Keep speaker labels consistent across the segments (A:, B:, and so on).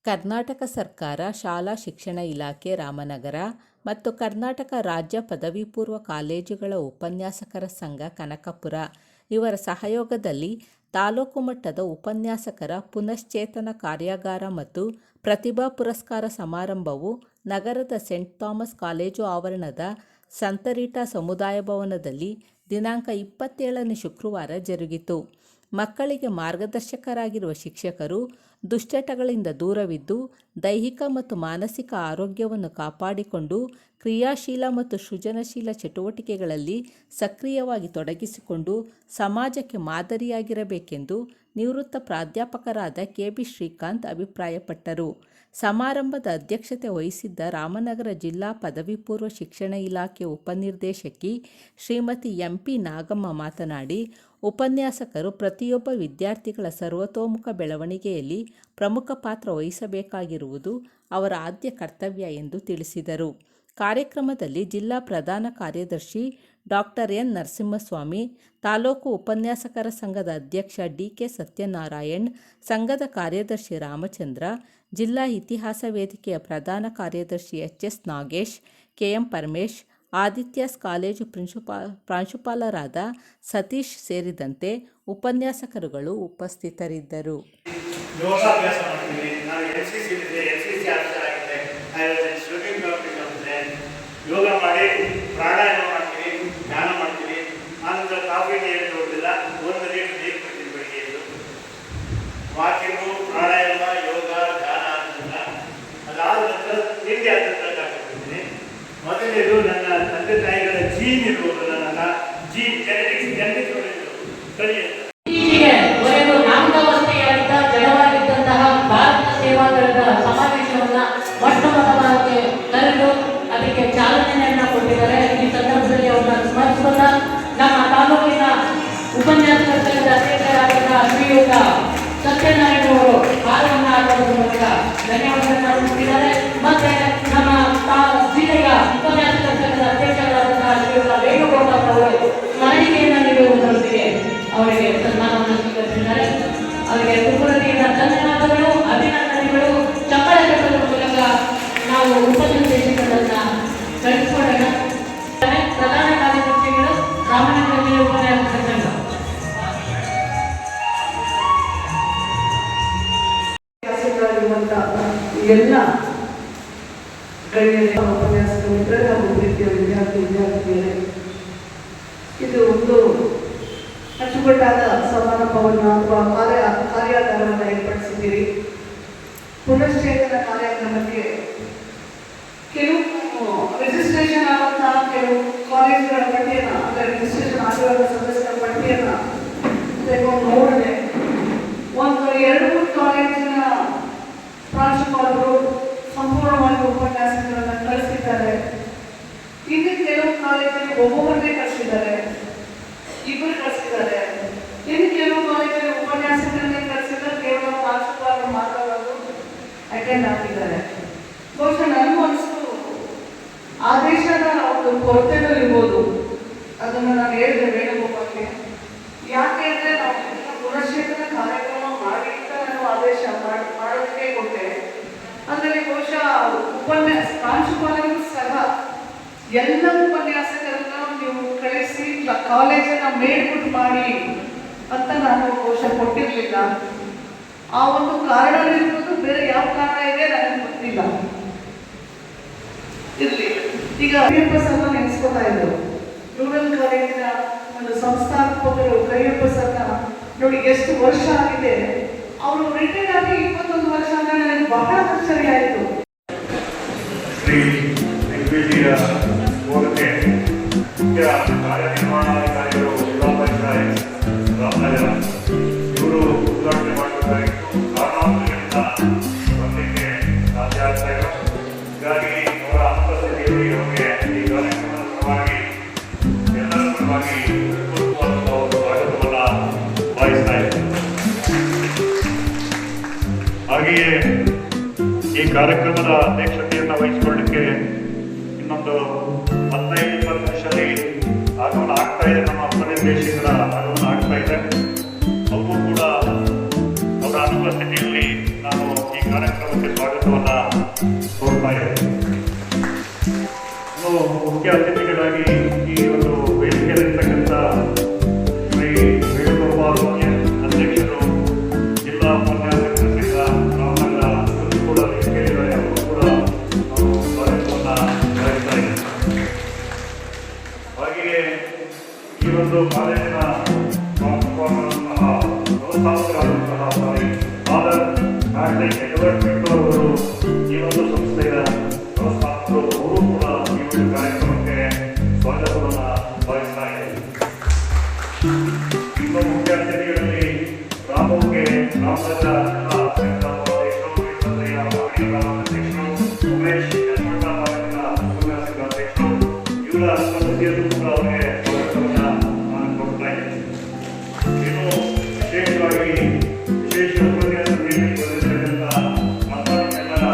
A: ಕರ್ನಾಟಕ ಸರ್ಕಾರ ಶಾಲಾ ಶಿಕ್ಷಣ ಇಲಾಖೆ ರಾಮನಗರ ಮತ್ತು ಕರ್ನಾಟಕ ರಾಜ್ಯ ಪದವಿ ಪೂರ್ವ ಕಾಲೇಜುಗಳ ಉಪನ್ಯಾಸಕರ ಸಂಘ ಕನಕಪುರ ಇವರ ಸಹಯೋಗದಲ್ಲಿ ತಾಲೂಕು ಮಟ್ಟದ ಉಪನ್ಯಾಸಕರ ಪುನಶ್ಚೇತನ ಕಾರ್ಯಾಗಾರ ಮತ್ತು ಪ್ರತಿಭಾ ಪುರಸ್ಕಾರ ಸಮಾರಂಭವು ನಗರದ ಸೆಂಟ್ ಥಾಮಸ್ ಕಾಲೇಜು ಆವರಣದ ಸಂತ ರೀಟಾ ಸಮುದಾಯ ಭವನದಲ್ಲಿ ದಿನಾಂಕ 27ನೇ ಶುಕ್ರವಾರ ಜರುಗಿತು. ಮಕ್ಕಳಿಗೆ ಮಾರ್ಗದರ್ಶಕರಾಗಿರುವ ಶಿಕ್ಷಕರು ದುಶ್ಚಟಗಳಿಂದ ದೂರವಿದ್ದು ದೈಹಿಕ ಮತ್ತು ಮಾನಸಿಕ ಆರೋಗ್ಯವನ್ನು ಕಾಪಾಡಿಕೊಂಡು ಕ್ರಿಯಾಶೀಲ ಮತ್ತು ಸೃಜನಶೀಲ ಚಟುವಟಿಕೆಗಳಲ್ಲಿ ಸಕ್ರಿಯವಾಗಿ ತೊಡಗಿಸಿಕೊಂಡು ಸಮಾಜಕ್ಕೆ ಮಾದರಿಯಾಗಿರಬೇಕೆಂದು ನಿವೃತ್ತ ಪ್ರಾಧ್ಯಾಪಕರಾದ ಕೆ.ಬಿ. ಶ್ರೀಕಾಂತ್ ಅಭಿಪ್ರಾಯಪಟ್ಟರು. ಸಮಾರಂಭದ ಅಧ್ಯಕ್ಷತೆ ವಹಿಸಿದ್ದ ರಾಮನಗರ ಜಿಲ್ಲಾ ಪದವಿ ಪೂರ್ವ ಶಿಕ್ಷಣ ಇಲಾಖೆ ಉಪನಿರ್ದೇಶಕಿ ಶ್ರೀಮತಿ ಎಂ.ಪಿ. ನಾಗಮ್ಮ ಮಾತನಾಡಿ, ಉಪನ್ಯಾಸಕರು ಪ್ರತಿಯೊಬ್ಬ ವಿದ್ಯಾರ್ಥಿಗಳ ಸರ್ವತೋಮುಖ ಬೆಳವಣಿಗೆಯಲ್ಲಿ ಪ್ರಮುಖ ಪಾತ್ರ ವಹಿಸಬೇಕಾಗಿರುವುದು ಅವರ ಆದ್ಯ ಕರ್ತವ್ಯ ಎಂದು ತಿಳಿಸಿದರು. ಕಾರ್ಯಕ್ರಮದಲ್ಲಿ ಜಿಲ್ಲಾ ಪ್ರಧಾನ ಕಾರ್ಯದರ್ಶಿ ಡಾಕ್ಟರ್ ಎನ್. ನರಸಿಂಹಸ್ವಾಮಿ, ತಾಲೂಕು ಉಪನ್ಯಾಸಕರ ಸಂಘದ ಅಧ್ಯಕ್ಷ ಡಿ.ಕೆ. ಸತ್ಯನಾರಾಯಣ್, ಸಂಘದ ಕಾರ್ಯದರ್ಶಿ ರಾಮಚಂದ್ರ, ಜಿಲ್ಲಾ ಇತಿಹಾಸ ವೇದಿಕೆಯ ಪ್ರಧಾನ ಕಾರ್ಯದರ್ಶಿ ಎಚ್.ಎಸ್. ನಾಗೇಶ್, ಕೆ.ಎಂ. ಪರಮೇಶ್, ಆದಿತ್ಯಸ್ ಕಾಲೇಜು ಪ್ರಾಂಶುಪಾಲರಾದ ಸತೀಶ್ ಸೇರಿದಂತೆ ಉಪನ್ಯಾಸಕರುಗಳು ಉಪಸ್ಥಿತರಿದ್ದರು.
B: ಯೋಗಾಭ್ಯಾಸ ಮಾಡ್ತೀವಿ. ನಾನು ಯೋಗ ಮಾಡಿ ಪ್ರಾಣಾಯಾಮ ಮಾಡ್ತೀವಿ, ಧ್ಯಾನ ಮಾಡ್ತೀವಿ. ಆನಂತರ ಕಾಫಿ ಟೀ ಹೋಗಿಲ್ಲ, 1 ಲೀಟರ್ ನೀರು ಕೊಡ್ತೀನಿ ಬೆಳಿಗ್ಗೆ ಎದ್ದು. ವಾಕಿಂಗು, ಪ್ರಾಣಾಯಾಮ, ಯೋಗ, ಧ್ಯಾನ ಆದ ಅದಾದ ನಂತರ ತಿಂಡಿ ಆದ ನಂತರ ಹಾಕಿರ್ತೀನಿ. ಮೊದಲನೇದು ನನ್ನ ತಂದೆ ತಾಯಿಗಳ ಜೀನ್ ಇರ್ಬೋದು, ನನ್ನ ಜೆನೆಟಿಕ್ಸ್ ಕಲಿಯುತ್ತೆ.
C: ಜಡವಾಗಿದ್ದಂತಹ ಭಾರತ ಸೇವಾದಳದ ಸಮಾವೇಶವನ್ನ ಮೊಟ್ಟ ಮೊದಲಾಗಿ ಕರೆದು ಅದಕ್ಕೆ ಚಾಲನೆಯನ್ನ ಕೊಟ್ಟಿದ್ದಾರೆ. ಈ ಸಂದರ್ಭದಲ್ಲಿ ಅವರನ್ನ ಸ್ಮರಿಸುತ್ತಾ ನಮ್ಮ ತಾಲೂಕಿನ ಉಪನ್ಯಾಸಕರ ಸಂಘದ ಅಧ್ಯಕ್ಷರಾದ ಶ್ರೀಯುತ ಸತ್ಯನಾರಾಯಣ ಅವರು ಹಾರವನ್ನು ಹಾಕುವುದರ ಮೂಲಕ ಧನ್ಯವಾದಗಳನ್ನು ಅರ್ಪಿಸಿದ್ದಾರೆ. ಮತ್ತೆ ನಮ್ಮ ಜಿಲ್ಲೆಯ ಉಪನ್ಯಾಸಕರ ಸಂಘದ ಅಧ್ಯಕ್ಷರಾದ ಶ್ರೀಯುತ ವೇಣುಗೌಡ ಅವರು ಸ್ಮರಣಿಕೆಯನ್ನು ನೀಡುವುದರೊಂದಿಗೆ ಅವರಿಗೆ ಸನ್ಮಾನವನ್ನು ಸ್ವೀಕರಿಸಿದ್ದಾರೆ. ಅವರಿಗೆ ತುಮಕೂರಿನ ಧನ್ಯವಾದಗಳು, ಅಭಿನಂದನೆಗಳು. ಚಪ್ಪಳ ಕಟ್ಟುವ ಮೂಲಕ ನಾವು ಉಪನಿರ್ದೇಶಕರನ್ನ ಕಳಿಸಿಕೊಳ್ಳೋಣ. ಪ್ರಧಾನ ಕಾರ್ಯದರ್ಶಿಗಳು ರಾಮನಗರ ಜಿಲ್ಲೆ ಉಪನ್ಯಾಸಕರ ಸಂಘ.
D: ಎಲ್ಲ ಗಣ್ಯರ ಉಪನ್ಯಾಸಕ ಮಿತ್ರರೇ ಹಾಗೂ ಪ್ರೀತಿಯ ವಿದ್ಯಾರ್ಥಿನಿಯರೇ, ಇದು ಒಂದು ಅಚ್ಚುಕಟ್ಟಾದ ಸಮಾರಂಭವನ್ನು ಅಥವಾ ಕಾರ್ಯಾಗಾರವನ್ನು ಏರ್ಪಡಿಸಿದ್ದೀರಿ. ಪುನಶ್ಚೇತನ ಕಾರ್ಯಕ್ರಮಕ್ಕೆ ಕೆಲವು ರಿಜಿಸ್ಟ್ರೇಷನ್ ಆಗುವಂತಹ ಕೆಲವು ಕಾಲೇಜುಗಳ ಪಟ್ಟಿಯನ್ನು, ಅಂದರೆ ರಿಜಿಸ್ಟ್ರೇಷನ್ ಆಗಿರುವ ಸದಸ್ಯರ ಪಟ್ಟಿಯನ್ನು ತೆಗೆದುಕೊಂಡು ನೋಡಿದೆ. ಒಂದು 2-3 ಕಾಲೇಜಿನ ಪ್ರಾಂಶುಪಾಲರು ಸಂಪೂರ್ಣವಾಗಿ ಉಪನ್ಯಾಸಕರನ್ನು ಕಳಿಸಿದ್ದಾರೆ. ಇನ್ನು ಕೆಲವು ಕಾಲೇಜಲ್ಲಿ ಒಬ್ಬೊಬ್ಬರನ್ನೇ ಕಳಿಸಿದ್ದಾರೆ, 2 ಕಳಿಸಿದ್ದಾರೆ. ಇನ್ನು ಕೆಲವು ಕಾಲೇಜಲ್ಲಿ ಉಪನ್ಯಾಸಕರನ್ನೇ ಕಳಿಸಿದ್ದಾರೆ, ಕೇವಲ ಪ್ರಾಂಶುಪಾಲರು ಮಾತಾಡೋದು ಅಟೆಂಡ್ ಆಗಿದ್ದಾರೆ. ಬಹುಶಃ ನನಗೂ ಅನಿಸ್ತು ಆದೇಶದ ಒಂದು ಕೊರತೆನೂ ಇರ್ಬೋದು. ಅದನ್ನು ನಾನು ಹೇಳಿದೆ ವೇಣುಗೋಪಾಲ್ಗೆ. ಯಾಕೆ ಅಂದರೆ ನಾವು ಪುನಶ್ಚೇತನ ಕಾರ್ಯಕ್ರಮ ಮಾಡಿ ಅಂತ ನಾನು ಆದೇಶ ಮಾಡೋದಕ್ಕೆ ಕೊಟ್ಟೆ. ಅಂದರೆ ಬಹುಶಃ ಪ್ರಾಂಶುಪಾಲರಿಗೂ ಸಹ ಎಲ್ಲ ಉಪನ್ಯಾಸಕರನ್ನ ನೀವು ಕಳಿಸಿ ಕಾಲೇಜನ್ನು ಮೇಲ್ಬಿಟ್ಟು ಮಾಡಿ ಅಂತ ನಾನು ಬಹುಶಃ ಕೊಟ್ಟಿರಲಿಲ್ಲ. ಆ ಒಂದು ಕಾರಣ ಇರ್ಬೋದು, ಬೇರೆ ಯಾವ ಕಾರಣ ಇದೆ ನನಗೆ ಗೊತ್ತಿಲ್ಲ. ಇರಲಿ. ಈಗ ಕರಿಯಪ್ಪ ಸರ್ನ ನೆನೆಸ್ಕೊತಾ ಇದ್ದರು. ರೂರಲ್ ಕಾಲೇಜಿನ ಒಂದು ಸಂಸ್ಥಾಪಕರು ಕರಿಯಪ್ಪ ಸರ್ನ ನೋಡಿ ಎಷ್ಟು ವರ್ಷ ಆಗಿದೆ. ಅವರು ರಿಟೈರ್ಡ್ ಆಗಿ 21 ವರ್ಷ ಅಂದರೆ ನನಗೆ ಬಹಳ ಆಶ್ಚರ್ಯ ಆಯಿತು.
B: ಮುಖ್ಯ ಕಾರ್ಯನಿರ್ವಹಣಾಧಿಕಾರಿಗಳು ಜಿಲ್ಲಾ ಪಂಚಾಯತ್ ರಾಮನಗರ ಇವರು ಉದ್ಘಾಟನೆ ಮಾಡಬೇಕಾಗಿತ್ತು. ಕಾರಣಾಂತರಗಳಿಂದ ಬಂದಿಗೆ ಸಾಧ್ಯ ಆಗ್ತಾ ಇಲ್ಲ. ಹೀಗಾಗಿ ಅವರ ಅನುಪಸ್ಥಿತಿಯಲ್ಲಿ ಅವರಿಗೆ ಈ ಕಾರ್ಯಕ್ರಮದ ಪರವಾಗಿ ಎಲ್ಲರ ಪರವಾಗಿ ಸ್ವಾಗತವನ್ನು ಭಾವಿಸ್ತಾ ಇದ್ದಾರೆ. ಹಾಗೆಯೇ ಈ ಕಾರ್ಯಕ್ರಮದ ಅಧ್ಯಕ್ಷತೆಯನ್ನು ವಹಿಸಿಕೊಳ್ಳಲಿಕ್ಕೆ ಇನ್ನೊಂದು 15-20 ನಿಮಿಷದಲ್ಲಿ ಆಗಮನ ಆಗ್ತಾ ಇದೆ. ನಮ್ಮ ಉಪನಿರ್ದೇಶಕರ ಆಗಮನ ಆಗ್ತಾ ಇದೆ. ಅವರು ಕೂಡ ಅವರ ಅನುಪಸ್ಥಿತಿಯಲ್ಲಿ ನಾನು ಈ ಕಾರ್ಯಕ್ರಮಕ್ಕೆ ರಾಮರಾಜ ಅಧ್ಯಕ್ಷರು, ವೀರಭದ್ರಯ್ಯ ಅಧ್ಯಕ್ಷರು, ಉಮೇಶ್ ಯಶವಂತ ಉಪನ್ಯಾಸಕ ಅಧ್ಯಕ್ಷರು, ಇವರ ಸಮಿತಿಯಲ್ಲೂ ಕೂಡ ಅವರಿಗೆ ಸ್ವಾಗತವನ್ನು ನಾನು ಕೊಡ್ತಾ ಇದ್ದೇನೆ. ಇನ್ನು ವಿಶೇಷವಾಗಿ ವಿಶೇಷ ಉಪನ್ಯಾಸ ನೀಡಿರ್ತಕ್ಕಂಥ ಮತದಾರರೆಲ್ಲರ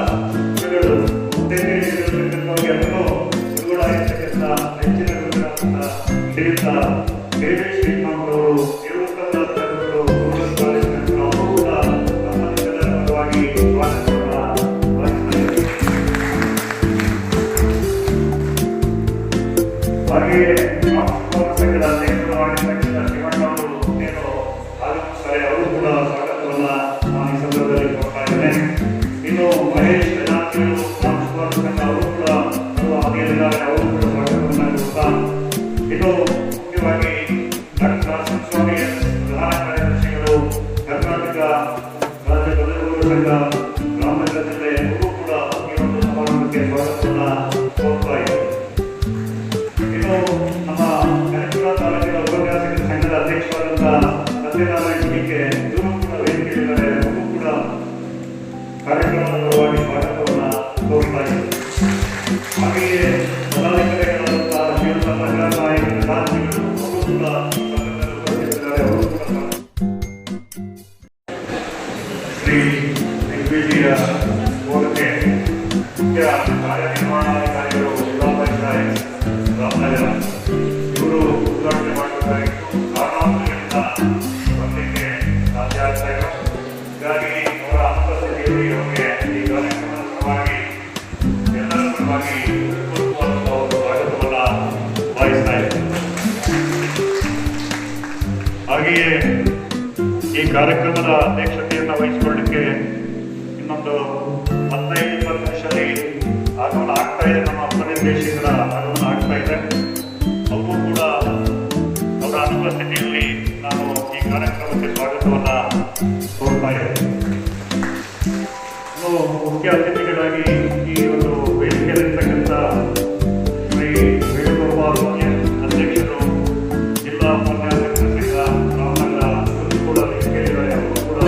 B: ಗುರುಗಳು ಉತ್ತೇಜಿಸಿರ್ತಕ್ಕಂಥವರಿಗೆ ಅದನ್ನು ಗುರುಗಳಾಗಿರ್ತಕ್ಕಂಥ ಹೆಚ್ಚಿನ ಗುರುಗಳಾದಂಥ ಶ್ರೀಯುತ ದೇವೇಶ್ ಶ್ರೀರಾಮ್ರವರು ನಿವೃತ್ತ ಪ್ರಾಧ್ಯಾಪಕರು ರೂರಲ್ ಕಾಲೇಜಿನಲ್ಲಿ ಅವರು ಕೂಡ ನಮ್ಮ ನಿಮ್ಮೆಲ್ಲರ ಪರವಾಗಿ ಸ್ವಾಗತವನ್ನು ಬಯಸುತ್ತೇನೆ. ಹಾಗೆಯೇ ರಾಮಕುಮಾರ ಸಂಘದ ಅಧ್ಯಕ್ಷರು ಆಗಿರ್ತಕ್ಕಂಥ ಶಿವಣ್ಣ ಅವರು ಏನು ಆಗಮಿಸ್ತಾರೆ, ಅವರು ಕೂಡ ಸ್ವಾಗತವನ್ನು ನಾನು ಈ ಸಂದರ್ಭದಲ್ಲಿ ಕೊಡ್ತಾ ಇದ್ದೇನೆ. ಇನ್ನು ಮಹೇಶ್ ಗಜಾಂತಿಗಳು ರಾಮಕುಮಾರ ಸಂಘ ಅವರು ಕೂಡ ಹಾಗೆಯಲ್ಲಿದ್ದಾರೆ, ಅವರು ಕೂಡ ಸ್ವಾಗತವನ್ನು ಕೊಡ್ತಾ, ಇನ್ನು ಮುಖ್ಯವಾಗಿ ಡಾಕ್ಟರ್ ಸ್ವಾಮಿ ಪ್ರಧಾನ ಕಾರ್ಯದರ್ಶಿಗಳು ಕರ್ನಾಟಕ ರಾಜ್ಯ ಪದವೀಪೂರ್ವ ಸಂಘ ರಾಮನಗರ ಜಿಲ್ಲೆ ಅವರು ಕೂಡ ಈ ಒಂದು ಸಮಾರಂಭಕ್ಕೆ ಸ್ವಾಗತವನ್ನು ಕೋರ್ತಾ ಇದ್ದಾರೆ. ಇನ್ನು ನಮ್ಮ ಕನಕಪುರ ತಾಲೂಕಿನ ಉಪನ್ಯಾಸಕರ ಸಂಘದ ಅಧ್ಯಕ್ಷರಾದಂತಹ ಸತ್ಯನಾರಾಯಣ ಟಿಕೆ ಇವರು ಕೂಡ ವೇದಿಕೆಯಿದ್ದಾರೆ, ಅವರು ಕೂಡ ಕಾರ್ಯಕ್ರಮದ ಪರವಾಗಿ ಸ್ವಾಗತವನ್ನು ಕೋರ್ತಾ ಇದ್ದಾರೆ. ಹಾಗೆಯೇ ಪದಾಧಿಕಾರಿಗಳಾದಂತಹ ಶ್ರೀಯುತ ನಾಯಕ ದಾಸಿಗಳು ಅವರು ಕೂಡ ಉಪಸ್ಥಿತರಿದ್ದಾರೆ, ಅವರು ಕೂಡ ಶ್ರೀ ದಿಗ್ವಿಜಯ ಗೋಡಕೆ ಮುಖ್ಯ ಕಾರ್ಯನಿರ್ವಹಣಾಧಿಕಾರಿಗಳು ಜಿಲ್ಲಾ ಪಂಚಾಯತ್ ರಾಮನಗರ ಇವರು ಉದ್ಘಾಟನೆ ಮಾಡಬೇಕಾಗಿತ್ತು. ಕಾರಣಾಂತರಗಳಿಂದ ಬರಲಿಕ್ಕೆ ಸಾಧ್ಯ ಆಗ್ತಾ ಇಲ್ಲ. ಹೀಗಾಗಿ ಅವರ ಅನುಪಸ್ಥಿತಿಯಲ್ಲಿ ಅವರಿಗೆ ಈ ಕಾರ್ಯಕ್ರಮದ ಪರವಾಗಿ ಎಲ್ಲರ ಪರವಾಗಿ ಸ್ವಾಗತವನ್ನು ಬಯಸ್ತಾ ಇದ್ದಾರೆ. ಹಾಗೆಯೇ ಈ ಕಾರ್ಯಕ್ರಮದ ಅಧ್ಯಕ್ಷತೆಯನ್ನು ವಹಿಸಿಕೊಳ್ಳಲಿಕ್ಕೆ ಇನ್ನೊಂದು 15-20 ನಿಮಿಷದಲ್ಲಿ ಆಗಮನ ಆಗ್ತಾ ಇದೆ. ನಮ್ಮ ಉಪನಿರ್ದೇಶಕರ ಆಗಮನ ಆಗ್ತಾ ಇದೆ. ಅವರು ಕೂಡ ಅವರ ಅನುಪಸ್ಥಿತಿಯಲ್ಲಿ ನಾನು ಈ ಕಾರ್ಯಕ್ರಮಕ್ಕೆ ಸ್ವಾಗತವನ್ನು ಕೋರ್ತಾ ಇದ್ದೇನೆ. ಇನ್ನು ಮುಖ್ಯ ಅತಿಥಿಗಳಾಗಿ ಈ ಒಂದು ವೇದಿಕೆಯಲ್ಲಿರ್ತಕ್ಕಂಥ ಶ್ರೀ ವೇಣುಗೋಪಾಲ್ ಅಧ್ಯಕ್ಷರು ಜಿಲ್ಲಾ ಉಪನ್ಯಾಸಕರ ಸಂಘ ರಾಮನಗರ ಇವರು ಕೂಡ ವೇದಿಕೆಯಲ್ಲಿದ್ದಾರೆ, ಅವರು ಕೂಡ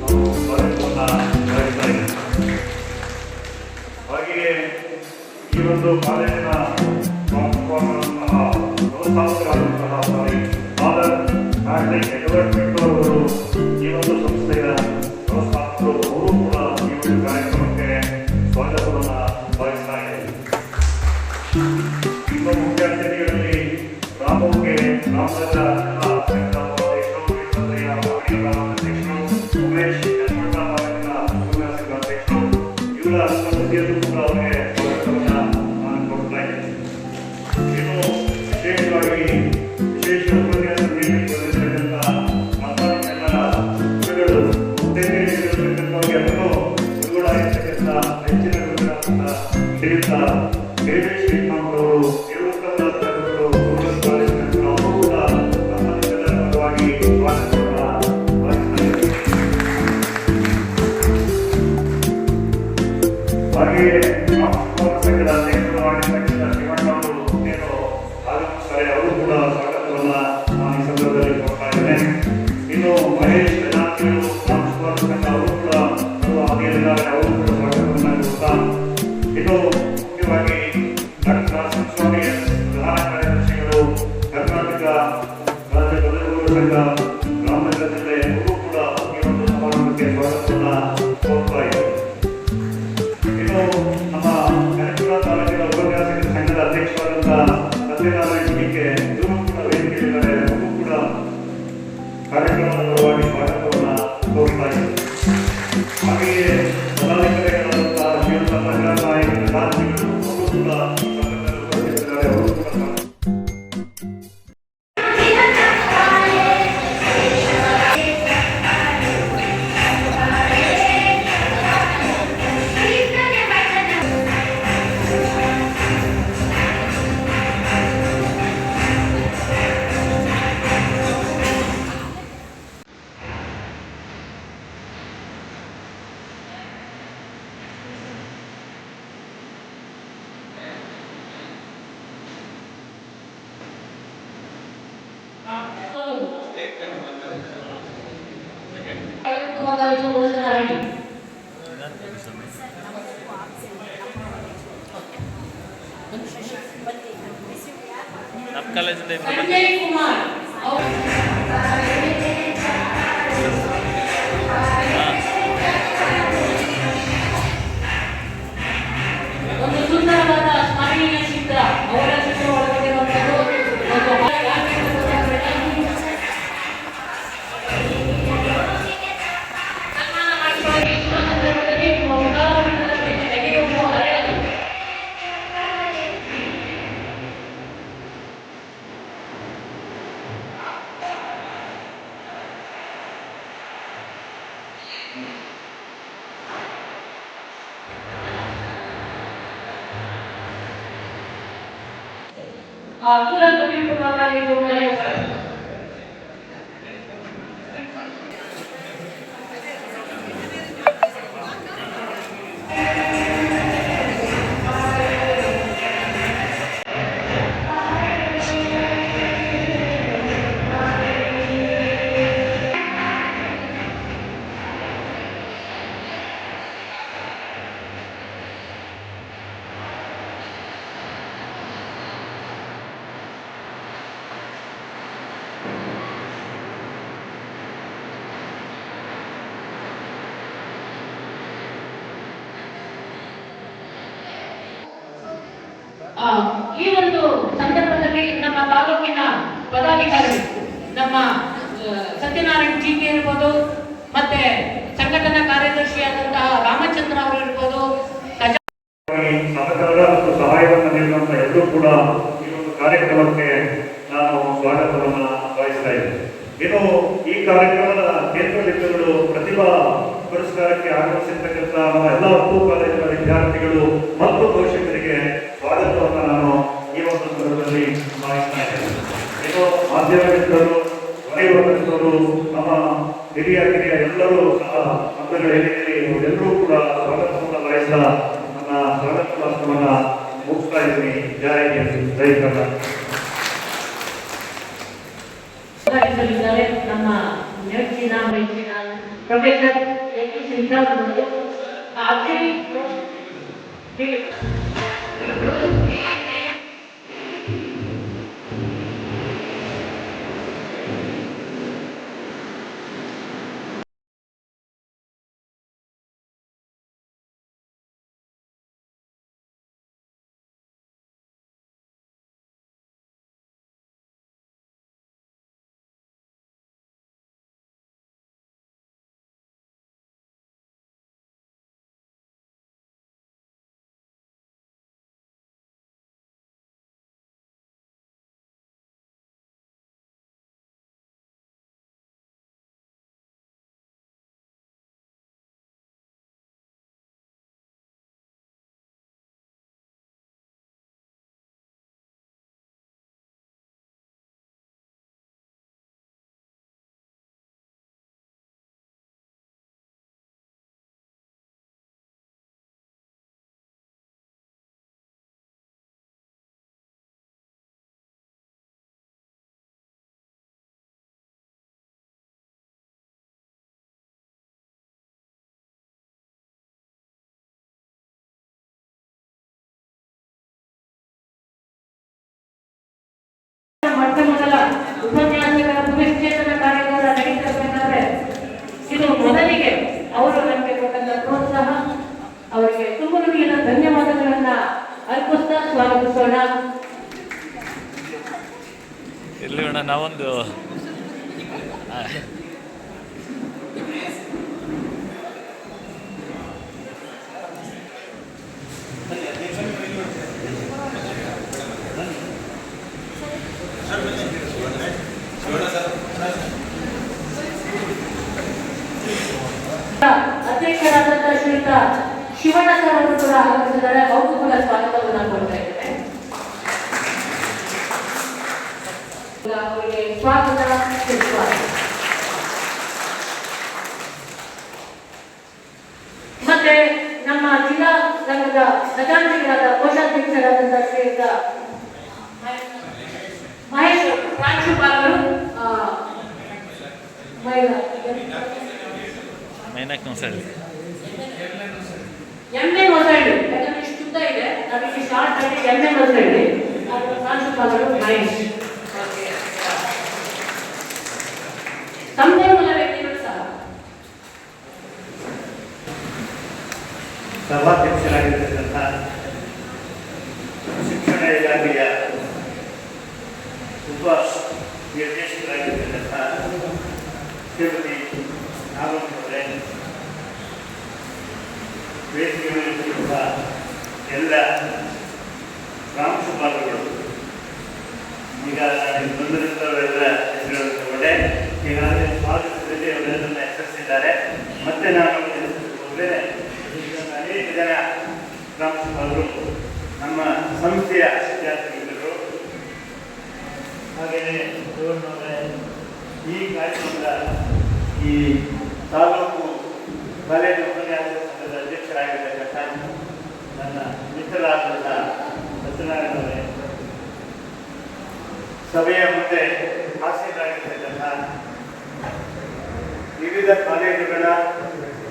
B: ನಾವು ಸ್ವಾಗತವನ್ನು ಬಯಸ್ತಾ ಇದ್ದೇವೆ. ಹಾಗೆಯೇ ಈ ಒಂದು ಕಾಲೇಜಿನ ಪ್ರೋತ್ಸಾಹಕರಾದಂತಹ ಫಾದರ್ ಮ್ಯಾಟ್ರಿಕ್ ಎಡ್ವರ್ಡ್ ಅವರು ಈ ಒಂದು ಸಂಸ್ಥೆಯ ಪ್ರೋತ್ಸಾಹಕರು, ಅವರು ಕೂಡ ಈ ಒಂದು ಕಾರ್ಯಕ್ರಮಕ್ಕೆ ಸ್ವಾಗತವನ್ನು ಬಯಸ್ತಾ ಇದ್ದಾರೆ. ಇನ್ನು ಮುಖ್ಯ ಅತಿಥಿಗಳಲ್ಲಿ ರಾಮೋಗೆ ರಾಮರಾಜ ಅಧ್ಯಕ್ಷರು, ವೀರಭದ್ರಯ್ಯ ಅಧ್ಯಕ್ಷರು, ಉಮೇಶ್ ಯಶವಂತ ಉಪನ್ಯಾಸಕ ಅಧ್ಯಕ್ಷರು, ಇವರ ಸಮಿತಿಯಲ್ಲೂ ಕೂಡ ಅವರಿಗೆ ಸ್ವಾಗತವನ್ನು ನಾನು ಕೊಡ್ತಾ ಇದ್ದೇನೆ. ಇನ್ನು ವಿಶೇಷವಾಗಿ ವಿಶೇಷ ಉಪನ್ಯಾಸ ನೀಡಿರ್ತಕ್ಕಂಥ ಮತದಾರರೆಲ್ಲರ ಗುರುಗಳು ಉತ್ತೇಜಿಸಿರ್ತಕ್ಕಂಥವರಿಗೆ ಅದನ್ನು ಗುರುಗಳಾಗಿರ್ತಕ್ಕಂಥ ಹೆಚ್ಚಿನ ಗುರುಗಳಾದಂಥ ಶ್ರೀಯುತ ದೇವೇಶ್ ಶ್ರೀರಾಮ್ರವರು ನಿವೃತ್ತ ಪ್ರಾಧ್ಯಾಪಕರು ರೂರಲ್ ಕಾಲೇಜಿನಲ್ಲಿ ಅವರು ಕೂಡ ನಮ್ಮ ನಿಮ್ಮೆಲ್ಲರ ಪರವಾಗಿ ಸ್ವಾಗತವನ್ನು ಬಯಸುತ್ತಾರೆ. ಹಾಗೆಯೇ ರಾಮಕುಮಾರ ಸಂಘದ ಅಧ್ಯಕ್ಷರು ಆಗಿರ್ತಕ್ಕಂಥ ಶಿವಣ್ಣ ಅವರು ಏನು ಆಗಮಿಸ್ತಾರೆ, ಅವರು ಕೂಡ ಸ್ವಾಗತವನ್ನು ನಾನು ಈ ಸಂದರ್ಭದಲ್ಲಿ ಕೊಡ್ತಾ ಇದ್ದೇನೆ. ಇನ್ನು ಮಹೇಶ್ ಗಜಾಂತಿಗಳು ರಾಮಕುಮಾರ ಸಂಘ ಅವರು ಕೂಡ ಹಾಗೆಯಲ್ಲಿದ್ದಾರೆ, ಅವರು ಕೂಡ ಸ್ವಾಗತವನ್ನು ಕೊಡ್ತಾ, ಇನ್ನು ಮುಖ್ಯವಾಗಿ ಡಾಕ್ಟರ್ ಸ್ವಾಮಿ ಪ್ರಧಾನ ಕಾರ್ಯದರ್ಶಿಗಳು ಕರ್ನಾಟಕ ರಾಜ್ಯ ಪದವೀಪೂರ್ವ ಸಂಘ ರಾಮನಗರ ಜಿಲ್ಲೆ ಅವರು ಕೂಡ ಈ ಒಂದು ಸಮಾರಂಭಕ್ಕೆ ಸ್ವಾಗತವನ್ನು ಕೋರ್ತಾ ಇದ್ದಾರೆ. ಇನ್ನು ನಮ್ಮ ಕನಕಪುರ ತಾಲೂಕಿನ ಉಪನ್ಯಾಸಕರ ಸಂಘದ ಅಧ್ಯಕ್ಷರಾದಂತಹ ಸತ್ಯನಾರಾಯಣ ಟಿಕೆ ಇವರು ಕೂಡ ವೇದಿಕೆಯಿದ್ದಾರೆ, ಅವರು ಕೂಡ ಕಾರ್ಯಕ್ರಮದ ಪರವಾಗಿ ಸ್ವಾಗತವನ್ನು ಕೋರ್ತಾ ಇದ್ದಾರೆ. ಹಾಗೆಯೇ ಪದಾಧಿಕಾರಿಗಳಾದಂತಹ ಶ್ರೀಯುತ ನಾಯಕ ದಾಸಿಗಳು ಅವರು ಕೂಡ ಉಪಸ್ಥಿತರಿದ್ದಾರೆ, ಅವರು ಕೂಡ
C: ಭಾಗವಹಿಸುವುದರ ಹೇಳಿ.
E: ನಮ್ಮ ಕಾಲೇಜಿಂದ
C: ಸಂಜಯ್ ಕುಮಾರ್ ಅವರು ಒಂದು ಸುಂದರವಾದ ಸ್ಮರಣೀಯ ಚಿತ್ರ ಅವರ ಚಿತ್ರ ಒಳಗೊಂಡಿರುವಂಥದ್ದು ಒಂದು ಸನ್ಮಾನ ಮಾಡಿಕೊಳ್ಳಿ. ಈ ಸಂದರ್ಭದಲ್ಲಿ ನಿಮ್ಮ ಉದಾಹರಣೆಗಳಲ್ಲಿ ತೆಗೆಯುವ ಹಳೆಯದು. ಅಖಿಲ ಪದವಿಪೂರ್ವ ಕಾಲೇಜು ಈ ಒಂದು ಸಂದರ್ಭದಲ್ಲಿ ನಮ್ಮ ತಾಲೂಕಿನ ಪದಾಧಿಕಾರಿ ನಮ್ಮ ಸತ್ಯನಾರಾಯಣ ಜಿ ಕೆ ಇರ್ಬೋದು, ಮತ್ತೆ ಸಂಘಟನಾ ಕಾರ್ಯದರ್ಶಿಯಾದಂತಹ ರಾಮಚಂದ್ರ ಅವರು ಇರ್ಬೋದು,
B: ಸಹಕಾರ ಮತ್ತು ಸಹಾಯವನ್ನು ನೀಡುವಂತ ಎಲ್ಲರೂ ಕೂಡ ಈ ಒಂದು ಕಾರ್ಯಕ್ರಮಕ್ಕೆ ನಾನು ಸ್ವಾಗತವನ್ನು ಬಯಸ್ತಾ ಇದ್ದೇನೆ. ಇನ್ನು ಈ ಕಾರ್ಯಕ್ರಮದ ಕೇಂದ್ರ ಬಿಂದುಗಳು ಪ್ರತಿಭಾ ಪುರಸ್ಕಾರಕ್ಕೆ ಆಗಮಿಸಿರ್ತಕ್ಕಂಥ ನಮ್ಮ ಎಲ್ಲ ಒಪ್ಪು ಕಾಲೇಜಿನ ವಿದ್ಯಾರ್ಥಿಗಳು ಮತ್ತು ಪೋಷಕರಿಗೆ ಸ್ವಾಗತವನ್ನು ನಾನು ಈ ಒಂದು ಸಂದರ್ಭದಲ್ಲಿ ಭಾವಿಸ್ತಾ ಇದ್ದೇನೆ. ಇನ್ನು ಮಾಧ್ಯಮ ಮಿತ್ರರು, ವಲಯವರ್ಗದವರು, ನಮ್ಮ ಹಿರಿಯ ಎಲ್ಲರೂ ಸಹ ಮಕ್ಕಳು ಹೇಳಿದ್ದೀರಿ, ಎಲ್ಲರೂ ಕೂಡ ಸ್ವಾಗತವನ್ನು ಬಯಸ್ತಾ ನನ್ನ ಸ್ವಾಗತ ಭಾಷಣವನ್ನು ಮುಗಿಸ್ತಾ ಇದ್ದೀನಿ. ಜೈ ಹಿಂದ್, ಜೈ ಕರ್ನಾಟಕ.
C: ಇದ್ದಾರೆ ನಮ್ಮ ನೆಚ್ಚಿನ ಮೆಚ್ಚಿನ ಪ್ರೊಫೆಸರ್ ಎ.ಟಿ. ಶ್ರೀಧರ್ ಅವರು ಮೊಟ್ಟ ಮೊದಲ ಉಪನ್ಯಾಸಕರ ಪುನಶ್ಚೇತನ ಕಾರ್ಯಕ್ರಮ ನಡೀತಿರಬೇಕಾದ್ರೆ ಇದು ಮೊದಲಿಗೆ ಅವರು ನಮಗೆ ಕೊಟ್ಟಂತ ಪ್ರೋತ್ಸಾಹ, ಅವರಿಗೆ ತುಂಬುನುಡಿಯ ಧನ್ಯವಾದಗಳನ್ನ ಅರ್ಪಿಸ್ತಾ ಸ್ವಾಗತಿಸೋಣ.
E: ಇರ್ಲಿ ಅಣ್ಣ, ನಾವೊಂದು
C: ಅಧ್ಯಕ್ಷರಾದಂತಹ ಶ್ರೀಯುತ ಶಿವಣ್ಣ ಸರ್ ಅವರು ಕೂಡ ಆಗಮಿಸಿದ್ದಾರೆ. ಅವ್ರಿಗೂ ಕೂಡ ಸ್ವಾಗತವನ್ನು ಕೊಡ್ತಾ ಇದ್ದೇನೆ. ಅವರಿಗೆ ಸ್ವಾಗತ, ಸುಸ್ವಾಗತ. ಮತ್ತೆ ನಮ್ಮ ಜಿಲ್ಲಾ ಸಂಘದ ಖಜಾಂಚಿಗಳಾದ ಕೋಶಾಧ್ಯಕ್ಷರಾದಂತಹ ಶ್ರೀಯುತ ಮಹೇಶ್ ಪ್ರಾಂಶುಪಾಲರು
E: ಮೈನಾಕ್ ಹೊಸಳ್ಳಿ.
C: ಎಮ್ಮೆ ಹೊಸಳ್ಳಿ, ಯಾಕಂದ್ರೆ ಇಷ್ಟು ಉದ್ದ ಇದೆ, ಅದಕ್ಕೆ ಶಾರ್ಟ್ ಆಗಿ ಎಮ್ಮೆ ಹೊಸಳ್ಳಿ. ಅದರ ಪ್ರಾಂಶುಪಾಲರು ಮಹೇಶ್. ಸಂಪನ್ಮೂಲ ವ್ಯಕ್ತಿಗಳು ಸಹ
B: ಸಭಾಧ್ಯಕ್ಷರಾಗಿರ್ತಕ್ಕಂಥ ಶಿಕ್ಷಣ ಇಲಾಖೆಯ ಉಪ ನಿರ್ದೇಶಕರಾಗಿರ್ತಕ್ಕಂಥ ಶ್ರೀಮತಿ ನಾಗಮ್ಮನವರೇ, ವೇದಿಕೆಯಲ್ಲಿರುವ ಎಲ್ಲ ಪ್ರಾಂಶುಪಾಲರುಗಳು, ಈಗ ನಾನು ಬಂದಿರುತ್ತವರೆಲ್ಲ ಹೆಸರುಗಳನ್ನು ತಗೊಂಡೆ. ಈಗಾಗಲೇ ಸ್ವಾಗತದಲ್ಲಿ ಅವರೆಲ್ಲರನ್ನ ಹೆಸರಿಸಿದ್ದಾರೆ. ಮತ್ತೆ ನಾನು ಹೋದರೆ ಅನೇಕ ಜನ ಪ್ರಾಂಶುಪಾಲರು ನಮ್ಮ ಸಂಸ್ಥೆಯ ವಿದ್ಯಾರ್ಥಿಗಳು. ಹಾಗೆಯೇ ಈ ಕಾರ್ಯಕ್ರಮದ ಈ ತಾಲೂಕು ಕಾಲೇಜು ಉಪನ್ಯಾಸಕ ಸಂಘದ ಅಧ್ಯಕ್ಷರಾಗಿರ್ತಕ್ಕಂಥ ನನ್ನ ಮಿತ್ರರಾದಂಥ ಸತ್ಯನಾರಾಯಣವರೇ, ಸಭೆಯ ಮುಂದೆ ಹಾಸ್ಯರಾಗಿರ್ತಕ್ಕಂಥ ವಿವಿಧ ಕಾಲೇಜುಗಳ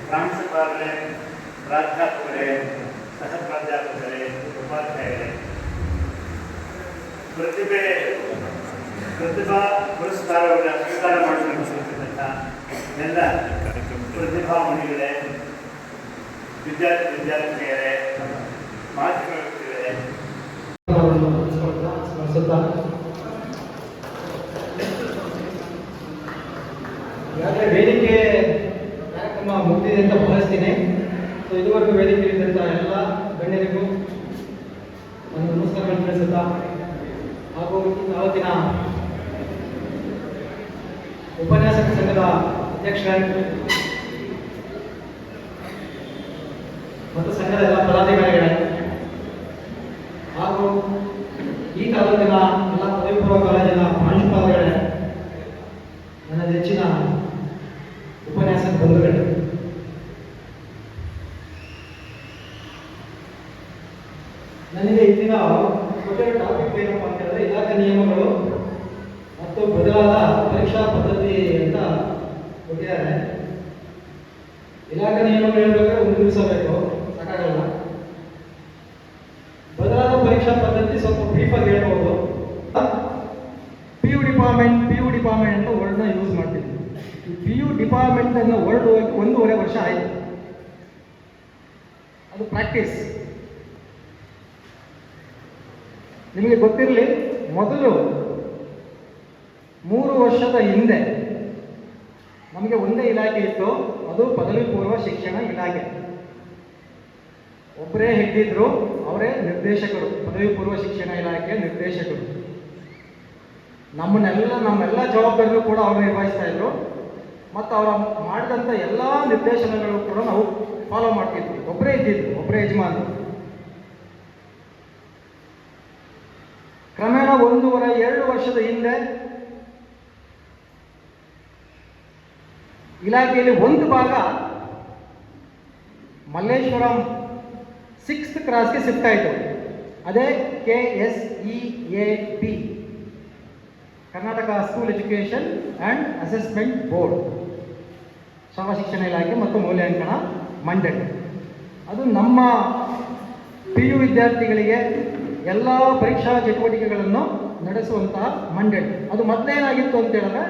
B: ಪ್ರಾಂಶುಪಾಲರೇ, ಪ್ರಾಧ್ಯಾಪಕರೇ, ಸಹ ಪ್ರಾಧ್ಯಾಪಕರೇ, ಉಪಾಧ್ಯಾಯರೇ, ಪ್ರತಿಭಾ ಪುರಸ್ಕಾರವನ್ನು ಸ್ವೀಕಾರ ಮಾಡಬೇಕಿರ್ತಕ್ಕಂಥ ಎಲ್ಲ ಪ್ರತಿಭಾಮಣಿಗಳೇ, ವಿದ್ಯಾರ್ಥಿನಿಯರೇ, ಮಾಧ್ಯಮ ವ್ಯಕ್ತಿಗಳೇ,
F: ಈಗಾಗಲೇ ವೇದಿಕೆ ಕಾರ್ಯಕ್ರಮ ಮುಗಿದಿದೆ ಅಂತ ಭಾವಿಸ್ತೀನಿ. ಸೊ ಇದುವರೆಗೂ ವೇದಿಕೆ ಇದ್ದಂಥ ಎಲ್ಲ ಗಣ್ಯರಿಗೂ ಒಂದು ನಮಸ್ಕಾರಗಳನ್ನು ತಿಳಿಸುತ್ತಾ, ಹಾಗೂ ಅವತ್ತಿನ ಉಪನ್ಯಾಸಕ ಸಂಘದ ಅಧ್ಯಕ್ಷರಾಗಿ ಮತ್ತು ಸಂಘದ ಎಲ್ಲ ಪದಾಧಿಕಾರಿಗಳೇ, ಹಾಗೂ ಈ ತಾಲೂಕಿನ ಎಲ್ಲ ಪದವಿ ಪೂರ್ವ ಕಾಲೇಜಿನ ಪ್ರಾಂಶುಪಾಲರುಗಳೇ, ನನ್ನ ನೆಚ್ಚಿನ ಉಪನ್ಯಾಸಕ ಬಂಧುಗಳೇ, ನನಗೆ ಇಂದಿನ ಕೊಟ್ಟಿರೋ ಟಾಪಿಕ್ ಏನಪ್ಪ ಅಂತ ಹೇಳಿದ್ರೆ ಇಲಾಖೆ ನಿಯಮಗಳು ಮತ್ತು ಬದಲಾದ ಪರೀಕ್ಷಾ ಪದ್ಧತಿ ಅಂತ ಕೊಟ್ಟಿದ್ದಾರೆ. ಇಲಾಖೆ ನಿಯಮಗಳು ಹೇಳ್ಬೇಕಾದ್ರೆ ಒಂದು ದಿವಸ ಬೇಕು, ಸಾಕಾಗಲ್ಲ. ಬದಲಾದ ಪರೀಕ್ಷಾ ಪದ್ಧತಿ ಸ್ವಲ್ಪ ಬ್ರೀಫಾಗಿ ಹೇಳ್ಬೋದು. ಪಿ ಯು ಡಿಪಾರ್ಟ್ಮೆಂಟ್ ಅಂತ ವರ್ಡ್ನ ಯೂಸ್ ಮಾಡ್ತೀವಿ. ಪಿ ಯು ಡಿಪಾರ್ಟ್ಮೆಂಟ್ ಅನ್ನೋ ವರ್ಡ್ 1.5 ವರ್ಷ ಆಯಿತು. ಅದು ಪ್ರಾಕ್ಟೀಸ್. ನಿಮಗೆ ಗೊತ್ತಿರಲಿ, ಮೊದಲು 3 ವರ್ಷದ ಹಿಂದೆ ನಮಗೆ ಒಂದೇ ಇಲಾಖೆ ಇತ್ತು, ಅದು ಪದವಿ ಪೂರ್ವ ಶಿಕ್ಷಣ ಇಲಾಖೆ. ಒಬ್ಬರೇ ಹೆಡ್ಡಿದ್ರು, ಅವರೇ ನಿರ್ದೇಶಕರು, ಪದವಿ ಪೂರ್ವ ಶಿಕ್ಷಣ ಇಲಾಖೆಯ ನಿರ್ದೇಶಕರು. ನಮ್ಮೆಲ್ಲ ಜವಾಬ್ದಾರಿಗಳು ಕೂಡ ಅವರು ನಿರ್ವಹಿಸ್ತಾ ಇದ್ರು. ಮತ್ತು ಅವರ ಮಾಡಿದಂಥ ಎಲ್ಲ ನಿರ್ದೇಶನಗಳು ಕೂಡ ನಾವು ಫಾಲೋ ಮಾಡ್ತಿದ್ವಿ. ಒಬ್ಬರೇ ಇದ್ದಿದ್ದು, ಒಬ್ಬರೇ ಯಜಮಾನರು. ಕ್ರಮೇಣ 1.5-2 ವರ್ಷದ ಹಿಂದೆ ಇಲಾಖೆಯಲ್ಲಿ ಒಂದು ಭಾಗ ಮಲ್ಲೇಶ್ವರಂ 6th ಕ್ರಾಸ್ಗೆ ಶಿಫ್ಟ್ ಆಯಿತು. ಅದೇ KSEAB, Karnataka school education and assessment board, ಶಾಲಾ ಶಿಕ್ಷಣ ಇಲಾಖೆ ಮತ್ತು ಮೌಲ್ಯಾಂಕನ ಮಂಡಳಿ. ಅದು ನಮ್ಮ PU ವಿದ್ಯಾರ್ಥಿಗಳಿಗೆ ಎಲ್ಲ ಪರೀಕ್ಷಾ ಚಟುವಟಿಕೆಗಳನ್ನು ನಡೆಸುವಂತಹ ಮಂಡಳಿ. ಅದು ಮೊದಲೇನಾಗಿತ್ತು ಅಂತ ಹೇಳಿದ್ರೆ,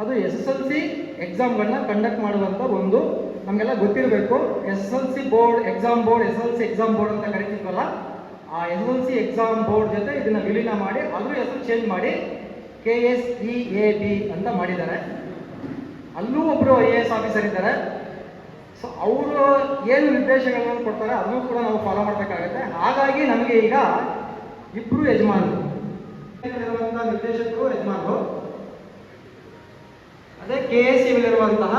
F: ಅದು SSLC ಎಕ್ಸಾಮ್ಗಳನ್ನ ಕಂಡಕ್ಟ್ ಮಾಡುವಂಥ ಒಂದು, ನಮಗೆಲ್ಲ ಗೊತ್ತಿರಬೇಕು, SSLC board, exam board, SSLC exam board ಅಂತ ಕರಿತಿದ್ವಲ್ಲ, ಆ SSLC ಎಕ್ಸಾಮ್ ಬೋರ್ಡ್ ಜೊತೆ ಇದನ್ನು ವಿಲೀನ ಮಾಡಿ ಅದ್ರ ಹೆಸರು ಚೇಂಜ್ ಮಾಡಿ KSEAB ಅಂತ ಮಾಡಿದ್ದಾರೆ. ಅಲ್ಲೂ ಒಬ್ಬರು IAS ಆಫೀಸರ್ ಇದ್ದಾರೆ. ಸೊ ಅವರು ಏನು ನಿರ್ದೇಶನಗಳನ್ನು ಕೊಡ್ತಾರೆ ಅದನ್ನು ಕೂಡ ನಾವು ಫಾಲೋ ಮಾಡಬೇಕಾಗುತ್ತೆ. ಹಾಗಾಗಿ ನಮಗೆ ಈಗ ಇಬ್ಬರು ಯಜಮಾನರು, ನಿರ್ದೇಶಕರು ಯಜಮಾನರು. ಅದೇ KSEABಲಿರುವಂತಹ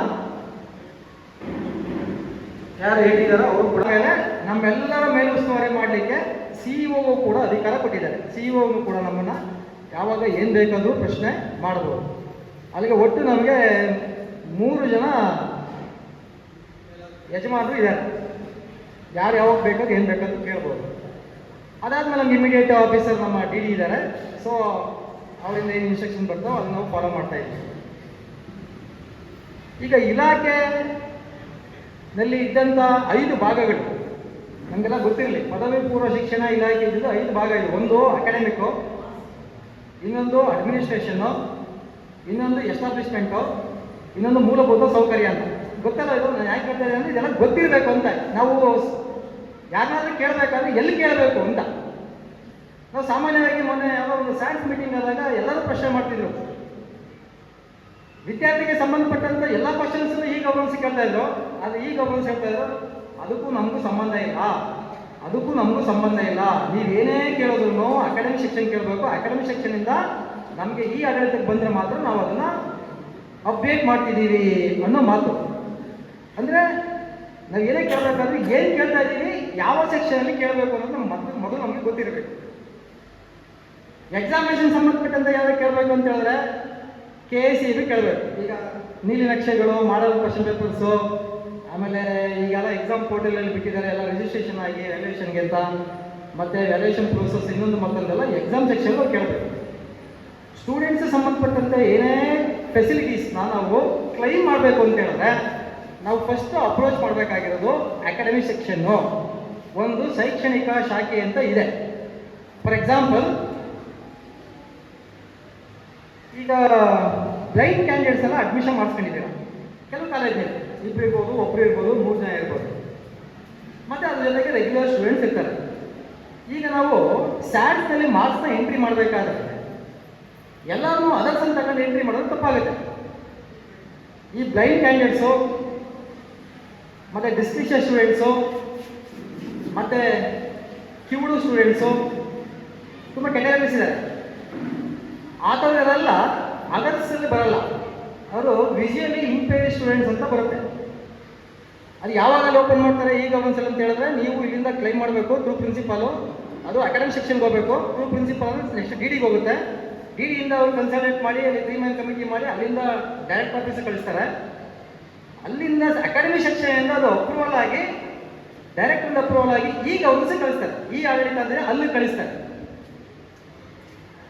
F: ಯಾರು ಹೇಳಿದಾರೋ ಅವರು ಕೂಡ ನಮ್ಮೆಲ್ಲರ ಮೇಲುಸ್ತುವಾರಿ ಮಾಡಲಿಕ್ಕೆ CEO ಕೂಡ ಅಧಿಕಾರ ಕೊಟ್ಟಿದ್ದಾರೆ. CEO ಕೂಡ ನಮ್ಮನ್ನು ಯಾವಾಗ ಏನು ಬೇಕಾದರೂ ಪ್ರಶ್ನೆ ಮಾಡ್ಬೋದು. ಅಲ್ಲಿಗೆ ಒಟ್ಟು ನಮಗೆ 3 ಜನ ಯಜಮಾನರು ಇದ್ದಾರೆ. ಯಾರು ಯಾವಾಗ ಬೇಕಾದ್ರೆ ಏನು ಬೇಕಾದ್ರೂ ಕೇಳ್ಬೋದು. ಅದಾದಮೇಲೆ ನಮ್ಗೆ ಇಮಿಡಿಯೇಟ್ ಆಫೀಸರ್ ನಮ್ಮ DD ಇದ್ದಾರೆ. ಸೊ ಅವರಿಂದ ಏನು ಇನ್ಸ್ಟ್ರಕ್ಷನ್ ಬರ್ತಾವೆ ಅದನ್ನು ನಾವು ಫಾಲೋ ಮಾಡ್ತಾ ಇದ್ದೀವಿ. ಈಗ ಇಲಾಖೆ ನಲ್ಲಿ ಇದ್ದಂಥ 5 ಭಾಗಗಳು ನಮಗೆಲ್ಲ ಗೊತ್ತಿರಲಿ. ಪದವಿ ಪೂರ್ವ ಶಿಕ್ಷಣ ಇಲಾಖೆ ಇದ್ದಿದ್ದು 5 ಭಾಗ ಇದೆ. ಒಂದು ಅಕಾಡೆಮಿಕ್ಕು, ಇನ್ನೊಂದು ಅಡ್ಮಿನಿಸ್ಟ್ರೇಷನ್ನು, ಇನ್ನೊಂದು ಎಸ್ಟಾಬ್ಲಿಷ್ಮೆಂಟು, ಇನ್ನೊಂದು ಮೂಲಭೂತ ಸೌಕರ್ಯ ಅಂತ. ಗೊತ್ತಲ್ಲ ಇದು? ನಾನು ಯಾಕೆ ಹೇಳ್ತಾ ಇದ್ದೀನಿ ಅಂದರೆ ಇದೆಲ್ಲ ಗೊತ್ತಿರಬೇಕು ಅಂತ. ನಾವು ಯಾರನ್ನಾದ್ರೂ ಕೇಳಬೇಕಾದ್ರೆ ಎಲ್ಲಿ ಕೇಳಬೇಕು ಅಂತ. ನಾವು ಸಾಮಾನ್ಯವಾಗಿ ಮೊನ್ನೆ ಯಾವುದೋ ಒಂದು ಸೈನ್ಸ್ ಮೀಟಿಂಗ್ ಆದಾಗ ಎಲ್ಲರೂ ಪ್ರಶ್ನೆ ಮಾಡ್ತಿದ್ರು. ವಿದ್ಯಾರ್ಥಿಗೆ ಸಂಬಂಧಪಟ್ಟಂತ ಎಲ್ಲ ಕ್ವಶನ್ಸ್ ಈ ಗವರ್ನೆನ್ಸ್ ಕೇಳ್ತಾ ಇದ್ರು, ಅದು ಈ ಗವರ್ನೆನ್ಸ್ ಹೇಳ್ತಾ ಇದ್ರು. ಅದಕ್ಕೂ ನಮಗೂ ಸಂಬಂಧ ಇಲ್ಲ. ನೀವೇನೇ ಕೇಳೋದ್ರು ಅಕಾಡೆಮಿಕ್ ಸೆಕ್ಷನ್ ಕೇಳಬೇಕು. ಅಕಾಡೆಮಿಕ್ ಸೆಕ್ಷನಿಂದ ನಮಗೆ ಈ ಆಡಳಿತಕ್ಕೆ ಬಂದರೆ ಮಾತ್ರ ನಾವು ಅದನ್ನು ಅಪ್ಡೇಟ್ ಮಾಡ್ತಿದ್ದೀವಿ ಅನ್ನೋ ಮಾತು. ಅಂದರೆ ನಾವು ಏನೇ ಕೇಳಬೇಕಾದ್ರೆ ಏನು ಕೇಳ್ತಾ ಇದ್ದೀವಿ, ಯಾವ ಸೆಕ್ಷನಲ್ಲಿ ಕೇಳಬೇಕು ಅನ್ನೋದು ಮೊದಲು ನಮಗೆ ಗೊತ್ತಿರಬೇಕು. ಎಕ್ಸಾಮಿನೇಷನ್ ಸಂಬಂಧಪಟ್ಟಂತೆ ಯಾವ್ದು ಕೇಳಬೇಕು ಅಂತ ಹೇಳಿದ್ರೆ KICB ಕೇಳಬೇಕು. ಈಗ ನೀಲಿ ನಕ್ಷೆಗಳು, ಮಾಡಲ್ ಕ್ವಶನ್ ಪೇಪರ್ಸು, ಆಮೇಲೆ ಈಗೆಲ್ಲ ಎಕ್ಸಾಮ್ ಪೋರ್ಟಲಲ್ಲಿ ಬಿಟ್ಟಿದ್ದಾರೆ ಎಲ್ಲ ರಿಜಿಸ್ಟ್ರೇಷನ್ ಆಗಿ ವ್ಯಾಲ್ಯೂಯೇಷನ್ಗೆ ಅಂತ, ಮತ್ತು ವ್ಯಾಲ್ಯೂಯೇಷನ್ ಪ್ರೋಸೆಸ್ ಇನ್ನೊಂದು ಮತ್ತೊಂದೆಲ್ಲ ಎಕ್ಸಾಮ್ ಸೆಕ್ಷನ್ ಕೇಳಬೇಕು. ಸ್ಟೂಡೆಂಟ್ಸ್ ಸಂಬಂಧಪಟ್ಟಂತೆ ಏನೇ ಫೆಸಿಲಿಟೀಸ್ನ ನಾವು ಕ್ಲೈಮ್ ಮಾಡಬೇಕು ಅಂತ ಹೇಳಿದ್ರೆ ನಾವು ಫಸ್ಟ್ ಅಪ್ರೋಚ್ ಮಾಡಬೇಕಾಗಿರೋದು ಅಕಾಡೆಮಿಕ್ ಸೆಕ್ಷನ್ನು. ಒಂದು ಶೈಕ್ಷಣಿಕ ಶಾಖೆ ಅಂತ ಇದೆ. ಫಾರ್ ಎಕ್ಸಾಂಪಲ್, ಈಗ ಬ್ಲೈಂಡ್ ಕ್ಯಾಂಡಿಡೇಟ್ಸ್ ಎಲ್ಲ ಅಡ್ಮಿಷನ್ ಮಾಡಿಸ್ಕೊಂಡಿದ್ದೀರ ಕೆಲವು ಕಾಲೇಜಲ್ಲಿ. 2 ಇರ್ಬೋದು, 1 ಇರ್ಬೋದು, 3 ಜನ ಇರ್ಬೋದು. ಮತ್ತು ಅದ್ರ ಜೊತೆಗೆ ರೆಗ್ಯುಲರ್ ಸ್ಟೂಡೆಂಟ್ಸ್ ಇರ್ತಾರೆ. ಈಗ ನಾವು ಸ್ಯಾಟ್ಸ್ನಲ್ಲಿ ಮಾರ್ಕ್ಸ್ನ ಎಂಟ್ರಿ ಮಾಡಬೇಕಾದ್ರೆ ಎಲ್ಲರೂ ಅದರ್ಸ್ ಅಂತ ತಗೊಂಡು ಎಂಟ್ರಿ ಮಾಡೋದು ತಪ್ಪಾಗುತ್ತೆ. ಈ ಬ್ಲೈಂಡ್ ಕ್ಯಾಂಡಿಡೇಟ್ಸು ಮತ್ತು ಡಿಸ್ಟ್ರಿಕ್ಟ್ ಸ್ಟೂಡೆಂಟ್ಸು ಮತ್ತು ಕಿವುಡು ಸ್ಟೂಡೆಂಟ್ಸು ತುಂಬ ಕೆಟಗರೀಸ್ ಇದ್ದಾರೆ. ಆ ಥರದೆಲ್ಲ ಅದರ್ಸಲ್ಲಿ ಬರಲ್ಲ. ಅವರು ವಿಜುವಲಿ ಇಂಪೇರ್ಡ್ ಸ್ಟೂಡೆಂಟ್ಸ್ ಅಂತ ಬರುತ್ತೆ. ಅದು ಯಾವಾಗ ಓಪನ್ ಮಾಡ್ತಾರೆ ಈಗ ಒಂದ್ಸಲ ಅಂತ ಹೇಳಿದ್ರೆ ನೀವು ಇಲ್ಲಿಂದ ಕ್ಲೈಮ್ ಮಾಡಬೇಕು ಥ್ರೂ ಪ್ರಿನ್ಸಿಪಾಲು. ಅದು ಅಕಾಡೆಮಿಕ್ ಸೆಕ್ಷನ್ಗೆ ಹೋಗಬೇಕು. ಥ್ರೂ ಪ್ರಿನ್ಸಿಪಾಲ್ ನೆಕ್ಸ್ಟ್ DDಗೆ ಹೋಗುತ್ತೆ. DDಯಿಂದ ಅವರು ಕನ್ಸಲ್ಟೇಟ್ ಮಾಡಿ ಅಲ್ಲಿ 3 ಮ್ಯಾನ್ ಕಮಿಟಿ ಮಾಡಿ ಅಲ್ಲಿಂದ ಡೈರೆಕ್ಟ್ ಆಫೀಸಿಗೆ ಕಳಿಸ್ತಾರೆ. ಅಲ್ಲಿಂದ ಅಕಾಡೆಮಿಕ್ ಸೆಕ್ಷನಿಂದ ಅದು ಅಪ್ರೂವಲ್ ಆಗಿ ಡೈರೆಕ್ಟ್ ಅಪ್ರೂವಲ್ ಆಗಿ ಈಗ ಅವ್ರಿಗೆ ಕಳಿಸ್ತಾರೆ. ಈ ಆಡಳಿತ ಅಂದರೆ ಅಲ್ಲಿ ಕಳಿಸ್ತಾರೆ.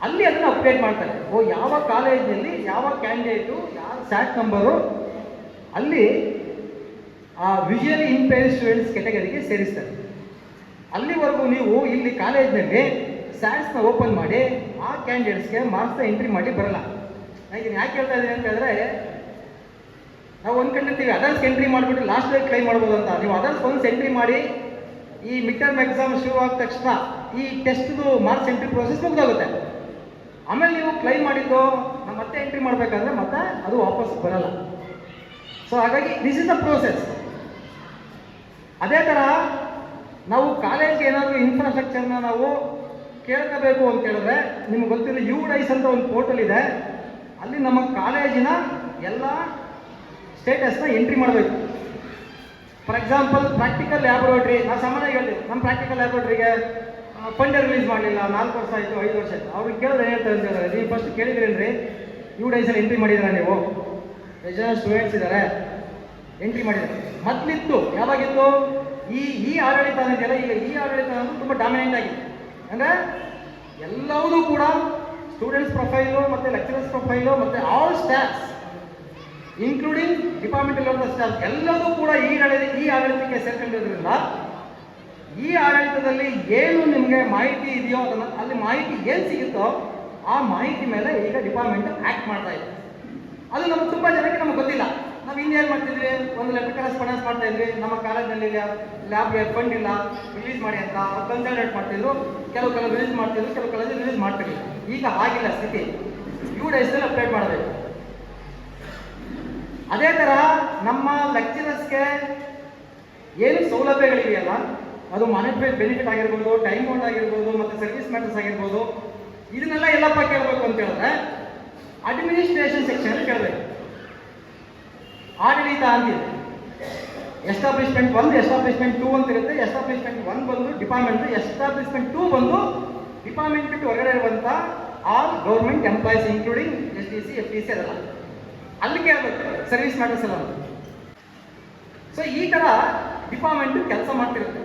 F: ಅಲ್ಲಿ ಅದನ್ನು ಅಪ್ಡೇಟ್ ಮಾಡ್ತಾರೆ. ಯಾವ ಕಾಲೇಜಿನಲ್ಲಿ ಯಾವ ಕ್ಯಾಂಡಿಡೇಟು ಯಾವ ಸ್ಯಾಟ್ ನಂಬರು ಅಲ್ಲಿ ಆ ವಿಜುವಲಿ ಇಂಪೇರ್ಡ್ ಸ್ಟೂಡೆಂಟ್ಸ್ ಕೆಟಗರಿಗೆ ಸೇರಿಸ್ತಾರೆ. ಅಲ್ಲಿವರೆಗೂ ನೀವು ಇಲ್ಲಿ ಕಾಲೇಜಿನಲ್ಲಿ ಸ್ಯಾಟ್ಸ್ನ ಓಪನ್ ಮಾಡಿ ಆ ಕ್ಯಾಂಡಿಡೇಟ್ಸ್ಗೆ ಮಾರ್ಕ್ಸ್ನ ಎಂಟ್ರಿ ಮಾಡಿ ಬರಲ್ಲ. ನಾನು ಇದನ್ನು ಯಾಕೆ ಹೇಳ್ತಾ ಇದ್ದೀನಿ ಅಂತ ಹೇಳಿದ್ರೆ, ನಾವು ಅಂದ್ಕೊಂಡಿರ್ತೀವಿ ಅದರ್ಸ್ ಎಂಟ್ರಿ ಮಾಡಿಬಿಟ್ಟು ಲಾಸ್ಟ್ ಡೇಟ್ ಕ್ಲೈಮ್ ಮಾಡ್ಬೋದು ಅಂತ. ನೀವು ಅದರ್ಸ್ ಒನ್ಸ್ ಎಂಟ್ರಿ ಮಾಡಿ ಈ ಮಿಡ್ ಟರ್ಮ್ ಎಕ್ಸಾಮ್ ಶುರು ಆದ ತಕ್ಷಣ ಈ ಟೆಸ್ಟ್ದು ಮಾರ್ಕ್ಸ್ ಎಂಟ್ರಿ ಪ್ರೋಸೆಸ್ ಮುಗಿದೋಗುತ್ತೆ. ಆಮೇಲೆ ನೀವು ಕ್ಲೈಮ್ ಮಾಡಿದ್ದು ನಾವು ಮತ್ತೆ ಎಂಟ್ರಿ ಮಾಡಬೇಕಾದ್ರೆ ಮತ್ತೆ ಅದು ವಾಪಸ್ ಬರಲ್ಲ. ಸೊ ಹಾಗಾಗಿ ದಿಸ್ ಇಸ್ ದ ಪ್ರೋಸೆಸ್. ಅದೇ ಥರ ನಾವು ಕಾಲೇಜ್ಗೆ ಏನಾದರೂ ಇನ್ಫ್ರಾಸ್ಟ್ರಕ್ಚರ್ನ ನಾವು ಕೇಳ್ಕೋಬೇಕು ಅಂತ ಹೇಳಿದ್ರೆ ನಿಮ್ಗೆ ಗೊತ್ತಿಲ್ಲ UDICE ಅಂತ ಒಂದು ಪೋರ್ಟಲ್ ಇದೆ. ಅಲ್ಲಿ ನಮ್ಮ ಕಾಲೇಜಿನ ಎಲ್ಲ ಸ್ಟೇಟಸ್ನ ಎಂಟ್ರಿ ಮಾಡಬೇಕು. ಫಾರ್ ಎಕ್ಸಾಂಪಲ್ ಪ್ರಾಕ್ಟಿಕಲ್ ಲ್ಯಾಬೊರೇಟ್ರಿ, ನಾವು ಸಾಮಾನ್ಯವಾಗಿ ಹೇಳ್ತೀವಿ ನಮ್ಮ ಪ್ರಾಕ್ಟಿಕಲ್ ಲ್ಯಾಬೊರೇಟ್ರಿಗೆ ಫಂಡ್ ರಿಲೀಸ್ ಮಾಡಲಿಲ್ಲ, 4 ವರ್ಷ ಆಯಿತು, 5 ವರ್ಷ ಆಯಿತು. ಅವ್ರಿಗೆ ಕೇಳಿದ್ರೆ ಏನು ಹೇಳ್ತಾರೆ ಅಂತ ಹೇಳಿದ್ರೆ, ನೀವು ಫಸ್ಟ್ ಕೇಳಿದ್ರೇನ್ರಿ UDICE ಎಂಟ್ರಿ ಮಾಡಿದ್ದೀರಾ ನೀವು? ಎಷ್ಟು ಜನ ಸ್ಟೂಡೆಂಟ್ಸ್ ಇದ್ದಾರೆ ಎಂಟ್ರಿ ಮಾಡಿದ್ದಾರೆ. ಮೊದಲಿತ್ತು ಯಾವಾಗಿತ್ತು ಈ ಆಡಳಿತ ಅನ್ನೋದೆಲ್ಲ. ಈಗ ಈ ಆಡಳಿತ ಅನ್ನೋದು ತುಂಬ ಡಾಮಿನೆಂಟ್ ಆಗಿದೆ. ಅಂದರೆ ಎಲ್ಲವೂ ಕೂಡ ಸ್ಟೂಡೆಂಟ್ಸ್ ಪ್ರೊಫೈಲು ಮತ್ತು ಲೆಕ್ಚರರ್ಸ್ ಪ್ರೊಫೈಲು ಮತ್ತು all staffs including departmental staff ಎಲ್ಲವೂ ಕೂಡ ಈ ಆಡಳಿತಕ್ಕೆ ಸೇರ್ಕೊಂಡಿರೋದ್ರಿಂದ ಈ ಆಡಳಿತದಲ್ಲಿ ಏನು ನಿಮಗೆ ಮಾಹಿತಿ ಇದೆಯೋ ಅದನ್ನು ಅಲ್ಲಿ ಮಾಹಿತಿ ಏನು ಸಿಗುತ್ತೋ ಆ ಮಾಹಿತಿ ಮೇಲೆ ಈಗ ಡಿಪಾರ್ಟ್ಮೆಂಟ್ ಆ್ಯಕ್ಟ್ ಮಾಡ್ತಾ ಇದೆ. ಅದು ನಮ್ಗೆ ತುಂಬ ಜನಕ್ಕೆ ನಮ್ಗೆ ಗೊತ್ತಿಲ್ಲ. ನಾವು ಹಿಂದೆ ಏನು ಮಾಡ್ತಿದ್ವಿ, ಒಂದು ಲೆಟರ್ ಕರೆಸ್ಪಾಂಡೆನ್ಸ್ ಮಾಡ್ತಾ ಇದ್ವಿ. ನಮ್ಮ ಕಾಲೇಜಿನಲ್ಲಿ ಲ್ಯಾಬ್ಗೆ ಫಂಡ್ ಇಲ್ಲ, ರಿಲೀಸ್ ಮಾಡಿ ಅಂತ ಅವ್ರು ಕನ್ಸಲ್ಟೇಟ್ ಮಾಡ್ತಿದ್ರು. ಕೆಲವು ರಿಲೀಸ್ ಮಾಡ್ತಿದ್ರು, ಕೆಲವು ಕಾಲೇಜ್ ರಿಲೀಸ್ ಮಾಡ್ತಿರ್ಲಿಲ್ಲ. ಈಗ ಆಗಿಲ್ಲ ಸ್ಥಿತಿ. UDICE ಅಪ್ಡೇಟ್ ಮಾಡಬೇಕು. ಅದೇ ಥರ ನಮ್ಮ ಲೆಕ್ಚರರ್ಸ್ಗೆ ಏನು ಸೌಲಭ್ಯಗಳಿವೆಯಲ್ಲ, ಅದು ಮಾನಿಟರಿ ಬೆನಿಫಿಟ್ ಆಗಿರ್ಬೋದು, ಟೈಮ್ ಔಟ್ ಆಗಿರ್ಬೋದು, ಮತ್ತು ಸರ್ವಿಸ್ ಮ್ಯಾಟರ್ಸ್ ಆಗಿರ್ಬೋದು, ಇದನ್ನೆಲ್ಲ ಎಲ್ಲಪ್ಪ ಕೇಳಬೇಕು ಅಂತ ಹೇಳಿದ್ರೆ ಅಡ್ಮಿನಿಸ್ಟ್ರೇಷನ್ ಸೆಕ್ಷನ್ ಕೇಳಬೇಕು. ಆಡಳಿತ ಅಂತಿದೆ. ಎಸ್ಟಾಬ್ಲಿಷ್ಮೆಂಟ್ 1, ಎಸ್ಟಾಬ್ಲಿಷ್ಮೆಂಟ್ 2 ಅಂತ ಇರುತ್ತೆ. ಎಸ್ಟಾಬ್ಲಿಷ್ಮೆಂಟ್ 1 ಬಂದು ಡಿಪಾರ್ಟ್ಮೆಂಟ್, ಎಸ್ಟಾಬ್ಲಿಷ್ಮೆಂಟ್ 2 ಬಂದು ಡಿಪಾರ್ಟ್ಮೆಂಟ್ ಬಿಟ್ಟು ಹೊರಗಡೆ ಇರುವಂಥ all government employees including STC, FTC ಅದೆಲ್ಲ ಅಲ್ಲಿ ಕೇಳಬೇಕು ಸರ್ವಿಸ್ ಮ್ಯಾಟರ್ಸ್ ಎಲ್ಲ. ಸೊ ಈ ಥರ ಡಿಪಾರ್ಟ್ಮೆಂಟ್ ಕೆಲಸ ಮಾಡ್ತಿರುತ್ತೆ.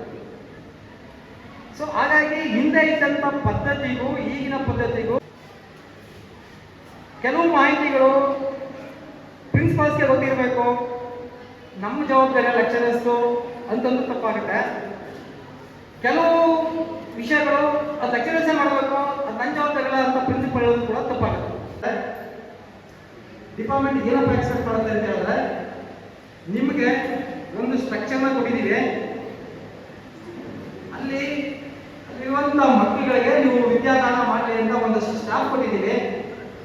F: ಸೊ ಹಾಗಾಗಿ ಹಿಂದೆ ಇದ್ದಂಥ ಪದ್ಧತಿಗೂ ಈಗಿನ ಪದ್ಧತಿಗೂ ಕೆಲವು ಮಾಹಿತಿಗಳು ಪ್ರಿನ್ಸಿಪಾಲ್ಸ್ಗೆ ಗೊತ್ತಿರಬೇಕು, ನಮ್ಮ ಜವಾಬ್ದಾರಿ ಲೆಕ್ಚರರ್ಸು ಅಂತಂದು ತಪ್ಪಾಗುತ್ತೆ. ಕೆಲವು ವಿಷಯಗಳು ಅದು ಲೆಕ್ಚರರ್ಸೇ ಮಾಡಬೇಕು, ಅದು ನನ್ನ ಜವಾಬ್ದಾರಿಲ್ಲ ಅಂತ ಪ್ರಿನ್ಸಿಪಲ್ ಹೇಳೋದು ಕೂಡ ತಪ್ಪಾಗುತ್ತೆ. ಡಿಪಾರ್ಟ್ಮೆಂಟ್ ಏನಪ್ಪ ಎಕ್ಸ್ಪೆಕ್ಟ್ ಮಾಡುತ್ತೆ ಅಂತ ಹೇಳಿದ್ರೆ, ನಿಮಗೆ ಒಂದು ಸ್ಟ್ರಕ್ಚರ್ನ ಕೊಟ್ಟಿದ್ದೀವಿ, ಅಲ್ಲಿರುವಂಥ ಮಕ್ಕಳುಗಳಿಗೆ ನೀವು ವಿದ್ಯಾದಾನ ಮಾಡಲಿ ಅಂತ ಒಂದಷ್ಟು ಸ್ಟಾಫ್ ಕೊಟ್ಟಿದ್ದೀವಿ.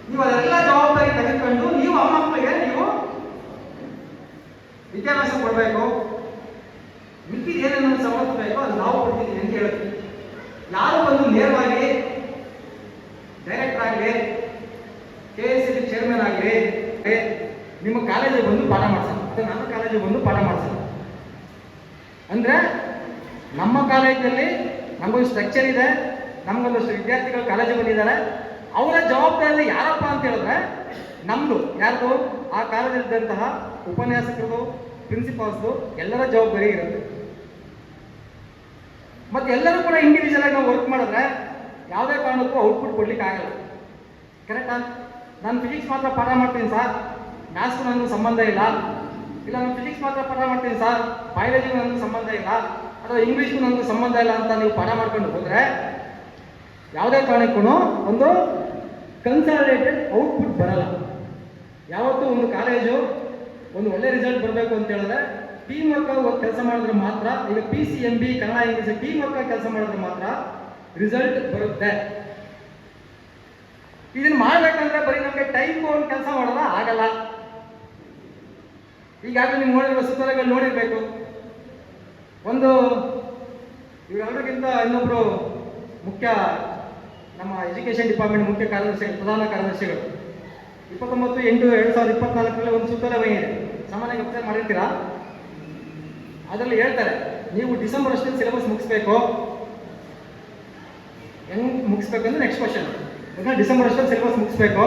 F: ನೀವು ಅದೆಲ್ಲ ಜವಾಬ್ದಾರಿ ತೆಗೆದುಕೊಂಡು ನೀವು ಆ ಮಕ್ಕಳಿಗೆ ನೀವು ವಿದ್ಯಾಭ್ಯಾಸ ಕೊಡಬೇಕು. ಮಿಕ್ಕಿದ ಏನೇನು ಸವಲತ್ತು ಬೇಕೋ ಅದು ನಾವು ಕೊಡ್ತಿದ್ದೀವಿ ಅಂತ ಹೇಳುತ್ತೆ. ಯಾರು ಬಂದು ನೇರವಾಗಿ ಡೈರೆಕ್ಟರ್ ಆಗಲಿ, KSCB ಚೇರ್ಮನ್ ಆಗಲಿ, ನಿಮ್ಮ ಕಾಲೇಜಿಗೆ ಬಂದು ಪಾಠ ಮಾಡಿಸೋಣ, ಮತ್ತು ನನ್ನ ಕಾಲೇಜಿಗೆ ಬಂದು ಪಾಠ ಮಾಡಿಸೋಣ ಅಂದರೆ, ನಮ್ಮ ಕಾಲೇಜಲ್ಲಿ ನಮಗೊಂದು ಸ್ಟ್ರಕ್ಚರ್ ಇದೆ, ನಮಗೊಂದಷ್ಟು ವಿದ್ಯಾರ್ಥಿಗಳು ಕಾಲೇಜಿಗೆ ಬಂದಿದ್ದಾರೆ. ಅವರ ಜವಾಬ್ದಾರಿ ಯಾರಪ್ಪ ಅಂತ ಹೇಳಿದ್ರೆ ನಮ್ಮದು, ಯಾರ್ದು ಆ ಕಾಲೇಜಲ್ಲಿದ್ದಂತಹ ಉಪನ್ಯಾಸಕರು, ಪ್ರಿನ್ಸಿಪಾಲ್ಸ್ದು ಎಲ್ಲರ ಜವಾಬ್ದಾರಿ ಇರುತ್ತೆ. ಮತ್ತು ಎಲ್ಲರೂ ಕೂಡ ಇಂಡಿವಿಜುವಲ್ ಆಗಿ ನಾವು ವರ್ಕ್ ಮಾಡಿದ್ರೆ ಯಾವುದೇ ಕಾರಣಕ್ಕೂ ಔಟ್ಪುಟ್ ಕೊಡ್ಲಿಕ್ಕೆ ಆಗಲ್ಲ. ಕರೆಕ್ಟಾ? ನಾನು ಫಿಸಿಕ್ಸ್ ಮಾತ್ರ ಪಾಠ ಮಾಡ್ತೀನಿ ಸರ್, ಮ್ಯಾಥ್ಸ್ಗೂ ನನಗೂ ಸಂಬಂಧ ಇಲ್ಲ, ಇಲ್ಲ ನಾನು ಫಿಸಿಕ್ಸ್ ಮಾತ್ರ ಪಾಠ ಮಾಡ್ತೀನಿ ಸರ್, ಬಯಾಲಜಿಗೂ ನನಗೂ ಸಂಬಂಧ ಇಲ್ಲ, ಅಥವಾ ಇಂಗ್ಲೀಷ್ಗೂ ನನಗೂ ಸಂಬಂಧ ಇಲ್ಲ ಅಂತ ನೀವು ಪಾಠ ಮಾಡ್ಕೊಂಡು ಹೋದರೆ ಯಾವುದೇ ಕಾರಣಕ್ಕೂ ಒಂದು ಕನ್ಸಾಲಿಡೇಟೆಡ್ ಔಟ್ಪುಟ್ ಬರಲ್ಲ. ಯಾವತ್ತೂ ಒಂದು ಕಾಲೇಜು ಒಂದು ಒಳ್ಳೆ ರಿಸಲ್ಟ್ ಬರಬೇಕು ಅಂತ ಹೇಳಿದ್ರೆ ಟೀಮ್ ವರ್ಕ್ ಕೆಲಸ ಮಾಡಿದ್ರೆ ಮಾತ್ರ, ಈಗ PCMB Kannada English team work ಕೆಲಸ ಮಾಡಿದ್ರೆ ಮಾತ್ರ ರಿಸಲ್ಟ್ ಬರುತ್ತೆ. ಇದನ್ನು ಮಾಡಬೇಕಂದ್ರೆ ಬರೀ ನಮಗೆ ಟೈಮ್ ಒಂದು ಕೆಲಸ ಮಾಡೋದ ಆಗಲ್ಲ. ಈಗಾಗಲೇ ನೀವು ನೋಡಿರುವ ಸುತ್ತಲಗಳು ನೋಡಿರಬೇಕು. ಒಂದು ಇವೆಲ್ಲರಿಗಿಂತ ಇನ್ನೊಬ್ಬರು ಮುಖ್ಯ ನಮ್ಮ ಎಜುಕೇಷನ್ ಡಿಪಾರ್ಟ್ಮೆಂಟ್ ಮುಖ್ಯ ಕಾರ್ಯದರ್ಶಿಗಳು, ಪ್ರಧಾನ ಕಾರ್ಯದರ್ಶಿಗಳು 29/8/2024 ಒಂದು ಸುತ್ತೋಲೆ ಬಂದಿದೆ, ಸಾಮಾನ್ಯವಾಗಿ ಅಪ್ಲೈ ಮಾಡಿರ್ತೀರಾ. ಅದರಲ್ಲಿ ಹೇಳ್ತಾರೆ ನೀವು ಡಿಸೆಂಬರ್ ಅಷ್ಟೇ ಸಿಲೆಬಸ್ ಮುಗಿಸ್ಬೇಕು. ಹೆಂಗೆ ಮುಗಿಸ್ಬೇಕಂದ್ರೆ ನೆಕ್ಸ್ಟ್ ಕ್ವಶನ್, ಯಾಕಂದ್ರೆ ಡಿಸೆಂಬರ್ ಅಷ್ಟೇ ಸಿಲೆಬಸ್ ಮುಗಿಸ್ಬೇಕು.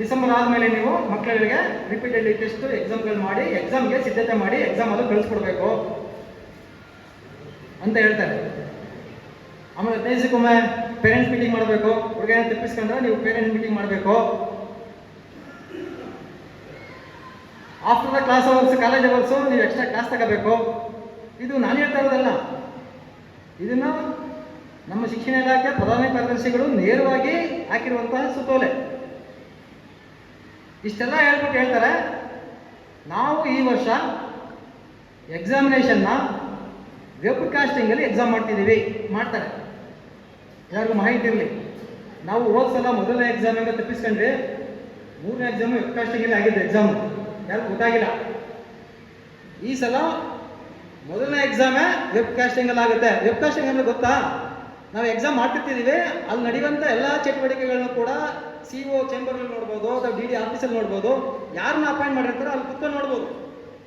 F: ಡಿಸೆಂಬರ್ ಆದಮೇಲೆ ನೀವು ಮಕ್ಕಳಿಗೆ ರಿಪೀಟೆಡ್ಲಿ ಟೆಸ್ಟ್ ಎಕ್ಸಾಮ್ಗಳು ಮಾಡಿ, ಎಕ್ಸಾಮ್ಗೆ ಸಿದ್ಧತೆ ಮಾಡಿ, ಎಕ್ಸಾಮ್ ಅದು ಕಳಿಸ್ಕೊಡ್ಬೇಕು ಅಂತ ಹೇಳ್ತಾರೆ. ಆಮೇಲೆ 15 ದಿವಸಕ್ಕೊಮ್ಮೆ ಪೇರೆಂಟ್ಸ್ ಮೀಟಿಂಗ್ ಮಾಡಬೇಕು. ಹುಡುಗನ ತಪ್ಪಿಸ್ಕೊಂಡ್ರೆ ನೀವು ಪೇರೆಂಟ್ಸ್ ಮೀಟಿಂಗ್ ಮಾಡಬೇಕು. After the class hours, college hours ನೀವು ಎಕ್ಸ್ಟ್ರಾ ಕ್ಲಾಸ್ ತಗೋಬೇಕು. ಇದು ನಾನು ಹೇಳ್ತಾ ಇರೋದಲ್ಲ, ಇದನ್ನು ನಮ್ಮ ಶಿಕ್ಷಣ ಇಲಾಖೆ ಪ್ರಧಾನ ಕಾರ್ಯದರ್ಶಿಗಳು ನೇರವಾಗಿ ಹಾಕಿರುವಂತಹ ಸುತ್ತೋಲೆ. ಇಷ್ಟೆಲ್ಲ ಹೇಳ್ಬಿಟ್ಟು ಹೇಳ್ತಾರೆ, ನಾವು ಈ ವರ್ಷ ಎಕ್ಸಾಮಿನೇಷನ್ನ ವೆಬ್ ಕಾಸ್ಟಿಂಗಲ್ಲಿ ಎಕ್ಸಾಮ್ ಮಾಡ್ತಾರೆ. ಯಾರಿಗೂ ಮಾಹಿತಿ ಇರಲಿ, ನಾವು ಹೋದ ಸಲ ಮೊದಲನೇ ಎಕ್ಸಾಮಿಂದ ತಪ್ಪಿಸ್ಕೊಂಡ್ರೆ 3ನೇ ಎಕ್ಸಾಮು ವೆಬ್ ಕಾಸ್ಟಿಂಗಲ್ಲಿ ಆಗಿದ್ದು ಎಕ್ಸಾಮು, ಯಾರಿಗೂ ಗೊತ್ತಾಗಿಲ್ಲ. ಈ ಸಲ ಮೊದಲನೇ ಎಕ್ಸಾಮೇ ವೆಬ್ ಕಾಸ್ಟಿಂಗಲ್ಲಿ ಆಗುತ್ತೆ. ವೆಬ್ ಕಾಸ್ಟಿಂಗ್ ಅಂದರೆ ಗೊತ್ತಾ? ನಾವು ಎಕ್ಸಾಮ್ ಮಾಡ್ತಿರ್ತಿದ್ದೀವಿ, ಅಲ್ಲಿ ನಡೆಯುವಂಥ ಎಲ್ಲ ಚಟುವಟಿಕೆಗಳನ್ನ ಕೂಡ CO ಚೇಂಬರ್ನಲ್ಲಿ ನೋಡ್ಬೋದು, ಅಥವಾ DD ಆಫೀಸಲ್ಲಿ ನೋಡ್ಬೋದು. ಯಾರನ್ನ ಅಪಾಯಿಂಟ್ ಮಾಡಿರ್ತಾರೋ ಅಲ್ಲಿ ಕುತ್ಕೊಂಡು ನೋಡ್ಬೋದು,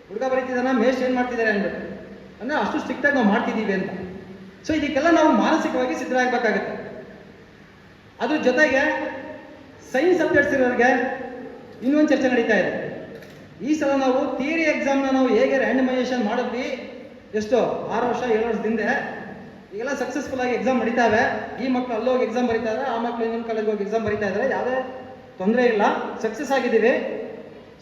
F: ಹುಡುಗ ಬರೀತಿದ್ದಾನ, ಮೇಸ್ಟ್ ಏನು ಮಾಡ್ತಿದ್ದಾರೆ ಅಂದ್ಬಿಟ್ಟು. ಅಂದರೆ ಅಷ್ಟು ಸ್ಟ್ರಿಕ್ಟಾಗಿ ನಾವು ಮಾಡ್ತಿದ್ದೀವಿ ಅಂತ. ಸೊ ಇದಕ್ಕೆಲ್ಲ ನಾವು ಮಾನಸಿಕವಾಗಿ ಸಿದ್ಧರಾಗಬೇಕಾಗುತ್ತೆ. ಅದ್ರ ಜೊತೆಗೆ ಸೈನ್ಸ್ ಸಬ್ಜೆಕ್ಟ್ಸ್ ಇರೋರಿಗೆ ಇನ್ನೊಂದು ಚರ್ಚೆ ನಡೀತಾ ಇದೆ. ಈ ಸಲ ನಾವು ಥಿಯರಿ ಎಕ್ಸಾಮ್ನ ನಾವು ಹೇಗೆ ರ್ಯಾಂಡಮೈಸೇಷನ್ ಮಾಡಿದ್ವಿ, ಎಷ್ಟು 6 ವರ್ಷ 7 ವರ್ಷದಿಂದ ಈಗೆಲ್ಲ ಸಕ್ಸಸ್ಫುಲ್ ಆಗಿ ಎಕ್ಸಾಮ್ ನಡೀತಾವೆ. ಈ ಮಕ್ಕಳು ಅಲ್ಲೋಗಿ ಎಕ್ಸಾಮ್ ಬರೀತಾ ಇದ್ದಾರೆ, ಆ ಮಕ್ಕಳು ಇನ್ನೊಂದು ಕಾಲೇಜ್ಗೆ ಹೋಗಿ ಎಕ್ಸಾಮ್ ಬರೀತಾ ಇದ್ದಾರೆ, ಯಾವುದೇ ತೊಂದರೆ ಇಲ್ಲ, ಸಕ್ಸಸ್ ಆಗಿದ್ದೀವಿ.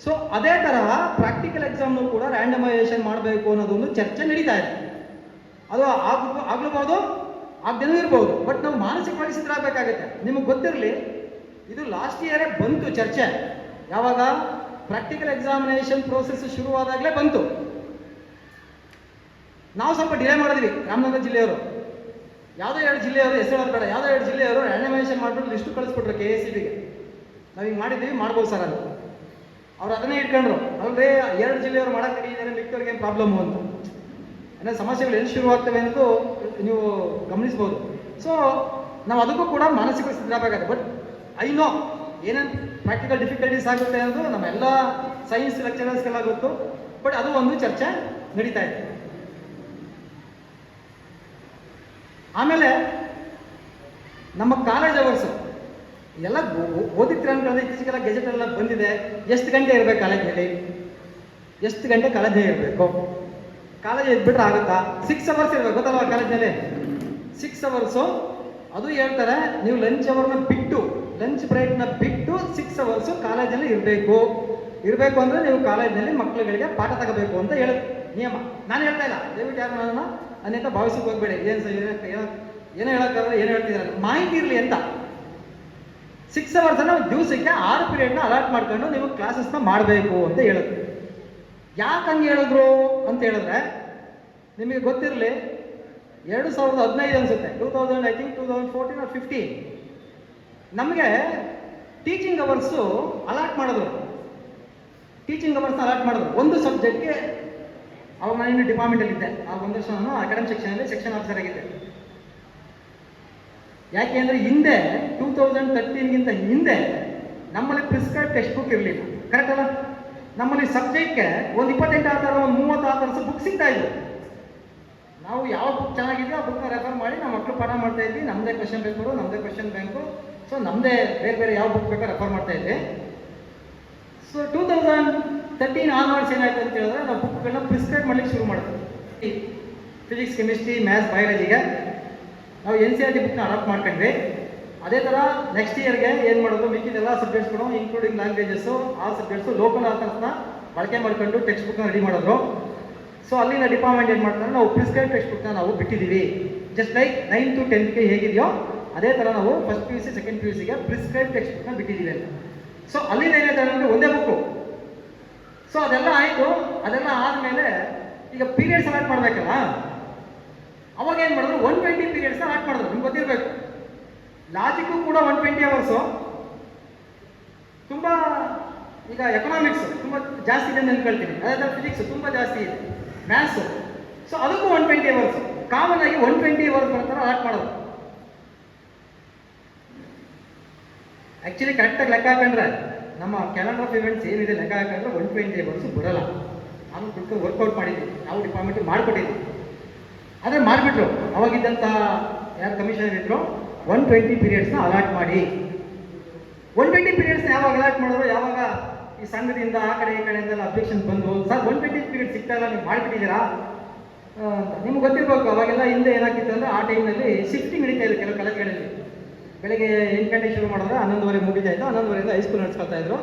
F: ಸೊ ಅದೇ ತರಹ ಪ್ರಾಕ್ಟಿಕಲ್ ಎಕ್ಸಾಮ್ನು ಕೂಡ ರ್ಯಾಂಡಮೈಸೇಷನ್ ಮಾಡಬೇಕು ಅನ್ನೋದೊಂದು ಚರ್ಚೆ ನಡೀತಾ ಇದೆ. ಅದು ಆಗ್ಲೂಬಹುದು, ಆಗದೇನೂ ಇರ್ಬೋದು, ಬಟ್ ನಾವು ಮಾನಸಿಕವಾಗಿ ಸಿದ್ಧರಾಗಬೇಕಾಗುತ್ತೆ. ನಿಮಗೆ ಗೊತ್ತಿರಲಿ, ಇದು ಲಾಸ್ಟ್ ಇಯರೇ ಬಂತು ಚರ್ಚೆ. ಯಾವಾಗ ಪ್ರಾಕ್ಟಿಕಲ್ ಎಕ್ಸಾಮಿನೇಷನ್ ಪ್ರೋಸೆಸ್ ಶುರುವಾದಾಗಲೇ ಬಂತು. ನಾವು ಸ್ವಲ್ಪ ಡಿಲೇ ಮಾಡಿದ್ವಿ. ರಾಮನಗರ ಜಿಲ್ಲೆಯವರು, ಯಾವುದೋ 2 ಜಿಲ್ಲೆಯವರು, ಹೆಸರು ಬೇಡ, ಯಾವುದೋ 2 ಜಿಲ್ಲೆಯವರು ರ್ಯಾಂಡಮೈಸೇಷನ್ ಮಾಡಿಬಿಟ್ಟು ಲಿಸ್ಟು ಕಳಿಸ್ಬಿಟ್ರು KSCBಗೆ. ನಾವು ಹಿಂಗೆ ಮಾಡಿದ್ದೀವಿ, ಮಾಡ್ಬೋದು ಸರ್ ಅಂತ. ಅವ್ರು ಅದನ್ನೇ ಇಟ್ಕೊಂಡ್ರು. ಅಲ್ಲದೆ 2 ಜಿಲ್ಲೆಯವರು ಮಾಡಕ್ಕೆ ನಡೀತಾರೆ, ಮಿಕ್ಕವ್ರಿಗೆ ಏನು ಪ್ರಾಬ್ಲಮ್ಮು ಅಂತ. ಅಂದರೆ ಸಮಸ್ಯೆಗಳು ಎಲ್ಲಿ ಶುರುವಾಗ್ತವೆ ಅನ್ನೋದು ನೀವು ಗಮನಿಸ್ಬೋದು. ಸೊ ನಾವು ಅದಕ್ಕೂ ಕೂಡ ಮಾನಸಿಕ ಸಿದ್ಧರಾಗಬೇಕಾಗುತ್ತೆ. ಬಟ್ ಐ ನೋ ಏನೇನು ಪ್ರಾಕ್ಟಿಕಲ್ ಡಿಫಿಕಲ್ಟೀಸ್ ಆಗುತ್ತೆ ಅನ್ನೋದು ನಮ್ಮೆಲ್ಲ ಸೈನ್ಸ್ ಲೆಕ್ಚರರ್ಸ್ಗೆಲ್ಲ ಗೊತ್ತು. ಬಟ್ ಅದು ಒಂದು ಚರ್ಚೆ ನಡೀತಾ ಇದೆ. ಆಮೇಲೆ ನಮ್ಮ ಕಾಲೇಜ್ ಅವರ್ಸು ಎಲ್ಲ ಓದಿರ್ತೀರ ಅನ್ಕೊಂಡ್ರೆ ಇತ್ತೀಚೆಗೆಲ್ಲ ಗೆಜೆಟ್ ಎಲ್ಲ ಬಂದಿದೆ. ಎಷ್ಟು ಗಂಟೆ ಇರಬೇಕು ಕಾಲೇಜಲ್ಲಿ, ಎಷ್ಟು ಗಂಟೆ ಕಾಲೇಜೇ ಇರಬೇಕು, ಕಾಲೇಜ್ ಇದ್ಬಿಟ್ರೆ ಆಗುತ್ತಾ? 6 ಅವರ್ಸ್ ಇರಬೇಕು, ಗೊತ್ತಲ್ವ ಕಾಲೇಜ್ನಲ್ಲಿ 6 ಅವರ್ಸು. ಅದು ಹೇಳ್ತಾರೆ ನೀವು ಲಂಚ್ ಅವರ್ನ ಬಿಟ್ಟು, ಲಂಚ್ ಬ್ರೇಕ್ನ ಬಿಟ್ಟು 6 ಅವರ್ಸು ಕಾಲೇಜಲ್ಲಿ ಇರಬೇಕು. ಇರಬೇಕು ಅಂದರೆ ನೀವು ಕಾಲೇಜಿನಲ್ಲಿ ಮಕ್ಕಳುಗಳಿಗೆ ಪಾಠ ತಗೋಬೇಕು ಅಂತ ನಿಯಮ. ನಾನು ಹೇಳ್ತಾ ಇಲ್ಲ, ದಯವಿಟ್ಟು ಯಾರು ನನ್ನ ಅನ್ಯತಾ ಭಾವಿಸಕ್ಕೆ ಹೋಗ್ಬೇಡಿ. ಏನೋ ಹೇಳೋಕ್ಕಾಗಲ್ಲ, ಏನು ಹೇಳ್ತಿದ್ದಾರೆ ಮಾಹಿತಿ ಇರಲಿ ಅಂತ 6 hours ನಾವು ದಿವಸಕ್ಕೆ 6 ಪೀರಿಯಡ್ನ ಅಲಾಟ್ ಮಾಡ್ಕೊಂಡು ನೀವು ಕ್ಲಾಸಸ್ನ ಮಾಡಬೇಕು ಅಂತ ಹೇಳುತ್ತೆ. ಯಾಕೆ ಹಂಗೆ ಹೇಳಿದ್ರು ಅಂತ ಹೇಳಿದ್ರೆ ನಿಮಗೆ ಗೊತ್ತಿರಲಿ, 2015 ಅನಿಸುತ್ತೆ, 2014 or 15 ನಮಗೆ ಟೀಚಿಂಗ್ ಅವರ್ಸು ಅಲಾಟ್ ಮಾಡಿದ್ರು. ಒಂದು ಸಬ್ಜೆಕ್ಟ್ಗೆ ಅವಾಗ ನಾನು ಇನ್ನು ಡಿಪಾರ್ಟ್ಮೆಂಟಲ್ಲಿದ್ದೆ. ಆ ಒಂದು ವರ್ಷ ನಾನು ಅಕಾಡೆಮಿಕ್ ಸೆಕ್ಷನಲ್ಲಿ ಸೆಕ್ಷನ್ ಆಫೀಸರ್ ಆಗಿದ್ದೆ. ಯಾಕೆ ಅಂದರೆ ಹಿಂದೆ 2013ಗಿಂತ ಹಿಂದೆ ನಮ್ಮಲ್ಲಿ ಪ್ರಿಸ್ಕ್ರೈಬ್ ಟೆಕ್ಸ್ಟ್ ಬುಕ್ ಇರಲಿಲ್ಲ, ಕರೆಕ್ಟ್ ಅಲ್ಲ? ನಮ್ಮಲ್ಲಿ ಸಬ್ಜೆಕ್ಟ್ಗೆ ಒಂದು 28 ಆಧಾರ, ಒಂದು 30 ಆಧಾರ ಬುಕ್ ಸಿಗ್ತಾ ಇದ್ವು. ನಾವು ಯಾವ ಬುಕ್ ಚೆನ್ನಾಗಿದೆಯೋ ಆ ಬುಕ್ನ ರೆಫರ್ ಮಾಡಿ ನಮ್ಮ ಮಕ್ಕಳು ಪಾಠ ಮಾಡ್ತಾ ಇದ್ವಿ. ನಮ್ಮದೇ ಕ್ವಶನ್ ಪೇಪರು, ನಮ್ಮದೇ ಕ್ವಶನ್ ಬ್ಯಾಂಕು, ಸೊ ನಮ್ಮದೇ ಬೇರೆ ಯಾವ ಬುಕ್ ಬೇಕೋ ರೆಫರ್ ಮಾಡ್ತಾ ಇದ್ವಿ. ಸೊ 2013 ಆನ್ವರ್ಡ್ಸ್ ಏನಾಯ್ತು ಅಂತ ಹೇಳಿದ್ರೆ ನಾವು ಬುಕ್ಗಳನ್ನ ಪ್ರಿಸ್ಕ್ರೈಬ್ ಮಾಡ್ಲಿಕ್ಕೆ ಶುರು ಮಾಡಿದ್ವಿ. ಫಿಸಿಕ್ಸ್, ಕೆಮಿಸ್ಟ್ರಿ, ಮ್ಯಾಥ್ಸ್, ಬಯಾಲಜಿಗೆ ನಾವು NCERT ಬುಕ್ನ ಅಡಾಪ್ಟ್ ಮಾಡ್ಕೊಂಡ್ವಿ. ಅದೇ ಥರ ನೆಕ್ಸ್ಟ್ ಇಯರ್ಗೆ ಏನು ಮಾಡೋದು, ಮಿಕ್ಕಿದೆಲ್ಲ ಸಬ್ಜೆಕ್ಟ್ಸ್ಗಳು ಇನ್ಕ್ಲೂಡಿಂಗ್ ಲ್ಯಾಂಗ್ವೇಜಸ್ಸು, ಆ ಸಬ್ಜೆಕ್ಟ್ಸು ಲೋಕಲ್ ಆಥರ್ಸ್ನ ಬಳಕೆ ಮಾಡ್ಕೊಂಡು ಟೆಕ್ಸ್ಟ್ ಬುಕ್ನ ರೆಡಿ ಮಾಡಿದ್ರು. ಸೊ ಅಲ್ಲಿನ ಡಿಪಾರ್ಟ್ಮೆಂಟ್ ಏನು ಮಾಡ್ತಾರೆ, ನಾವು ಪ್ರಿಸ್ಕ್ರೈಬ್ ಟೆಕ್ಸ್ಟ್ ಬುಕ್ನ ನಾವು ಬಿಟ್ಟಿದ್ದೀವಿ. Just like 9th to 10th ಹೇಗಿದೆಯೋ ಅದೇ ಥರ ನಾವು ಫಸ್ಟ್ PUC, ಸೆಕೆಂಡ್ PUCಗೆ ಪ್ರಿಸ್ಕ್ರೈಬ್ ಟೆಕ್ಸ್ಟ್ ಬುಕ್ನ ಬಿಟ್ಟಿದ್ದೀವಿ ಅಂತ. ಸೊ ಅಲ್ಲಿಂದ ಏನಾಯ್ತು ಅಂದರೆ ಒಂದೇ ಬುಕ್ಕು. ಸೊ ಅದೆಲ್ಲ ಆಯಿತು. ಅದೆಲ್ಲ ಆದಮೇಲೆ ಈಗ ಪೀರಿಯಡ್ಸ್ ಅಲಾಟ್ ಮಾಡಬೇಕಲ್ಲ, ಅವಾಗ ಏನು ಮಾಡಿದ್ರು, 120 ಪೀರಿಯಡ್ಸ್ನ ಅಲಾಟ್ ಮಾಡಿದ್ರು. ನಿಮ್ಗೆ ಗೊತ್ತಿರಬೇಕು, ಲಾಜಿಕ್ಕು ಕೂಡ 120 ಅವರ್ಸು. ತುಂಬ ಈಗ ಎಕನಾಮಿಕ್ಸ್ ತುಂಬ ಜಾಸ್ತಿ ಇದೆ ಅಂತ ಅನ್ಕೊಳ್ತೀನಿ, ಅದೇ ಥರ ಫಿಸಿಕ್ಸ್ ತುಂಬ ಜಾಸ್ತಿ ಇದೆ, ಮ್ಯಾಥ್ಸು. ಸೊ ಅದಕ್ಕೂ 120 ಅವರ್ಸು ಕಾಮನ್ ಆಗಿ 120 ಅವರ್ಸ್ ಬರ್ತಾರೆ ಅಲಾಟ್ ಮಾಡೋದು. ಆ್ಯಕ್ಚುಲಿ ಕರೆಕ್ಟಾಗಿ ಲೆಕ್ಕ ಹಾಕೊಂಡ್ರೆ ನಮ್ಮ ಕ್ಯಾಲೆಂಡರ್ ಆಫ್ ಇವೆಂಟ್ಸ್ ಏನಿದೆ ಲೆಕ್ಕ ಹಾಕೊಂಡ್ರೆ 120 ಅವರ್ಸು ಬರೋಲ್ಲ. ನಾನು ಕುತ್ಕೊಂಡು ವರ್ಕೌಟ್ ಮಾಡಿದ್ದೀವಿ, ನಾವು ಡಿಪಾರ್ಟ್ಮೆಂಟ್ ಮಾಡಿಕೊಟ್ಟಿದ್ದೀವಿ. ಆದರೆ ಮಾಡಿಬಿಟ್ರು, ಅವಾಗಿದ್ದಂಥ ಯಾರು ಕಮಿಷನರ್ ಇದ್ರು, 120 ಪೀರಿಯಡ್ಸ್ನ ಅಲಾಟ್ ಮಾಡಿ. 120 ಪೀರಿಯಡ್ಸ್ನ ಯಾವಾಗ ಅಲಾಟ್ ಮಾಡಿದ್ರು, ಯಾವಾಗ ಈ ಸಂಘದಿಂದ ಆ ಕಡೆ ಈ ಕಡೆಯಿಂದೆಲ್ಲ ಅಬ್ಜೆಕ್ಷನ್ ಬಂದು, ಸರ್ 120 ಪೀರಿಯಡ್ ಸಿಗ್ತಾ ಇಲ್ಲ, ನೀವು ಮಾಡಿಬಿಟ್ಟಿದ್ದೀರಾ ಅಂತ. ನಿಮ್ಗೆ ಗೊತ್ತಿರಬೇಕು, ಅವಾಗೆಲ್ಲ ಹಿಂದೆ ಏನಾಗ್ತಿತ್ತು ಅಂದರೆ ಆ ಟೈಮ್ನಲ್ಲಿ ಶಿಫ್ಟಿಂಗ್ ನಡೀತಾ ಇದೆ ಕೆಲವು ಕಾಲೇಜ್ಗಳಲ್ಲಿ. ಬೆಳಗ್ಗೆ 8 ಗಂಟೆಗೆ ಶುರು ಮಾಡಿದ್ರೆ 11:30 ಮುಗಿತಾ ಇತ್ತು, 11:30 ಹೈಸ್ಕೂಲ್ ನಡೆಸ್ಕೊಳ್ತಾ ಇದ್ರು.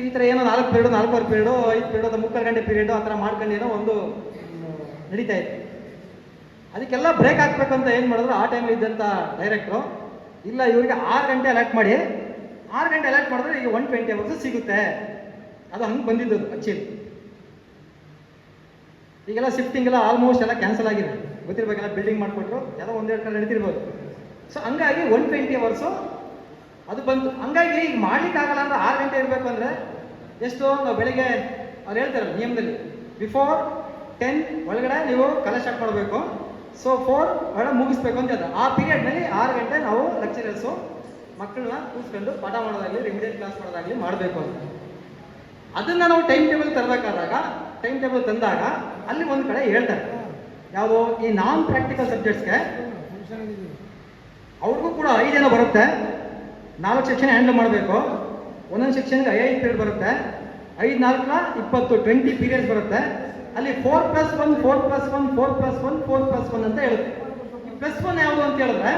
F: ಈ ಥರ ಏನೋ 4 ಪೀರಿಯಡ್, 4 ಪೀರಿಯಡು, 5 ಪೀರಿಯಡ್, 3 ಗಂಟೆ ಪೀರಿಯಡು ಆ ಥರ ಮಾಡ್ಕೊಂಡು ಏನೋ ಒಂದು ನಡೀತಾ ಇತ್ತು. ಅದಕ್ಕೆಲ್ಲ ಬ್ರೇಕ್ ಹಾಕ್ಬೇಕು ಅಂತ ಏನು ಮಾಡಿದ್ರು, ಆ ಟೈಮಲ್ಲಿ ಇದ್ದಂಥ ಡೈರೆಕ್ಟ್ರು, ಇಲ್ಲ ಇವರಿಗೆ 6 ಗಂಟೆ ಅಲಾಟ್ ಮಾಡಿ, 6 ಗಂಟೆ ಅಲಾಟ್ ಮಾಡಿದ್ರೆ ಈಗ 120 ಅವರ್ಸು ಸಿಗುತ್ತೆ. ಅದು ಹಂಗೆ ಬಂದಿದ್ದು ಆ್ಯಕ್ಚುಲಿ. ಈಗೆಲ್ಲ ಶಿಫ್ಟಿಂಗ್ ಎಲ್ಲ ಆಲ್ಮೋಸ್ಟ್ ಎಲ್ಲ ಕ್ಯಾನ್ಸಲ್ ಆಗಿದೆ, ಗೊತ್ತಿರಬೇಕೆಲ್ಲ ಬಿಲ್ಡಿಂಗ್ ಮಾಡಿಕೊಟ್ರು, ಯಾವುದೋ 1-2 ಕಡೆ ನಡೀತಿರ್ಬೋದು. ಸೊ ಹಂಗಾಗಿ 120 ಅವರ್ಸು ಅದು ಬಂತು. ಹಂಗಾಗಿ ಈಗ ಮಾಡ್ಲಿಕ್ಕಾಗಲ್ಲ ಅಂದರೆ 6 ಗಂಟೆ ಇರಬೇಕು ಅಂದರೆ ಎಷ್ಟು, ನಾವು ಬೆಳಿಗ್ಗೆ ಅವ್ರು ಹೇಳ್ತಾರಲ್ಲ ನಿಯಮದಲ್ಲಿ, ಬಿಫೋರ್ 10 ಒಳಗಡೆ ನೀವು ಕಲೆ ಸ್ಟಾರ್ಟ್ ಮಾಡಬೇಕು. ಸೊ 4 ಒಳಗಡೆ ಮುಗಿಸ್ಬೇಕು ಅಂತ ಹೇಳ್ತಾರೆ. ಆ ಪೀರಿಯಡ್ನಲ್ಲಿ 6 ಗಂಟೆ ನಾವು ಲೆಕ್ಚರರ್ಸು ಮಕ್ಕಳನ್ನ ಕೂತ್ಕೊಂಡು ಪಾಠ ಮಾಡೋದಾಗಲಿ, ರೆಮಿಡಿಯಲ್ ಕ್ಲಾಸ್ ಮಾಡೋದಾಗಲಿ ಮಾಡಬೇಕು ಅಂತ. ಅದನ್ನು ನಾವು ಟೈಮ್ ಟೇಬಲ್ ತರಬೇಕಾದಾಗ, ಟೈಮ್ ಟೇಬಲ್ ತಂದಾಗ ಅಲ್ಲಿ ಒಂದು ಕಡೆ ಹೇಳ್ತಾರೆ, ಯಾವುದು ಈ ನಾನ್ ಪ್ರಾಕ್ಟಿಕಲ್ ಸಬ್ಜೆಕ್ಟ್ಸ್ಗೆ ಅವ್ರಿಗೂ ಕೂಡ 5 ಏನೋ ಬರುತ್ತೆ, 4 ಸೆಕ್ಷನ್ ಹ್ಯಾಂಡಲ್ ಮಾಡಬೇಕು. ಒಂದೊಂದು ಸೆಕ್ಷನ್ಗೆ 5 ಪೀರಿಯಡ್ ಬರುತ್ತೆ, 5 4 20 ಪೀರಿಯಡ್ಸ್ ಬರುತ್ತೆ. ಅಲ್ಲಿ 4+1 4+1 4+1 4+1 ಅಂತ ಹೇಳುತ್ತೆ. ಈ +1 ಯಾವುದು ಅಂತ ಹೇಳಿದ್ರೆ,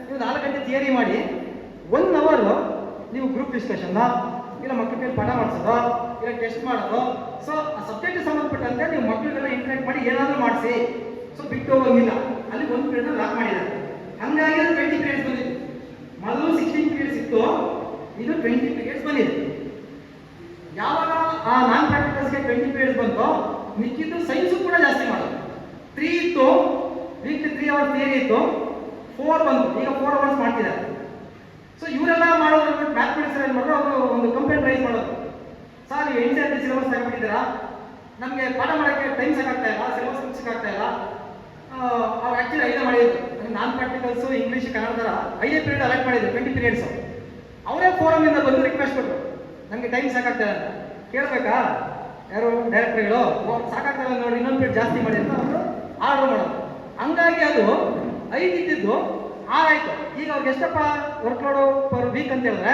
F: ನೀವು 4 ಗಂಟೆ ಥಿಯರಿ ಮಾಡಿ 1 ಅವರ್ ನೀವು ಗ್ರೂಪ್ ಡಿಸ್ಕಷನ್ನ, ಇಲ್ಲ ಮಕ್ಕಳಿಗೆ ಪಾಠ ಮಾಡಿಸೋದು, ಇಲ್ಲ ಟೆಸ್ಟ್ ಮಾಡೋದು. ಸೊ ಆ ಸಬ್ಜೆಕ್ಟ್ ಸಂಬಂಧಪಟ್ಟಂತೆ ನೀವು ಮಕ್ಕಳಿಗೆಲ್ಲ ಇಂಟ್ರಾಕ್ಟ್ ಮಾಡಿ ಏನಾದರೂ ಮಾಡಿಸಿ. ಸೊ ಬಿಟ್ಟು ಹೋಗಿಲ್ಲ, ಅಲ್ಲಿ 1 ಪೀರಿಯಡ್ ಲಾಕ್ ಮಾಡಿದ್ದಾರೆ. ಹಂಗಾಗಿ 20 ಪೀರಿಯಡ್ಸ್ ಬಂದಿದೆ. ಮೊದಲು 16 ಪೀರಿಯಡ್ಸ್ ಇತ್ತು, ಇದು 20 ಪೀರಿಯಡ್ಸ್ ಬಂದಿದೆ. ಯಾವಾಗ ಆ ನಾನ್ ಪ್ರಾಕ್ಟಿಕಲ್ಸ್ಗೆ 20 ಪೀರಿಯಡ್ಸ್ ಬಂತು, ಮಿಕ್ಕಿದ್ದು ಸೈನ್ಸು ಕೂಡ ಜಾಸ್ತಿ ಮಾಡೋದು. 3 ಇತ್ತು, ವೀಕ್ಲಿ 3 ಅವರ್ಸ್ ಥಿಯರಿ ಇತ್ತು, 4 ಬಂತು, ಈಗ 4 ಅವರ್ಸ್ ಮಾಡ್ತಿದ್ದಾರೆ. ಸೊ ಇವರೆಲ್ಲ ಮಾಡೋದು ಮ್ಯಾಥಮೆಟಿಕ್ಸ್ ಏನು ಮಾಡೋದು, ಅವರು ಒಂದು ಕಂಪ್ಲೇಂಟ್ ರೈಸ್ ಮಾಡೋದು, ಸರ್ ನೀವು NCERT ಸಿಲೆಬಸ್ ಆಗಿಬಿಟ್ಟಿದ್ದೀರಾ, ನಮಗೆ ಪಾಠ ಮಾಡೋಕ್ಕೆ ಟೈಮ್ ಸಾಕಾಗ್ತಾ ಇಲ್ಲ, ಸಿಲೆಬಸ್ ಮುಗಿಸೋಕ್ಕಾಗ್ತಾ ಇಲ್ಲ. ಅವ್ರು ಆ್ಯಕ್ಚುಲಿ 5 ಮಾಡಿದ್ರು, ನಾನ್ ಪ್ರಾಕ್ಟಿಕಲ್ಸು ಇಂಗ್ಲೀಷ್ ಕನ್ನಡ ಥರ 5 ಪೀರಿಯಡ್ ಅಲಾಟ್ ಮಾಡಿದ್ರು, 20 ಪೀರಿಯಡ್ಸು. ಅವರೇ ಫೋರಮಿಂದ ಬಂದು ರಿಕ್ವೆಸ್ಟ್ ಕೊಟ್ಟರು, ನಮಗೆ ಟೈಮ್ ಸಾಕಾಗ್ತಾ ಇಲ್ಲ ಅಂತ. ಕೇಳಬೇಕಾ ಯಾರು ಡೈರೆಕ್ಟರ್ಗಳು, ಸಾಕಾಗ್ತಾ ಇಲ್ಲ ನೋಡಿ, ಇನ್ನೊಂದು ಪೀರಿಯಡ್ ಜಾಸ್ತಿ ಮಾಡಿ ಅಂತ ಅವರು ಆರ್ಡರ್ ಮಾಡೋದು. ಹಂಗಾಗಿ ಅದು 5 ಇದ್ದಿದ್ದು 6 ಆಯಿತು. ಈಗ ಅವ್ರಿಗೆ ಎಷ್ಟಪ್ಪ ವರ್ಕ್ಲೋಡು ಪರ್ ವೀಕ್ ಅಂತ ಹೇಳಿದ್ರೆ,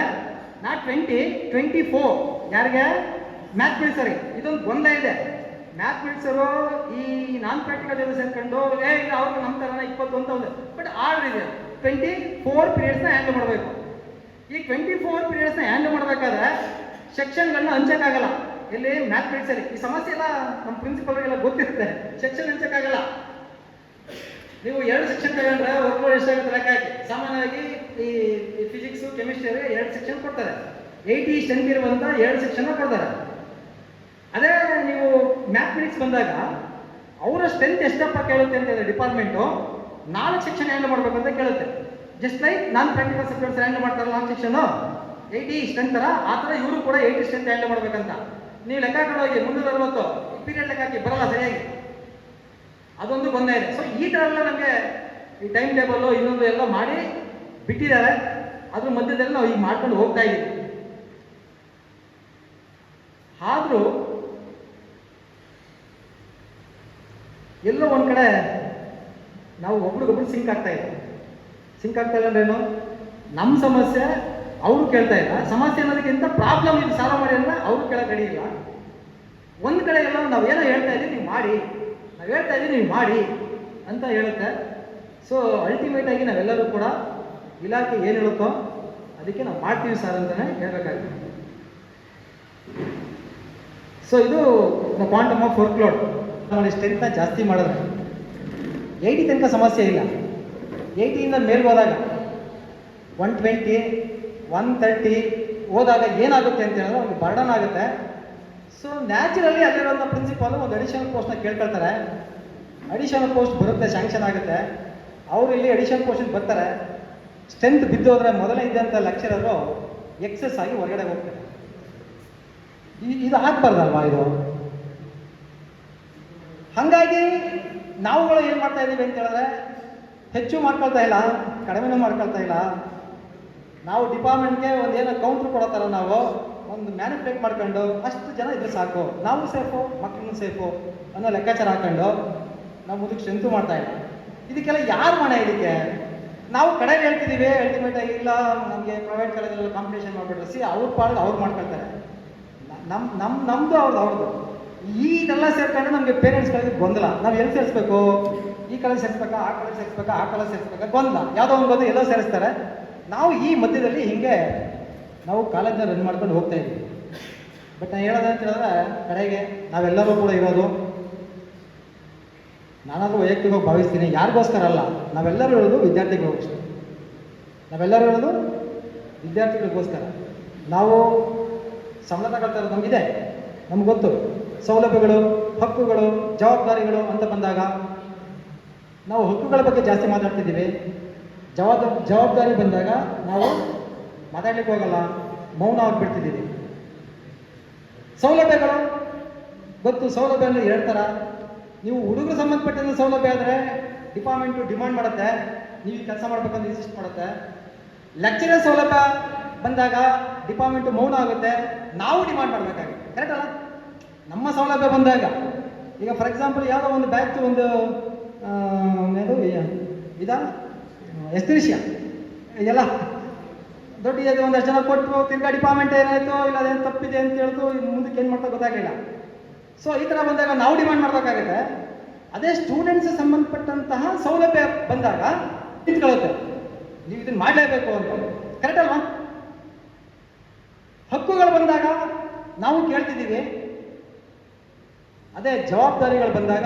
F: ನಾಟ್ 20 24. ಯಾರಿಗೆ? ಮ್ಯಾಥಮೆಟಿಕ್ಸರಿಗೆ. ಇದೊಂದು ಗೊಂದಲ ಇದೆ. ಮ್ಯಾಥಮೆಟಿಕ್ಸರು ಈ ನಾನ್ ಪ್ರಾಕ್ಟಿಕಲ್ ಜೊತೆ ಸೇರ್ಕೊಂಡು ಇಲ್ಲ ಅವ್ರಿಗೆ ನಮ್ಮ ಥರನ 20 ಅಂತ ಒಂದು, ಬಟ್ ಆರ್ಡರ್ ಇದೆ 24 ಪೀರಿಯಡ್ಸ್ನ ಹ್ಯಾಂಡಲ್ ಮಾಡಬೇಕು. ಈ 24 ಪೀರಿಯಡ್ಸ್ನ ಹ್ಯಾಂಡಲ್ ಮಾಡಬೇಕಾದ್ರೆ ಸೆಕ್ಷನ್ಗಳನ್ನ ಹಂಚಕ್ಕಾಗಲ್ಲ. ಇಲ್ಲಿ ಮ್ಯಾಥಮೆಟಿಕ್ಸಲ್ಲಿ ಈ ಸಮಸ್ಯೆ ಎಲ್ಲ ನಮ್ಮ ಪ್ರಿನ್ಸಿಪಲ್ಗೆಲ್ಲ ಗೊತ್ತಿರುತ್ತೆ, ಸೆಕ್ಷನ್ ಹಂಚಕ್ಕಾಗಲ್ಲ. ನೀವು 2 ಸೆಕ್ಷನ್ ತಗೊಂಡ್ರೆ ವರ್ಕ್ಲೋಡ್ ಎಷ್ಟಾಗುತ್ತೆ ಲೆಕ್ಕ ಹಾಕಿ. ಸಾಮಾನ್ಯವಾಗಿ ಈ ಫಿಸಿಕ್ಸು ಕೆಮಿಸ್ಟ್ರಿಯಲ್ಲಿ 2 ಸೆಕ್ಷನ್ ಕೊಡ್ತಾರೆ, 80 ಸ್ಟ್ರೆಂತ್ ಇರುವಂಥ 2 ಸೆಕ್ಷನ್ ಕೊಡ್ತಾರೆ. ಅದೇ ನೀವು ಮ್ಯಾಥಮೆಟಿಕ್ಸ್ ಬಂದಾಗ ಅವರ ಸ್ಟ್ರೆಂತ್ ಎಷ್ಟಪ್ಪ ಕೇಳುತ್ತೆ ಅಂತ ಹೇಳಿದ್ರೆ ಡಿಪಾರ್ಟ್ಮೆಂಟು 4 ಸೆಕ್ಷನ್ ಹ್ಯಾಂಡಲ್ ಮಾಡಬೇಕು ಅಂತ ಕೇಳುತ್ತೆ. ಜಸ್ಟ್ ಲೈಕ್ ನಾನ್ ಪ್ರಾಕ್ಟಿಕಲ್ ಸಬ್ಜೆಕ್ಟ್ಸ್ ಹ್ಯಾಂಡಲ್ ಮಾಡ್ತಾರಲ್ಲ 4 ಸೆಕ್ಷನು 80 ಸ್ಟ್ರೆಂತ್ ಥರ, ಆ ಥರ ಇವರು ಕೂಡ 80 ಸ್ಟ್ರೆಂತ್ ಹ್ಯಾಂಡಲ್ ಮಾಡಬೇಕಂತ. ನೀವು ಲೆಕ್ಕ ಹಾಕೊಂಡು ಹೋಗಿ 360 ಪೀರಿಯಡ್ ಲೆಕ್ಕ ಹಾಕಿ ಬರಲ್ಲ ಸರಿಯಾಗಿ, ಅದೊಂದು ಗೊಂದಲ ಇದೆ. ಸೊ ಈ ಥರ ಎಲ್ಲ ನಮಗೆ ಈ ಟೈಮ್ ಟೇಬಲ್ಲು ಇನ್ನೊಂದು ಎಲ್ಲ ಮಾಡಿ ಬಿಟ್ಟಿದ್ದಾರೆ. ಅದ್ರ ಮಧ್ಯದಲ್ಲಿ ನಾವು ಈಗ ಮಾಡ್ಕೊಂಡು ಹೋಗ್ತಾ ಇದ್ದೀವಿ. ಆದರೂ ಎಲ್ಲೋ ಒಂದು ಕಡೆ ನಾವು ಒಬ್ರಿಗೊಬ್ರು ಸಿಂಕ್ ಆಗ್ತಾ ಇಲ್ಲ ಅಂದ್ರೇನು, ನಮ್ಮ ಸಮಸ್ಯೆ ಅವರು ಕೇಳ್ತಾ ಇಲ್ಲ, ಸಮಸ್ಯೆ ಅನ್ನೋದಕ್ಕಿಂತ ಪ್ರಾಬ್ಲಮ್ ಇದು ಸಾಲ್ವ್ ಮಾಡಿ ಅಂದ್ರೆ ಅವರು ಕೇಳೋ ಕಡೆ ಇಲ್ಲ. ಒಂದು ಕಡೆ ಎಲ್ಲ ನಾವು ಏನೋ ಹೇಳ್ತಾ ಇದ್ದೀವಿ ನೀವು ಮಾಡಿ, ನಾವು ಹೇಳ್ತಾ ಇದ್ದೀವಿ ನೀವು ಮಾಡಿ ಅಂತ ಹೇಳುತ್ತೆ. ಸೊ ಅಲ್ಟಿಮೇಟ್ ಆಗಿ ನಾವೆಲ್ಲರೂ ಕೂಡ ಇಲಾಖೆ ಏನು ಹೇಳುತ್ತೋ ಅದಕ್ಕೆ ನಾವು ಮಾಡ್ತೀವಿ ಸರ್ ಅಂತಲೇ ಹೇಳ್ಬೇಕಾಗುತ್ತೆ. ಸೊ ಇದು ದ ಕ್ವಾಂಟಮ್ ಆಫ್ ವರ್ಕ್ಲೋಡ್. ನಾವು ಸ್ಟ್ರೆಂತ್ನ ಜಾಸ್ತಿ ಮಾಡಿದ್ರೆ 80 ತನಕ ಸಮಸ್ಯೆ ಇಲ್ಲ. 80ಇಂದ ಮೇಲೆ ಹೋದಾಗ 120, 130 ಹೋದಾಗ ಏನಾಗುತ್ತೆ ಅಂತ ಹೇಳಿದ್ರೆ ಅವ್ರಿಗೆ ಬರ್ಡನ್ ಆಗುತ್ತೆ. ಸೊ ನ್ಯಾಚುರಲಿ ಅಲ್ಲಿರೋಂಥ ಪ್ರಿನ್ಸಿಪಾಲು ಒಂದು ಅಡಿಷನಲ್ ಪೋಸ್ಟ್ನ ಕೇಳ್ಕೊಳ್ತಾರೆ. ಅಡಿಷನಲ್ ಪೋಸ್ಟ್ ಬರುತ್ತೆ, ಸ್ಯಾಂಕ್ಷನ್ ಆಗುತ್ತೆ. ಅವರು ಇಲ್ಲಿ ಅಡಿಷನಲ್ ಪೋಸ್ಟಿಗೆ ಬರ್ತಾರೆ. ಸ್ಟ್ರೆಂತ್ ಬಿದ್ದು ಹೋದರೆ ಮೊದಲೇ ಇದ್ದಂಥ ಲೆಕ್ಚರರು ಎಕ್ಸಸ್ ಆಗಿ ಹೊರಗಡೆ ಹೋಗ್ತಾರೆ. ಇದು ಆಗ್ಬಾರ್ದಲ್ವಾ ಇದು? ಹಾಗಾಗಿ ನಾವುಗಳು ಏನು ಮಾಡ್ತಾ ಇದ್ದೀವಿ ಅಂತ ಹೇಳಿದ್ರೆ ಹೆಚ್ಚು ಮಾಡ್ಕೊಳ್ತಾ ಇಲ್ಲ, ಕಡಿಮೆನೂ ಮಾಡ್ಕೊಳ್ತಾ ಇಲ್ಲ. ನಾವು ಡಿಪಾರ್ಟ್ಮೆಂಟ್ಗೆ ಒಂದು ಏನೋ ಕೌಂಟ್ರ್ ಕೊಡೋತಾರ, ನಾವು ಒಂದು ಮ್ಯಾನಿಪ್ಯುಲೇಟ್ ಮಾಡ್ಕೊಂಡು ಅಷ್ಟು ಜನ ಇದ್ರೆ ಸಾಕು, ನಾವು ಸೇಫು ಮಕ್ಕಳನ್ನು ಸೇಫು ಅನ್ನೋ ಲೆಕ್ಕಾಚಾರ ಹಾಕೊಂಡು ನಾವು ಮುಂದಕ್ಕೆ ಸ್ಟ್ರೆಂತು ಮಾಡ್ತಾ ಇಲ್ಲ. ಇದಕ್ಕೆಲ್ಲ ಯಾರು ಮನೆ? ಇದಕ್ಕೆ ನಾವು ಕಡೆ ಹೇಳ್ತಿದ್ದೀವಿ, ಅಲ್ಟಿಮೇಟ್ ಆಗಿ ಇಲ್ಲ ನಮಗೆ ಪ್ರೈವೇಟ್ ಕಾಲೇಜಲ್ಲಿ ಕಾಂಪಿಟೇಷನ್ ಮಾಡಿಬಿಟ್ರೆ ಸಿ ಅವ್ರ ಪಾಡಿಗೆ ಅವ್ರು ಮಾಡ್ಕೊಳ್ತಾರೆ, ನಮ್ಮದು ಅವ್ರದ್ದು. ಇದೆಲ್ಲ ಸೇರ್ಕೊಂಡು ನಮಗೆ ಪೇರೆಂಟ್ಸ್ಗಳಿಗೆ ಗೊಂದಲ. ನಾವು ಎಲ್ಲಿ ಸೇರಿಸ್ಬೇಕು? ಈ ಕಾಲೇಜ್ ಸೇರಿಸ್ಬೇಕಾ, ಆ ಕಾಲೇಜ್ ಸೇರಿಸ್ಬೇಕಾ, ಆ ಕಾಲೇಜ್ ಸೇರಿಸ್ಬೇಕಾ, ಗೊಂದಲ. ಯಾವುದೋ ಒಂದು ಗೊಂದಲ ಎಲ್ಲೋ ಸೇರಿಸ್ತಾರೆ. ನಾವು ಈ ಮಧ್ಯದಲ್ಲಿ ಹಿಂಗೆ ನಾವು ಕಾಲೇಜನ್ನ ರನ್ ಮಾಡ್ಕೊಂಡು ಹೋಗ್ತಾ ಇದ್ದೀವಿ. ಬಟ್ ನಾನು ಹೇಳೋದಂತ ಹೇಳಿದ್ರೆ ಕಡೆಗೆ ನಾವೆಲ್ಲರೂ ಕೂಡ ಇರೋದು, ನಾನಾದರೂ ವೈಯಕ್ತಿಕವಾಗಿ ಭಾವಿಸ್ತೀನಿ, ಯಾರಿಗೋಸ್ಕರ ಅಲ್ಲ, ನಾವೆಲ್ಲರೂ ಇರೋದು ವಿದ್ಯಾರ್ಥಿಗಳಿಗೋಸ್ಕರ. ನಾವೆಲ್ಲರೂ ಇರೋದು ವಿದ್ಯಾರ್ಥಿಗಳಿಗೋಸ್ಕರ. ನಾವು ಸಂಬಳ ತಗೊಳ್ತಾ ಇರೋದು ನಮಗಿದೆ, ನಮ್ಗೆ ಗೊತ್ತು. ಸೌಲಭ್ಯಗಳು, ಹಕ್ಕುಗಳು, ಜವಾಬ್ದಾರಿಗಳು ಅಂತ ಬಂದಾಗ ನಾವು ಹಕ್ಕುಗಳ ಬಗ್ಗೆ ಜಾಸ್ತಿ ಮಾತಾಡ್ತಿದ್ದೀವಿ. ಜವಾಬ್ದಾರಿ ಬಂದಾಗ ನಾವು ಮಾತಾಡ್ಲಿಕ್ಕೆ ಹೋಗಲ್ಲ, ಮೌನ ಆಗಿಬಿಡ್ತಿದ್ದೀವಿ. ಸೌಲಭ್ಯಗಳು ಗೊತ್ತು, ಸೌಲಭ್ಯ ಅಂದರೆ 2 ಥರ. ನೀವು ಹುಡುಗರು ಸಂಬಂಧಪಟ್ಟಂಥ ಸೌಲಭ್ಯ ಆದರೆ ಡಿಪಾರ್ಟ್ಮೆಂಟು ಡಿಮಾಂಡ್ ಮಾಡುತ್ತೆ, ನೀವು ಕೆಲಸ ಮಾಡಬೇಕಂತ ಇನ್ಸಿಸ್ಟ್ ಮಾಡುತ್ತೆ. ಲೆಕ್ಚರರ್ ಸೌಲಭ್ಯ ಬಂದಾಗ ಡಿಪಾರ್ಟ್ಮೆಂಟು ಮೌನ ಆಗುತ್ತೆ, ನಾವು ಡಿಮಾಂಡ್ ಮಾಡಬೇಕಾಗುತ್ತೆ. ಕರೆಕ್ಟ್ ಅಲ್ಲ? ನಮ್ಮ ಸೌಲಭ್ಯ ಬಂದಾಗ ಈಗ ಫಾರ್ ಎಕ್ಸಾಂಪಲ್ ಯಾವುದೋ ಒಂದು ಬ್ಯಾಚ್ ಒಂದು ಎಸ್ತಿರಿಷಿಯ ಇದೆಲ್ಲ ದೊಡ್ಡ ಒಂದಷ್ಟು ಜನ ಕೊಟ್ಟರು, ತಿರ್ಗಾ ಡಿಪಾರ್ಟ್ಮೆಂಟ್ ಏನಾಯಿತು ಇಲ್ಲ ಅದೇನು ತಪ್ಪಿದೆ ಅಂತ ಹೇಳ್ತು, ಮುಂದಕ್ಕೆ ಏನು ಮಾಡ್ತಾ ಗೊತ್ತಾಗಲಿಲ್ಲ. ಸೊ ಈ ಥರ ಬಂದಾಗ ನಾವು ಡಿಮಾಂಡ್ ಮಾಡಬೇಕಾಗುತ್ತೆ. ಅದೇ ಸ್ಟೂಡೆಂಟ್ಸ್ ಸಂಬಂಧಪಟ್ಟಂತಹ ಸೌಲಭ್ಯ ಬಂದಾಗ ನಿಂತ್ಕೊಳ್ಳುತ್ತೆ, ನೀವು ಇದನ್ನು ಮಾಡಲೇಬೇಕು ಅಂತ. ಕರೆಕ್ಟ್ ಅಲ್ವಾ? ಹಕ್ಕುಗಳು ಬಂದಾಗ ನಾವು ಕೇಳ್ತಿದ್ದೀವಿ, ಅದೇ ಜವಾಬ್ದಾರಿಗಳು ಬಂದಾಗ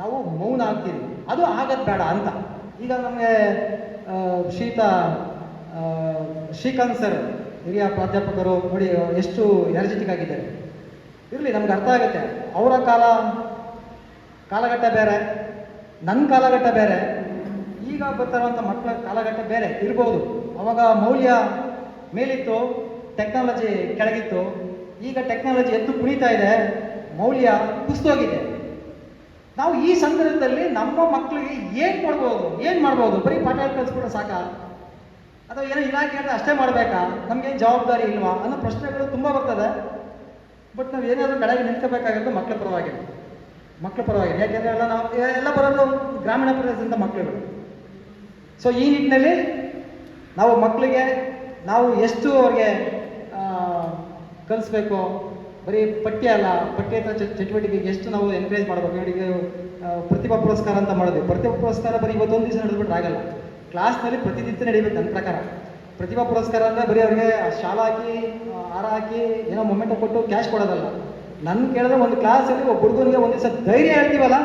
F: ನಾವು ಮೌನ ಆಗ್ತೀವಿ. ಅದು ಆಗದು ಬೇಡ ಅಂತ. ಈಗ ನಮಗೆ ಶ್ರೀಕಾಂತ್ ಸರ್ ಹಿರಿಯ ಪ್ರಾಧ್ಯಾಪಕರು ನೋಡಿ ಎಷ್ಟು ಎನರ್ಜೆಟಿಕ್ ಆಗಿದ್ದಾರೆ. ಇರಲಿ, ನಮ್ಗೆ ಅರ್ಥ ಆಗುತ್ತೆ. ಅವರ ಕಾಲಘಟ್ಟ ಬೇರೆ, ನನ್ನ ಕಾಲಘಟ್ಟ ಬೇರೆ, ಈಗ ಬರ್ತಾರಂಥ ಮಕ್ಕಳ ಕಾಲಘಟ್ಟ ಬೇರೆ ಇರ್ಬೋದು. ಅವಾಗ ಮೌಲ್ಯ ಮೇಲಿತ್ತು, ಟೆಕ್ನಾಲಜಿ ಕೆಳಗಿತ್ತು. ಈಗ ಟೆಕ್ನಾಲಜಿ ಎದ್ದು ಕುಣಿತಾ ಇದೆ, ಮೌಲ್ಯ ಕುಸಿದೋಗಿದೆ. ನಾವು ಈ ಸಂದರ್ಭದಲ್ಲಿ ನಮ್ಮ ಮಕ್ಕಳಿಗೆ ಏನು ಮಾಡ್ಬೋದು? ಬರೀ ಪಾಠ ಕಲಿಸ್ಬಿಟ್ರೆ ಸಾಕಾ? ಅಥವಾ ಏನೋ ಇಲಾಖೆ ಅಂದರೆ ಅಷ್ಟೇ ಮಾಡಬೇಕಾ? ನಮಗೇನು ಜವಾಬ್ದಾರಿ ಇಲ್ವಾ ಅನ್ನೋ ಪ್ರಶ್ನೆಗಳು ತುಂಬ ಬರ್ತದೆ. ಬಟ್ ನಾವು ಏನಾದರೂ ಕಡೆಗೆ ನಿಂತ್ಕೋಬೇಕಾಗಿರೋದು ಮಕ್ಕಳ ಪರವಾಗಿ. ಯಾಕೆಂದರೆ ನಾವು ಎಲ್ಲ ಬರೋದು ಗ್ರಾಮೀಣ ಪ್ರದೇಶದಿಂದ ಮಕ್ಕಳುಗಳು. ಸೊ ಈ ನಿಟ್ಟಿನಲ್ಲಿ ನಾವು ಮಕ್ಕಳಿಗೆ ನಾವು ಎಷ್ಟು ಅವ್ರಿಗೆ ಕಲಿಸ್ಬೇಕು, ಬರೀ ಪಠ್ಯ ಅಲ್ಲ, ಪಠ್ಯೇತರ ಚಟುವಟಿಕೆಗೆ ಎಷ್ಟು ನಾವು ಎನ್ಕರೇಜ್ ಮಾಡಬೇಕು. ನೋಡಿ, ಪ್ರತಿಭಾ ಪುರಸ್ಕಾರ ಅಂತ ಮಾಡಿದ್ವಿ. ಪ್ರತಿಭಾ ಪುರಸ್ಕಾರ ಬರೀ ಇವತ್ತೊಂದು ದಿವಸ ನಡೆದ್ಬಿಟ್ರೆ ಆಗಲ್ಲ, ಕ್ಲಾಸ್ನಲ್ಲಿ ಪ್ರತಿನಿತ್ಯ ನಡೀಬೇಕು. ನನ್ನ ಪ್ರಕಾರ ಪ್ರತಿಭಾ ಪುರಸ್ಕಾರ ಅಂದರೆ ಬರೀ ಅವ್ರಿಗೆ ಶಾಲಾ ಹಾಕಿ ಹಾರ ಹಾಕಿ ಏನೋ ಮೊಮೆಂಟೋ ಕೊಟ್ಟು ಕ್ಯಾಶ್ ಕೊಡೋದಲ್ಲ. ನನ್ನ ಕೇಳಿದ್ರೆ ಒಂದು ಕ್ಲಾಸಲ್ಲಿ ಒಬ್ಬ ಹುಡುಗನಿಗೆ ಒಂದು ದಿವಸ ಧೈರ್ಯ ಹೇಳ್ತೀವಲ್ಲ,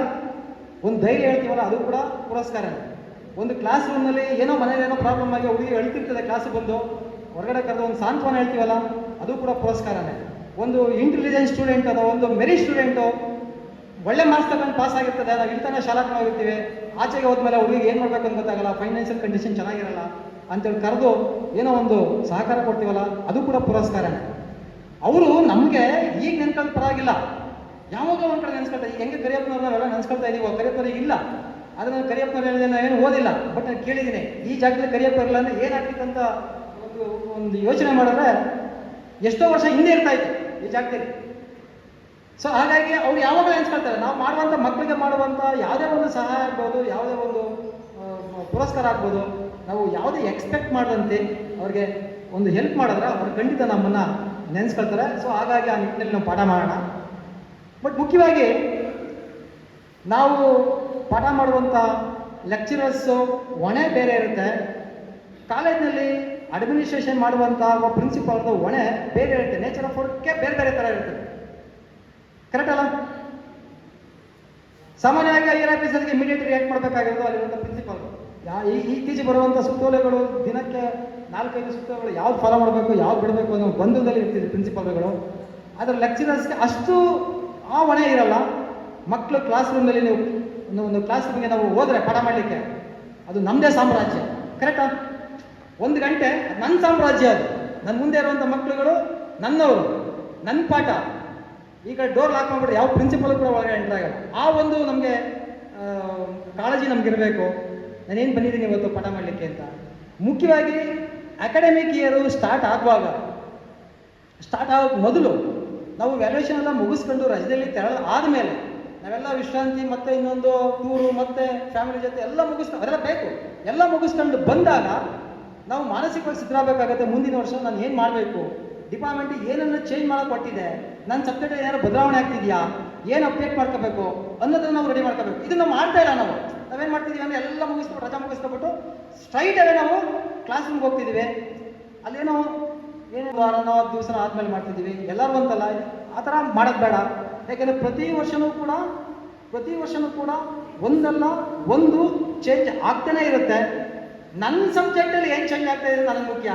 F: ಅದು ಕೂಡ ಪುರಸ್ಕಾರನೇ. ಒಂದು ಕ್ಲಾಸ್ ರೂಮ್ನಲ್ಲಿ ಏನೋ ಮನೇಲಿ ಏನೋ ಪ್ರಾಬ್ಲಮ್ ಆಗಿ ಹುಡುಗಿ ಅಳ್ತಿರ್ತದೆ, ಕ್ಲಾಸಿಗೆ ಬಂದು ಹೊರಗಡೆ ಕರೆದು ಒಂದು ಸಾಂತ್ವನ ಹೇಳ್ತೀವಲ್ಲ, ಅದು ಕೂಡ ಪುರಸ್ಕಾರನೇ. ಒಂದು ಇಂಟೆಲಿಜೆಂಟ್ ಸ್ಟೂಡೆಂಟ್ ಅಥವಾ ಒಂದು ಮೆರಿಟ್ ಸ್ಟೂಡೆಂಟು ಒಳ್ಳೆ ಮಾರ್ಕ್ಸ್ ತಗೊಂಡು ಪಾಸ್ ಆಗಿರ್ತದೆ, ನಾವು ಇಲ್ತಾನೆ ಶಾಲಾಕ್ಕೆ ಹೋಗಿರ್ತೀವಿ, ಆಚೆಗೆ ಹೋದ್ಮೇಲೆ ಹುಡುಗಿಗೆ ಏನು ಮಾಡಬೇಕು ಅಂತ ಗೊತ್ತಾಗಲ್ಲ, ಫೈನಾನ್ಷಿಯಲ್ ಕಂಡೀಷನ್ ಚೆನ್ನಾಗಿರಲ್ಲ ಅಂತೇಳಿ ಕರೆದು ಏನೋ ಒಂದು ಸಹಕಾರ ಕೊಡ್ತೀವಲ್ಲ, ಅದು ಕೂಡ ಪುರಸ್ಕಾರನೇ. ಅವರು ನಮಗೆ ಈಗ ನೆನ್ಕೊಳ್ಳೋ ಪರವಾಗಿಲ್ಲ, ಯಾವಾಗಲೂ ಒಂದು ಕಡೆ ನೆನ್ಸ್ಕೊಳ್ತಾ, ಈಗ ಹೆಂಗೆ ಕರಿಯಪ್ಪನವ್ರು ನಾವೆಲ್ಲ ನೆನ್ಸ್ಕೊಳ್ತಾ ಇದೀವೋ, ಕರಿಯಪ್ಪನವ್ರಿಗೆ ಇಲ್ಲ. ಆದರೆ ನಾನು ಕರಿಯಪ್ಪನವ್ರು ಹೇಳಿದೆ, ನಾವೇನು ಓದಿಲ್ಲ, ಬಟ್ ನಾನು ಕೇಳಿದ್ದೀನಿ ಈ ಜಾಗದಲ್ಲಿ ಕರಿಯಪ್ಪ ಇರಲ್ಲ ಅಂದರೆ ಏನಾಗ್ತಿತ್ತು ಅಂತ ಒಂದು ಯೋಚನೆ ಮಾಡಿದ್ರೆ ಎಷ್ಟೋ ವರ್ಷ ಹಿಂದೆ ಇರ್ತಾ ಇತ್ತು ಈ ಜಾಗದಲ್ಲಿ. ಸೊ ಹಾಗಾಗಿ ಅವ್ರು ಯಾವಾಗಲೂ ನೆನ್ಸ್ಕೊಳ್ತಾರೆ, ನಾವು ಮಾಡುವಂಥ ಮಕ್ಕಳಿಗೆ ಮಾಡುವಂಥ ಯಾವುದೇ ಒಂದು ಸಹಾಯ ಆಗ್ಬೋದು, ಯಾವುದೇ ಒಂದು ಪುರಸ್ಕಾರ ಆಗ್ಬೋದು, ನಾವು ಯಾವುದೇ ಎಕ್ಸ್ಪೆಕ್ಟ್ ಮಾಡದಂತೆ ಅವ್ರಿಗೆ ಒಂದು ಹೆಲ್ಪ್ ಮಾಡಿದ್ರೆ ಅವ್ರು ಖಂಡಿತ ನಮ್ಮನ್ನು ನೆನೆಸ್ಕೊಳ್ತಾರೆ. ಸೊ ಹಾಗಾಗಿ ಆ ನಿಟ್ಟಿನಲ್ಲಿ ನಾವು ಪಾಠ ಮಾಡೋಣ. ಬಟ್ ಮುಖ್ಯವಾಗಿ ನಾವು ಪಾಠ ಮಾಡುವಂಥ ಲೆಕ್ಚರರ್ಸು ಹೊಣೆ ಬೇರೆ ಇರುತ್ತೆ, ಕಾಲೇಜಿನಲ್ಲಿ ಅಡ್ಮಿನಿಸ್ಟ್ರೇಷನ್ ಮಾಡುವಂಥ ಒಬ್ಬ ಪ್ರಿನ್ಸಿಪಾಲ್ದು ಹೊಣೆ ಬೇರೆ ಇರುತ್ತೆ, ನೇಚರ್ ಆಫ್ ವರ್ಕ್ಗೆ ಬೇರೆ ಬೇರೆ ಥರ ಇರ್ತದೆ. ಕರೆಕ್ಟ್ ಅಲ್ಲ? ಸಾಮಾನ್ಯವಾಗಿ ಐಆರ್ ಆಫೀಸರ್ಗೆ ಇಮಿಡಿಯೇಟ್ ರಿಯಾಕ್ಟ್ ಮಾಡಬೇಕಾಗಿರೋದು ಅಲ್ಲಿರುವಂಥ ಪ್ರಿನ್ಸಿಪಾಲ್. ಇತ್ತೀಚೆಗೆ ಬರುವಂಥ ಸುತ್ತೋಲೆಗಳು, ದಿನಕ್ಕೆ 4-5 ಸುತ್ತೋಲೆಗಳು ಯಾವ್ದು ಫಾಲೋ ಮಾಡಬೇಕು, ಯಾವ್ದು ಬಿಡಬೇಕು ಅನ್ನೋ ಗೊಂದಲದಲ್ಲಿ ಇರ್ತಿದೆ ಪ್ರಿನ್ಸಿಪಾಲ್ಗಳು. ಆದರೆ ಲೆಕ್ಚರರ್ಸ್ಗೆ ಅಷ್ಟು ಆ ಹೊಣೆ ಇರಲ್ಲ. ಮಕ್ಕಳು ಕ್ಲಾಸ್ ರೂಮ್ನಲ್ಲಿ ನೀವು ಒಂದು ಕ್ಲಾಸ್ ರೂಮ್ಗೆ ನಾವು ಹೋದರೆ ಪಾಠ ಮಾಡಲಿಕ್ಕೆ, ಅದು ನಮ್ಮದೇ ಸಾಮ್ರಾಜ್ಯ. ಕರೆಕ್ಟಾ? 1 ಗಂಟೆ ನನ್ನ ಸಾಮ್ರಾಜ್ಯ, ಅದು ನನ್ನ ಮುಂದೆ ಇರುವಂಥ ಮಕ್ಕಳುಗಳು ನನ್ನವರು, ನನ್ನ ಪಾಠ. ಈಗ ಡೋರ್ ಲಾಕ್ ಮಾಡಿಬಿಟ್ರೆ ಯಾವ ಪ್ರಿನ್ಸಿಪಲ್ ಕೂಡ ಒಳಗಡೆ ಎಂಟರ್ ಆಗಲ್ಲ. ಆ ಒಂದು ನಮಗೆ ಕಾಳಜಿ ನಮಗಿರಬೇಕು, ನಾನೇನು ಬಂದಿದ್ದೀನಿ ಇವತ್ತು ಪಾಠ ಮಾಡಲಿಕ್ಕೆ ಅಂತ. ಮುಖ್ಯವಾಗಿ ಅಕಾಡೆಮಿಕ್ ಇಯರು ಸ್ಟಾರ್ಟ್ ಆಗೋಕ್ಕೆ ಮೊದಲು ನಾವು ವ್ಯಾಲ್ಯೂಯೇಷನ್ ಎಲ್ಲ ಮುಗಿಸ್ಕೊಂಡು ರಜದಲ್ಲಿ ಆದಮೇಲೆ ನಾವೆಲ್ಲ ವಿಶ್ರಾಂತಿ ಮತ್ತು ಇನ್ನೊಂದು ಟೂರು ಮತ್ತು ಫ್ಯಾಮಿಲಿ ಜೊತೆ ಎಲ್ಲ ಅದೆಲ್ಲ ಬೇಕು. ಎಲ್ಲ ಮುಗಿಸ್ಕೊಂಡು ಬಂದಾಗ ನಾವು ಮಾನಸಿಕವಾಗಿ ಸಿದ್ಧರಾಗಬೇಕಾಗತ್ತೆ. ಮುಂದಿನ ವರ್ಷ ನಾನು ಏನು ಮಾಡಬೇಕು, ಡಿಪಾರ್ಟ್ಮೆಂಟಿಗೆ ಏನನ್ನು ಚೇಂಜ್ ಮಾಡೋಕೆ ಕೊಟ್ಟಿದೆ, ನನ್ನ ಸಬ್ಜೆಕ್ಟ್ ಏನಾದ್ರು ಬದಲಾವಣೆ ಆಗ್ತಿದೆಯಾ, ಏನು ಅಪ್ಡೇಟ್ ಮಾಡ್ಕೋಬೇಕು ಅನ್ನೋದನ್ನು ನಾವು ರೆಡಿ ಮಾಡ್ಕೋಬೇಕು. ಇದು ನಾವು ಮಾಡ್ತಾ ಇಲ್ಲ. ನಾವೇನು ಮಾಡ್ತಿದ್ದೀವಿ ಅಂದರೆ ಎಲ್ಲ ಮುಗಿಸ್ಬಿಟ್ಟು ರಜಾ ಮುಗಿಸ್ಕೊಬಿಟ್ಟು ಸ್ಟ್ರೈಟ್ ಅವೇ ನಾವು ಕ್ಲಾಸ್ ರೂಮ್ಗೆ ಹೋಗ್ತಿದ್ದೀವಿ. ಅಲ್ಲೇನೋ ಏನು ವಾರನೋ 10 ದಿವಸ ಆದಮೇಲೆ ಮಾಡ್ತಿದ್ದೀವಿ, ಎಲ್ಲರೂ ಅಂತಲ್ಲ, ಆ ಥರ ಮಾಡೋದು ಬೇಡ. ಯಾಕೆಂದರೆ ಪ್ರತಿ ವರ್ಷವೂ ಕೂಡ ಒಂದಲ್ಲ ಒಂದು ಚೇಂಜ್ ಆಗ್ತಾನೆ ಇರುತ್ತೆ. ನನ್ನ ಸಬ್ಜೆಕ್ಟಲ್ಲಿ ಏನು ಚೇಂಜ್ ಆಗ್ತಾ ಇದೆ ನನಗೆ ಮುಖ್ಯ.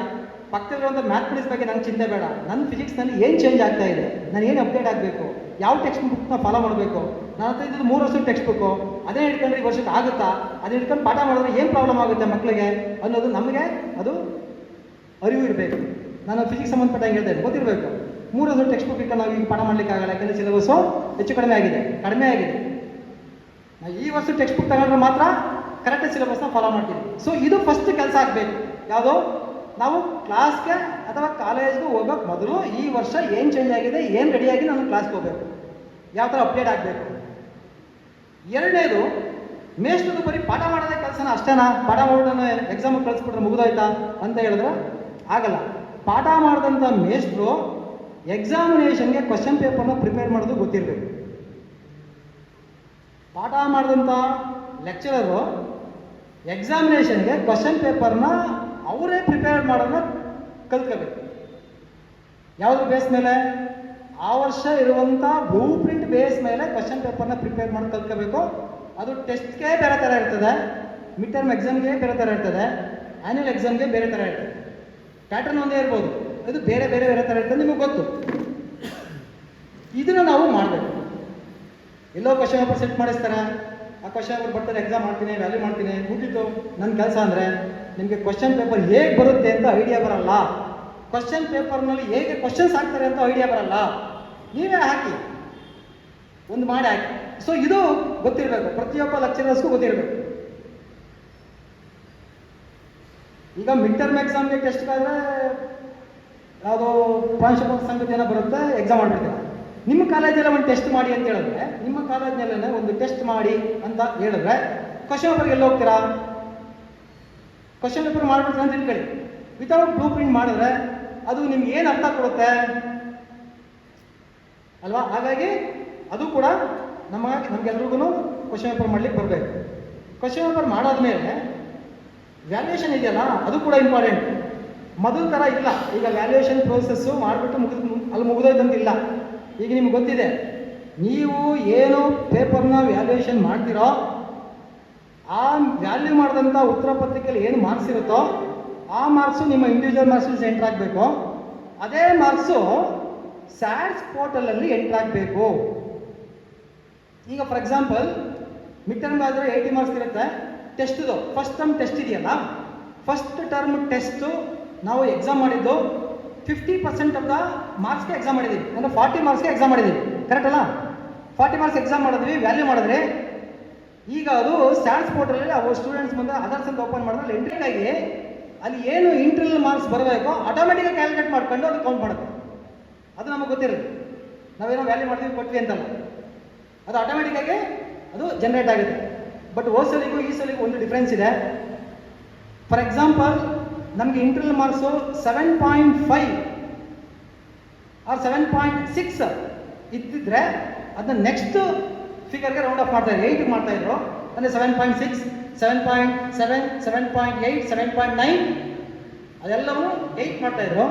F: ಪಕ್ಕದಲ್ಲಿರುವಂಥ ಮ್ಯಾಥಮೆಟಿಕ್ಸ್ ಬಗ್ಗೆ ನನಗೆ ಚಿಂತೆ ಬೇಡ. ನನ್ನ ಫಿಸಿಕ್ಸ್ನಲ್ಲಿ ಏನು ಚೇಂಜ್ ಆಗ್ತಾ ಇದೆ, ನಾನು ಏನು ಅಪ್ಡೇಟ್ ಆಗಬೇಕು, ಯಾವ ಟೆಕ್ಸ್ಟ್ ಬುಕ್ನ ಫಾಲೋ ಮಾಡಬೇಕು, ನನ್ನ ಹತ್ರ ಇದ್ದು 3 ವರ್ಷದ ಟೆಕ್ಸ್ಟ್ ಬುಕ್ಕು ಅದೇ ಹಿಡ್ಕೊಂಡ್ರೆ ಈ ವರ್ಷಕ್ಕೆ ಆಗುತ್ತಾ, ಅದನ್ನ ಹಿಡ್ಕೊಂಡು ಪಾಠ ಮಾಡಿದ್ರೆ ಏನು ಪ್ರಾಬ್ಲಮ್ ಆಗುತ್ತೆ ಮಕ್ಕಳಿಗೆ ಅನ್ನೋದು ನಮಗೆ ಅದು ಅರಿವು ಇರಬೇಕು. ನಾನು ಫಿಸಿಕ್ಸ್ ಸಂಬಂಧಪಟ್ಟ ಹೇಳ್ತೇನೆ, ಗೊತ್ತಿರಬೇಕು. 3 ವರ್ಷದ ಟೆಕ್ಸ್ಟ್ ಬುಕ್ ಇಟ್ಕೊಂಡು ನಾವು ಈಗ ಪಾಠ ಮಾಡಲಿಕ್ಕಾಗಲ್ಲ, ಯಾಕೆಂದರೆ ಸಿಲೆಬಸ್ಸು ಹೆಚ್ಚು ಕಡಿಮೆ ಆಗಿದೆ. ನಾವು ಈ ವರ್ಷ ಟೆಕ್ಸ್ಟ್ ಬುಕ್ ತಗೊಂಡ್ರೆ ಮಾತ್ರ ಕರೆಕ್ಟ್ ಸಿಲೆಬಸ್ನ ಫಾಲೋ ಮಾಡ್ತೀವಿ. ಸೊ ಇದು ಫಸ್ಟ್ ಕೆಲಸ ಆಗಬೇಕು. ಯಾವುದೋ ನಾವು ಕ್ಲಾಸ್ಗೆ ಅಥವಾ ಕಾಲೇಜ್ಗೆ ಹೋಗೋಕ್ಕೆ ಮೊದಲು ಈ ವರ್ಷ ಏನು ಚೇಂಜ್ ಆಗಿದೆ, ಏನು ರೆಡಿಯಾಗಿ ನಾನು ಕ್ಲಾಸ್ಗೆ ಹೋಗಬೇಕು, ಯಾವ ಥರ ಅಪ್ಡೇಟ್ ಆಗಬೇಕು. ಎರಡನೇದು, ಮೇಷ್ಟ್ರದು ಬರೀ ಪಾಠ ಮಾಡೋದೇ ಕೆಲಸನ ಅಷ್ಟೇನಾ, ಪಾಠ ಮಾಡೋದನ್ನ ಎಕ್ಸಾಮಿಗೆ ಕಳಿಸ್ಬಿಟ್ರೆ ಮುಗಿದೋಯ್ತಾ ಅಂತ ಹೇಳಿದ್ರೆ ಆಗಲ್ಲ. ಪಾಠ ಮಾಡಿದಂಥ ಮೇಷ್ಟ್ರು ಎಕ್ಸಾಮಿನೇಷನ್ಗೆ ಕ್ವಶನ್ ಪೇಪರ್ನ ಪ್ರಿಪೇರ್ ಮಾಡೋದು ಗೊತ್ತಿರಬೇಕು. ಪಾಠ ಮಾಡಿದಂಥ ಲೆಕ್ಚರರು ಎಕ್ಸಾಮಿನೇಷನ್ಗೆ ಕ್ವಶನ್ ಪೇಪರ್ನ ಅವರೇ ಪ್ರಿಪೇರ್ ಮಾಡೋದನ್ನ ಕಲ್ತ್ಕೋಬೇಕು. ಯಾವುದ್ರ ಬೇಸ್ ಮೇಲೆ? ಆ ವರ್ಷ ಇರುವಂಥ ಬ್ಲೂ ಪ್ರಿಂಟ್ ಬೇಸ್ ಮೇಲೆ ಕ್ವಶನ್ ಪೇಪರ್ನ ಪ್ರಿಪೇರ್ ಮಾಡಿ ಕಲ್ತ್ಕೋಬೇಕು. ಅದು ಟೆಸ್ಟ್ಗೆ ಬೇರೆ ಥರ ಇರ್ತದೆ, ಮಿಡ್ ಟರ್ಮ್ ಎಕ್ಸಾಮ್ಗೆ ಬೇರೆ ಥರ ಇರ್ತದೆ, ಆ್ಯನ್ಯುವಲ್ ಎಕ್ಸಾಮ್ಗೆ ಬೇರೆ ಥರ ಇರ್ತದೆ. ಪ್ಯಾಟರ್ನ್ ಒಂದೇ ಇರ್ಬೋದು, ಅದು ಬೇರೆ ಥರ ಇರ್ತದೆ, ನಿಮಗೆ ಗೊತ್ತು. ಇದನ್ನು ನಾವು ಮಾಡಬೇಕು. ಎಲ್ಲೋ ಕ್ವಶನ್ ಪೇಪರ್ ಸೆಟ್ ಮಾಡಿಸ್ತಾರೆ, ಆ ಕ್ವಶನ್ ಪೇಪರ್ ಬರ್ತಾರೆ, ಎಕ್ಸಾಮ್ ಮಾಡ್ತೀನಿ, ವ್ಯಾಲ್ಯೂ ಮಾಡ್ತೀನಿ, ಮುಗಿತು ನನ್ನ ಕೆಲಸ. ಅಂದರೆ ನಿಮಗೆ ಕ್ವಶನ್ ಪೇಪರ್ ಹೇಗೆ ಬರುತ್ತೆ ಅಂತ ಐಡಿಯಾ ಬರಲ್ಲ. ಕ್ವಶನ್ ಪೇಪರ್ನಲ್ಲಿ ಹೇಗೆ ಕ್ವಶನ್ಸ್ ಹಾಕ್ತಾರೆ ಅಂತ ಐಡಿಯಾ ಬರಲ್ಲ. ನೀವೇ ಹಾಕಿ, ಒಂದು ಮಾಡಿ ಹಾಕಿ. ಸೊ ಇದು ಗೊತ್ತಿರಬೇಕು, ಪ್ರತಿಯೊಬ್ಬ ಲೆಕ್ಚರರ್ಸ್ಗೂ ಗೊತ್ತಿರಬೇಕು. ಈಗ ಮಿಡ್ ಟರ್ಮ್ ಎಕ್ಸಾಮ್ಗೆ ಟೆಸ್ಟ್ ಆದರೆ ಯಾವುದೋ ಪ್ರಾಂಶುಪಾಲ ಸಂಗತಿ ಏನೋ ಬರುತ್ತೆ, ಎಕ್ಸಾಮ್ ಮಾಡಿಬಿಡ್ತೀರ. ನಿಮ್ಮ ಕಾಲೇಜಲ್ಲೇ ಒಂದು ಟೆಸ್ಟ್ ಮಾಡಿ ಅಂತ ಹೇಳಿದ್ರೆ, ನಿಮ್ಮ ಕಾಲೇಜ್ನಲ್ಲೇ ಒಂದು ಟೆಸ್ಟ್ ಮಾಡಿ ಅಂತ ಹೇಳಿದ್ರೆ ಕ್ವಶನ್ ಪೇಪರ್ಗೆ ಎಲ್ಲ ಹೋಗ್ತೀರಾ? ಕ್ವಶನ್ ಪೇಪರ್ ಮಾಡಿಬಿಡ್ತೀರ ಅಂತ ತಿಳ್ಕೊಳ್ಳಿ. ವಿತೌಟ್ ಬ್ಲೂ ಪ್ರಿಂಟ್ ಮಾಡಿದ್ರೆ ಅದು ನಿಮ್ಗೆ ಏನು ಅರ್ಥ ಕೊಡುತ್ತೆ ಅಲ್ವಾ? ಹಾಗಾಗಿ ಅದು ಕೂಡ ನಮಗೆಲ್ರಿಗೂ ಕ್ವಶನ್ ಪೇಪರ್ ಮಾಡ್ಲಿಕ್ಕೆ ಬರಬೇಕು. ಕ್ವಶನ್ ಪೇಪರ್ ಮಾಡಾದ್ಮೇಲೆ ವ್ಯಾಲ್ಯೂಯೇಷನ್ ಇದೆಯಲ್ಲ, ಅದು ಕೂಡ ಇಂಪಾರ್ಟೆಂಟ್. ಮೊದಲ ಥರ ಇಲ್ಲ. ಈಗ ವ್ಯಾಲ್ಯೂಯೇಷನ್ ಪ್ರೋಸೆಸ್ಸು ಮಾಡಿಬಿಟ್ಟು ಮುಗಿದೋಯ್ತಂತಿಲ್ಲ. ಈಗ ನಿಮ್ಗೆ ಗೊತ್ತಿದೆ, ನೀವು ಏನು ಪೇಪರ್ನ ವ್ಯಾಲ್ಯೂಯೇಷನ್ ಮಾಡ್ತೀರೋ ಆ ವ್ಯಾಲ್ಯೂ ಮಾಡಿದಂಥ ಉತ್ತರ ಪತ್ರಿಕೆಯಲ್ಲಿ ಏನು ಮಾರ್ಕ್ಸ್ ಇರುತ್ತೋ ಆ ಮಾರ್ಕ್ಸು ನಿಮ್ಮ ಇಂಡಿವಿಜುವಲ್ ಮಾರ್ಕ್ಸ್ ಎಂಟ್ರ್ ಆಗಬೇಕು. ಅದೇ ಮಾರ್ಕ್ಸು ಸ್ಯಾಟ್ಸ್ ಪೋರ್ಟಲಲ್ಲಿ ಎಂಟ್ರ್ ಆಗಬೇಕು. ಈಗ ಫಾರ್ ಎಕ್ಸಾಂಪಲ್ ಮಿಡ್ ಟರ್ಮ್ ಆದರೆ 80 ಮಾರ್ಕ್ಸ್ ಇರುತ್ತೆ. ಟೆಸ್ಟ್ದು ಫಸ್ಟ್ ಟರ್ಮ್ ಟೆಸ್ಟ್ ಇದೆಯಲ್ಲ, ಫಸ್ಟ್ ಟರ್ಮ್ ಟೆಸ್ಟು ನಾವು ಎಕ್ಸಾಮ್ ಮಾಡಿದ್ದು 50% ಆಫ್ ದ ಮಾರ್ಕ್ಸ್ಗೆ ಎಕ್ಸಾಮ್ ಮಾಡಿದ್ದೀವಿ, ಅಂದರೆ 40 ಮಾರ್ಕ್ಸ್ಗೆ ಎಕ್ಸಾಮ್ ಮಾಡಿದ್ದೀವಿ. ಕರೆಕ್ಟ್ ಅಲ್ಲ? 40 ಮಾರ್ಕ್ಸ್ ಎಕ್ಸಾಮ್ ಮಾಡಿದ್ವಿ, ವ್ಯಾಲ್ಯೂ ಮಾಡಿದ್ರಿ. ಈಗ ಅದು ಸ್ಯಾಟ್ಸ್ ಪೋರ್ಟಲಲ್ಲಿ ಅವು ಸ್ಟೂಡೆಂಟ್ಸ್ ಮುಂದೆ ಅದರ್ಸ್ ಅಂತ ಓಪನ್ ಮಾಡಿದ್ರೆ ಎಂಟ್ರಿಗಾಗಿ ಅಲ್ಲಿ ಏನು ಇಂಟರ್ನಲ್ ಮಾರ್ಕ್ಸ್ ಬರಬೇಕೋ ಆಟೋಮೆಟಿಕಾಗಿ ಕ್ಯಾಲ್ಕುಲೇಟ್ ಮಾಡ್ಕೊಂಡು ಅದು ಕೌಂಟ್ ಮಾಡುತ್ತೆ. ಅದು ನಮಗೆ ಗೊತ್ತಿರುತ್ತೆ, ನಾವೇನೋ ವ್ಯಾಲ್ಯೂ ಮಾಡ್ತೀವಿ ಕೊಟ್ವಿ ಅಂತಲ್ಲ, ಅದು ಆಟೋಮೆಟಿಕಾಗಿ ಅದು ಜನ್ರೇಟ್ ಆಗುತ್ತೆ. ಬಟ್ ಹೋದ ಸಲಿಗೂ ಈ ಸಲಿಗೂ ಒಂದು ಡಿಫ್ರೆನ್ಸ್ ಇದೆ. ಫಾರ್ ಎಕ್ಸಾಂಪಲ್ ನಮಗೆ ಇಂಟರ್ನಲ್ ಮಾರ್ಕ್ಸು 7.5 ಆರ್ 7.6 ಇದ್ದಿದ್ರೆ ಅದನ್ನ ನೆಕ್ಸ್ಟ್ ಫಿಗರ್ಗೆ ರೌಂಡ್ ಆಫ್ ಮಾಡ್ತಾ ಇದ್ರು, 8 ಮಾಡ್ತಾ ಇದ್ರು. ಅಂದರೆ 7.6, 7.7, 7.8, 7.9 ಅದೆಲ್ಲವೂ 8 ಮಾಡ್ತಾ ಇದ್ರು.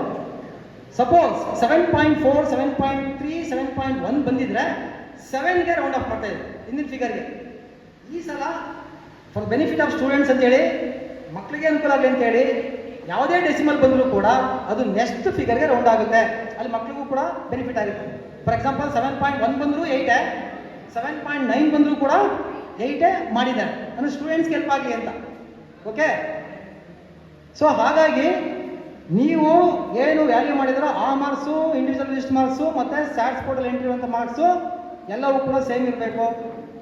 F: ಸಪೋಸ್ 7.4, 7.3, 7.1 ಬಂದಿದ್ರೆ 7ಗೆ ರೌಂಡ್ ಆಫ್ ಮಾಡ್ತಾ ಇದ್ರು ಹಿಂದಿನ ಫಿಗರ್ಗೆ. ಈ ಸಲ ಫಾರ್ ಬೆನಿಫಿಟ್ ಆಫ್ ಸ್ಟೂಡೆಂಟ್ಸ್ ಅಂತೇಳಿ, ಮಕ್ಕಳಿಗೆ ಅನುಕೂಲ ಆಗಲಿ ಅಂತೇಳಿ ಯಾವುದೇ ಡೆಸಿಮಲ್ ಬಂದರೂ ಕೂಡ ಅದು ನೆಕ್ಸ್ಟ್ ಫಿಗರ್ಗೆ ರೌಂಡ್ ಆಗುತ್ತೆ, ಅಲ್ಲಿ ಮಕ್ಕಳಿಗೂ ಕೂಡ ಬೆನಿಫಿಟ್ ಆಗುತ್ತೆ. ಫಾರ್ ಎಕ್ಸಾಂಪಲ್ 7.1 ಬಂದರೂ 8, 7.9 ಬಂದರೂ ಕೂಡ 8 ಮಾಡಿದ್ದಾರೆ, ಅಂದರೆ ಸ್ಟೂಡೆಂಟ್ಸ್ಗೆ ಹೆಲ್ಪ್ ಆಗಲಿ ಅಂತ. ಓಕೆ, ಸೊ ಹಾಗಾಗಿ ನೀವು ಏನು ವ್ಯಾಲ್ಯೂ ಮಾಡಿದ್ರೋ ಆ ಮಾರ್ಕ್ಸು, ಇಂಡಿವಿಜುವಲ್ ಲಿಸ್ಟ್ ಮಾರ್ಕ್ಸು ಮತ್ತು ಸ್ಯಾಟ್ಸ್ ಪೋರ್ಟಲ್ ಎಂಟ್ರಿ ಇರುವಂಥ ಮಾರ್ಕ್ಸು ಎಲ್ಲವೂ ಕೂಡ ಸೇಮ್ ಇರಬೇಕು.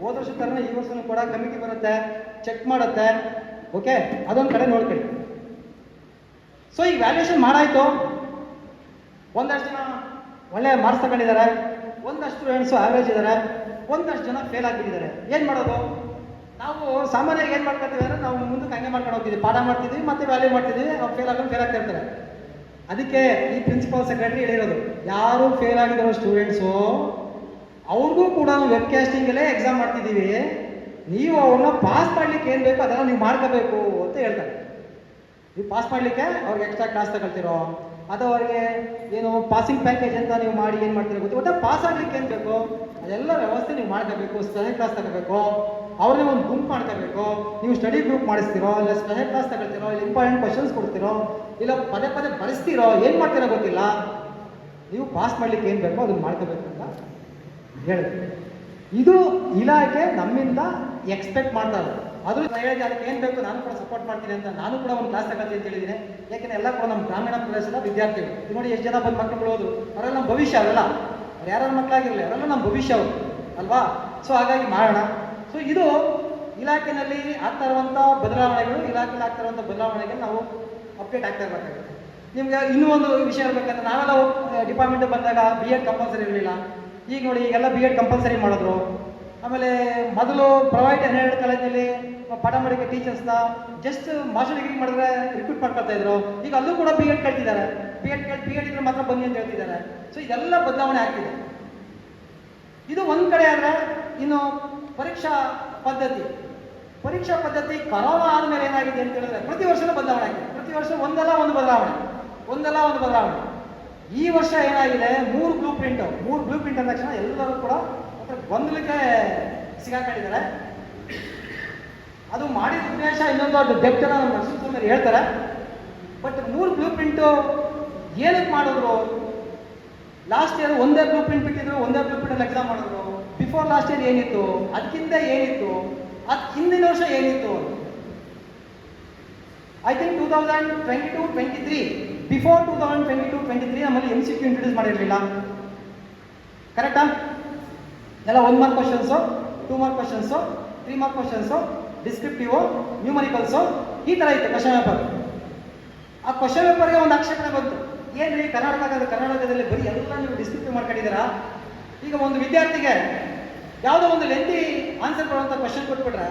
F: ಹೋದ ವರ್ಷದ ಥರನೇ ಈ ವರ್ಷನೂ ಕೂಡ ಕಮಿಟಿ ಬರುತ್ತೆ, ಚೆಕ್ ಮಾಡುತ್ತೆ. ಓಕೆ, ಅದೊಂದು ಕಡೆ ನೋಡ್ಕೊಳ್ಳಿ. ಸೊ ಈ ವ್ಯಾಲ್ಯೂಯೇಷನ್ ಮಾಡಾಯಿತು, ಒಂದಷ್ಟು ಜನ ಒಳ್ಳೆ ಮಾರ್ಕ್ಸ್ ತಗೊಂಡಿದ್ದಾರೆ, ಒಂದಷ್ಟು ಸ್ಟೂಡೆಂಟ್ಸು ಆವ್ರೇಜ್ ಇದ್ದಾರೆ, ಒಂದಷ್ಟು ಜನ ಫೇಲ್ ಆಗಿಬಿಟ್ಟಿದ್ದಾರೆ. ಏನು ಮಾಡೋದು? ನಾವು ಸಾಮಾನ್ಯವಾಗಿ ಏನು ಮಾಡ್ಕೊಳ್ತೀವಿ ಅಂದರೆ ನಾವು ಮುಂದಕ್ಕೆ ಹಂಗೆ ಮಾಡ್ಕೊಂಡು ಹೋಗ್ತೀವಿ, ಪಾಠ ಮಾಡ್ತಿದ್ವಿ ಮತ್ತು ವ್ಯಾಲ್ಯೂ ಮಾಡ್ತಿದ್ವಿ, ಅವ್ರು ಫೇಲ್ ಆಗ್ತಾ ಇರ್ತಾರೆ. ಅದಕ್ಕೆ ಈ ಪ್ರಿನ್ಸಿಪಾಲ್ ಸೆಕ್ರೆಟರಿ ಹೇಳಿರೋದು, ಯಾರು ಫೇಲ್ ಆಗಿರೋ ಸ್ಟೂಡೆಂಟ್ಸು ಅವ್ರಿಗೂ ಕೂಡ ನಾವು ವೆಬ್ ಕ್ಯಾಸ್ಟಿಂಗಲ್ಲೇ ಎಕ್ಸಾಮ್ ಮಾಡ್ತಿದ್ದೀವಿ, ನೀವು ಅವ್ರನ್ನ ಪಾಸ್ ಮಾಡಲಿಕ್ಕೆ ಏನು ಬೇಕೋ ಅದೆಲ್ಲ ನೀವು ಮಾಡ್ಕೋಬೇಕು ಅಂತ ಹೇಳ್ತಾರೆ. ನೀವು ಪಾಸ್ ಮಾಡಲಿಕ್ಕೆ ಅವ್ರಿಗೆ ಎಕ್ಸ್ಟ್ರಾ ಕ್ಲಾಸ್ ತಗೊಳ್ತಿರೋ ಅಥವಾ ಅವ್ರಿಗೆ ಏನು ಪಾಸಿಂಗ್ ಪ್ಯಾಕೇಜ್ ಅಂತ ನೀವು ಮಾಡಿ ಏನು ಮಾಡ್ತೀರೋ ಗೊತ್ತು, ಒಟ್ಟು ಪಾಸ್ ಆಗಲಿಕ್ಕೆ ಏನು ಬೇಕು ಅದೆಲ್ಲ ವ್ಯವಸ್ಥೆ ನೀವು ಮಾಡ್ಕೋಬೇಕು. ಸ್ಪೆಷಲ್ ಕ್ಲಾಸ್ ತಗೋಬೇಕು, ಅವ್ರನ್ನೇ ಒಂದು ಗುಂಪು ಮಾಡ್ಕೋಬೇಕು, ನೀವು ಸ್ಟಡಿ ಗ್ರೂಪ್ ಮಾಡಿಸ್ತಿರೋ, ಇಲ್ಲ ಸ್ಪೆಷಲ್ ಕ್ಲಾಸ್ ತಗೊಳ್ತಿರೋ, ಇಲ್ಲ ಇಂಪಾರ್ಟೆಂಟ್ ಕ್ವಶನ್ಸ್ ಕೊಡ್ತಿರೋ, ಇಲ್ಲ ಪದೇ ಪದೇ ಬಳಸ್ತಿರೋ, ಏನು ಮಾಡ್ತಿರೋ ಗೊತ್ತಿಲ್ಲ, ನೀವು ಪಾಸ್ ಮಾಡಲಿಕ್ಕೆ ಏನು ಬೇಕೋ ಅದನ್ನು ಮಾಡ್ಕೋಬೇಕು ಅಂತ ಹೇಳಿದೆ. ಇದು ಇಲಾಖೆ ನಮ್ಮಿಂದ ಎಕ್ಸ್ಪೆಕ್ಟ್ ಮಾಡ್ತಾರೆ. ಅದು ಹೇಳಿದೆ, ಅದಕ್ಕೆ ಏನು ಬೇಕು ನಾನು ಕೂಡ ಸಪೋರ್ಟ್ ಮಾಡ್ತೀನಿ ಅಂತ. ನಾನು ಕೂಡ ಒಂದು ಕ್ಲಾಸ್ ತಗೊಳ್ತೀನಿ ಅಂತ ಹೇಳಿದ್ದೀನಿ. ಯಾಕೆಂದರೆ ಎಲ್ಲ ಕೂಡ ನಮ್ಮ ಗ್ರಾಮೀಣ ಪ್ರದೇಶದ ವಿದ್ಯಾರ್ಥಿಗಳು. ಇದು ನೋಡಿ ಎಷ್ಟು ಜನ ಬಂದು ಮಕ್ಕಳು ಹೋದ್ರು, ಅವರೆಲ್ಲ ನಮ್ಮ ಭವಿಷ್ಯ. ಅವರೆಲ್ಲ ಅವ್ರು ಯಾರು ಮಕ್ಕಳಾಗಿರಲಿ, ಅವರೆಲ್ಲ ನಮ್ಮ ಭವಿಷ್ಯ ಅವರು ಅಲ್ವಾ. ಸೊ ಹಾಗಾಗಿ ಮಾಡೋಣ. ಸೊ ಇದು ಇಲಾಖೆಯಲ್ಲಿ ಆಗ್ತಾ ಇರುವಂಥ ಬದಲಾವಣೆಗಳು, ಇಲಾಖೆಯಲ್ಲಿ ಆಗ್ತಾ ಇರುವಂಥ ಬದಲಾವಣೆಗೆ ನಾವು ಅಪ್ಡೇಟ್ ಆಗ್ತಾ ಇರಬೇಕಾಗುತ್ತೆ. ನಿಮ್ಗೆ ಇನ್ನೂ ಒಂದು ವಿಷಯ ಇರಬೇಕಂದ್ರೆ, ನಾವೆಲ್ಲ ಡಿಪಾರ್ಟ್ಮೆಂಟ್ ಬಂದಾಗ B.Ed ಕಂಪಲ್ಸರಿ ಇರಲಿಲ್ಲ. ಈಗ ನೋಡಿ ಈಗೆಲ್ಲ B.Ed ಕಂಪಲ್ಸರಿ ಮಾಡಿದ್ರು. ಆಮೇಲೆ ಮೊದಲು ಪ್ರೈವೇಟ್ 12 ಕಾಲೇಜಲ್ಲಿ ಪಾಠ ಮಾಡೋಕ್ಕೆ ಟೀಚರ್ಸ್ನ ಜಸ್ಟ್ ಮಾಸ್ಟರ್ ಡಿಗ್ರಿ ಮಾಡಿದ್ರೆ ರಿಕ್ರೂಟ್ ಮಾಡ್ಕೊಳ್ತಾ ಇದ್ರು. ಈಗ ಅಲ್ಲೂ ಕೂಡ B.Ed ಕೇಳ್ತಿದ್ದಾರೆ, B.Ed ಇದ್ರೆ ಮಾತ್ರ ಬನ್ನಿ ಅಂತ ಹೇಳ್ತಿದ್ದಾರೆ. ಸೊ ಇದೆಲ್ಲ ಬದಲಾವಣೆ ಆಗ್ತಿದೆ. ಇದು ಒಂದು ಕಡೆ ಆದರೆ, ಇನ್ನು ಪರೀಕ್ಷಾ ಪದ್ಧತಿ ಕರೋನಾ ಆದಮೇಲೆ ಏನಾಗಿದೆ ಅಂತ ಹೇಳಿದ್ರೆ ಪ್ರತಿ ವರ್ಷನೂ ಬದಲಾವಣೆ ಆಗಿದೆ. ಪ್ರತಿ ವರ್ಷ ಒಂದಲ್ಲ ಒಂದು ಬದಲಾವಣೆ. ಈ ವರ್ಷ ಏನಾಗಿದೆ, 3 ಬ್ಲೂ ಪ್ರಿಂಟ್ ಅಂದ ತಕ್ಷಣ ಎಲ್ಲರೂ ಕೂಡ ಗೊಂದಲಕ್ಕೆ ಸಿಗಾಕೊಂಡಿದ್ದಾರೆ. ಅದು ಮಾಡಿದ ಉದ್ದೇಶ ಇನ್ನೊಂದು ದೊಡ್ಡ ಡೆಪ್ಟನ್ನ ನಮ್ಮ ನರಸಿಂಹ ಹೇಳ್ತಾರೆ. ಬಟ್ 3 ಬ್ಲೂ ಪ್ರಿಂಟು ಏನಕ್ಕೆ ಮಾಡಿದ್ರು? ಲಾಸ್ಟ್ ಇಯರ್ ಒಂದೇ ಬ್ಲೂ ಪ್ರಿಂಟ್ ಬಿಟ್ಟಿದ್ರು, ಒಂದೇ ಬ್ಲೂ ಪ್ರಿಂಟಲ್ಲಿ ಎಕ್ಸಾಮ್ ಮಾಡಿದ್ರು. ಬಿಫೋರ್ ಲಾಸ್ಟ್ ಇಯರ್ ಏನಿತ್ತು, ಅದಕ್ಕಿಂತ ಏನಿತ್ತು, ಅದಕ್ಕೆ ಹಿಂದಿನ ವರ್ಷ ಏನಿತ್ತು? ಐ ಥಿಂಕ್ 2022-23 ಬಿಫೋರ್ 2022-23 ನಮ್ಮಲ್ಲಿ MCQ ಇಂಟ್ರೊಡ್ಯೂಸ್ ಮಾಡಿರಲಿಲ್ಲ. ಕರೆಕ್ಟಾ? ಎಲ್ಲ 1 mark questions, 2 mark questions, 3 mark questions, descriptive, numericals, ಈ ಥರ ಇತ್ತು ಕ್ವಶನ್ ಪೇಪರ್. ಆ ಕ್ವಶನ್ ಪೇಪರ್ಗೆ ಒಂದು ಆಕ್ಷೇಪಣೆ ಬಂತು, ಏನ್ರಿ ಕರ್ನಾಟಕದಲ್ಲಿ ಬರೀ ಎಲ್ಲ ನೀವು ಡಿಸ್ಕ್ರಿಪ್ಟಿವ್ ಮಾಡ್ಕೊಂಡಿದ್ದೀರಾ. ಈಗ ಒಂದು ವಿದ್ಯಾರ್ಥಿಗೆ ಯಾವುದೋ ಒಂದು ಲೆಂತಿ ಆನ್ಸರ್ ಕೊಡುವಂಥ ಕ್ವಶನ್ ಕೊಟ್ಬಿಟ್ರೆ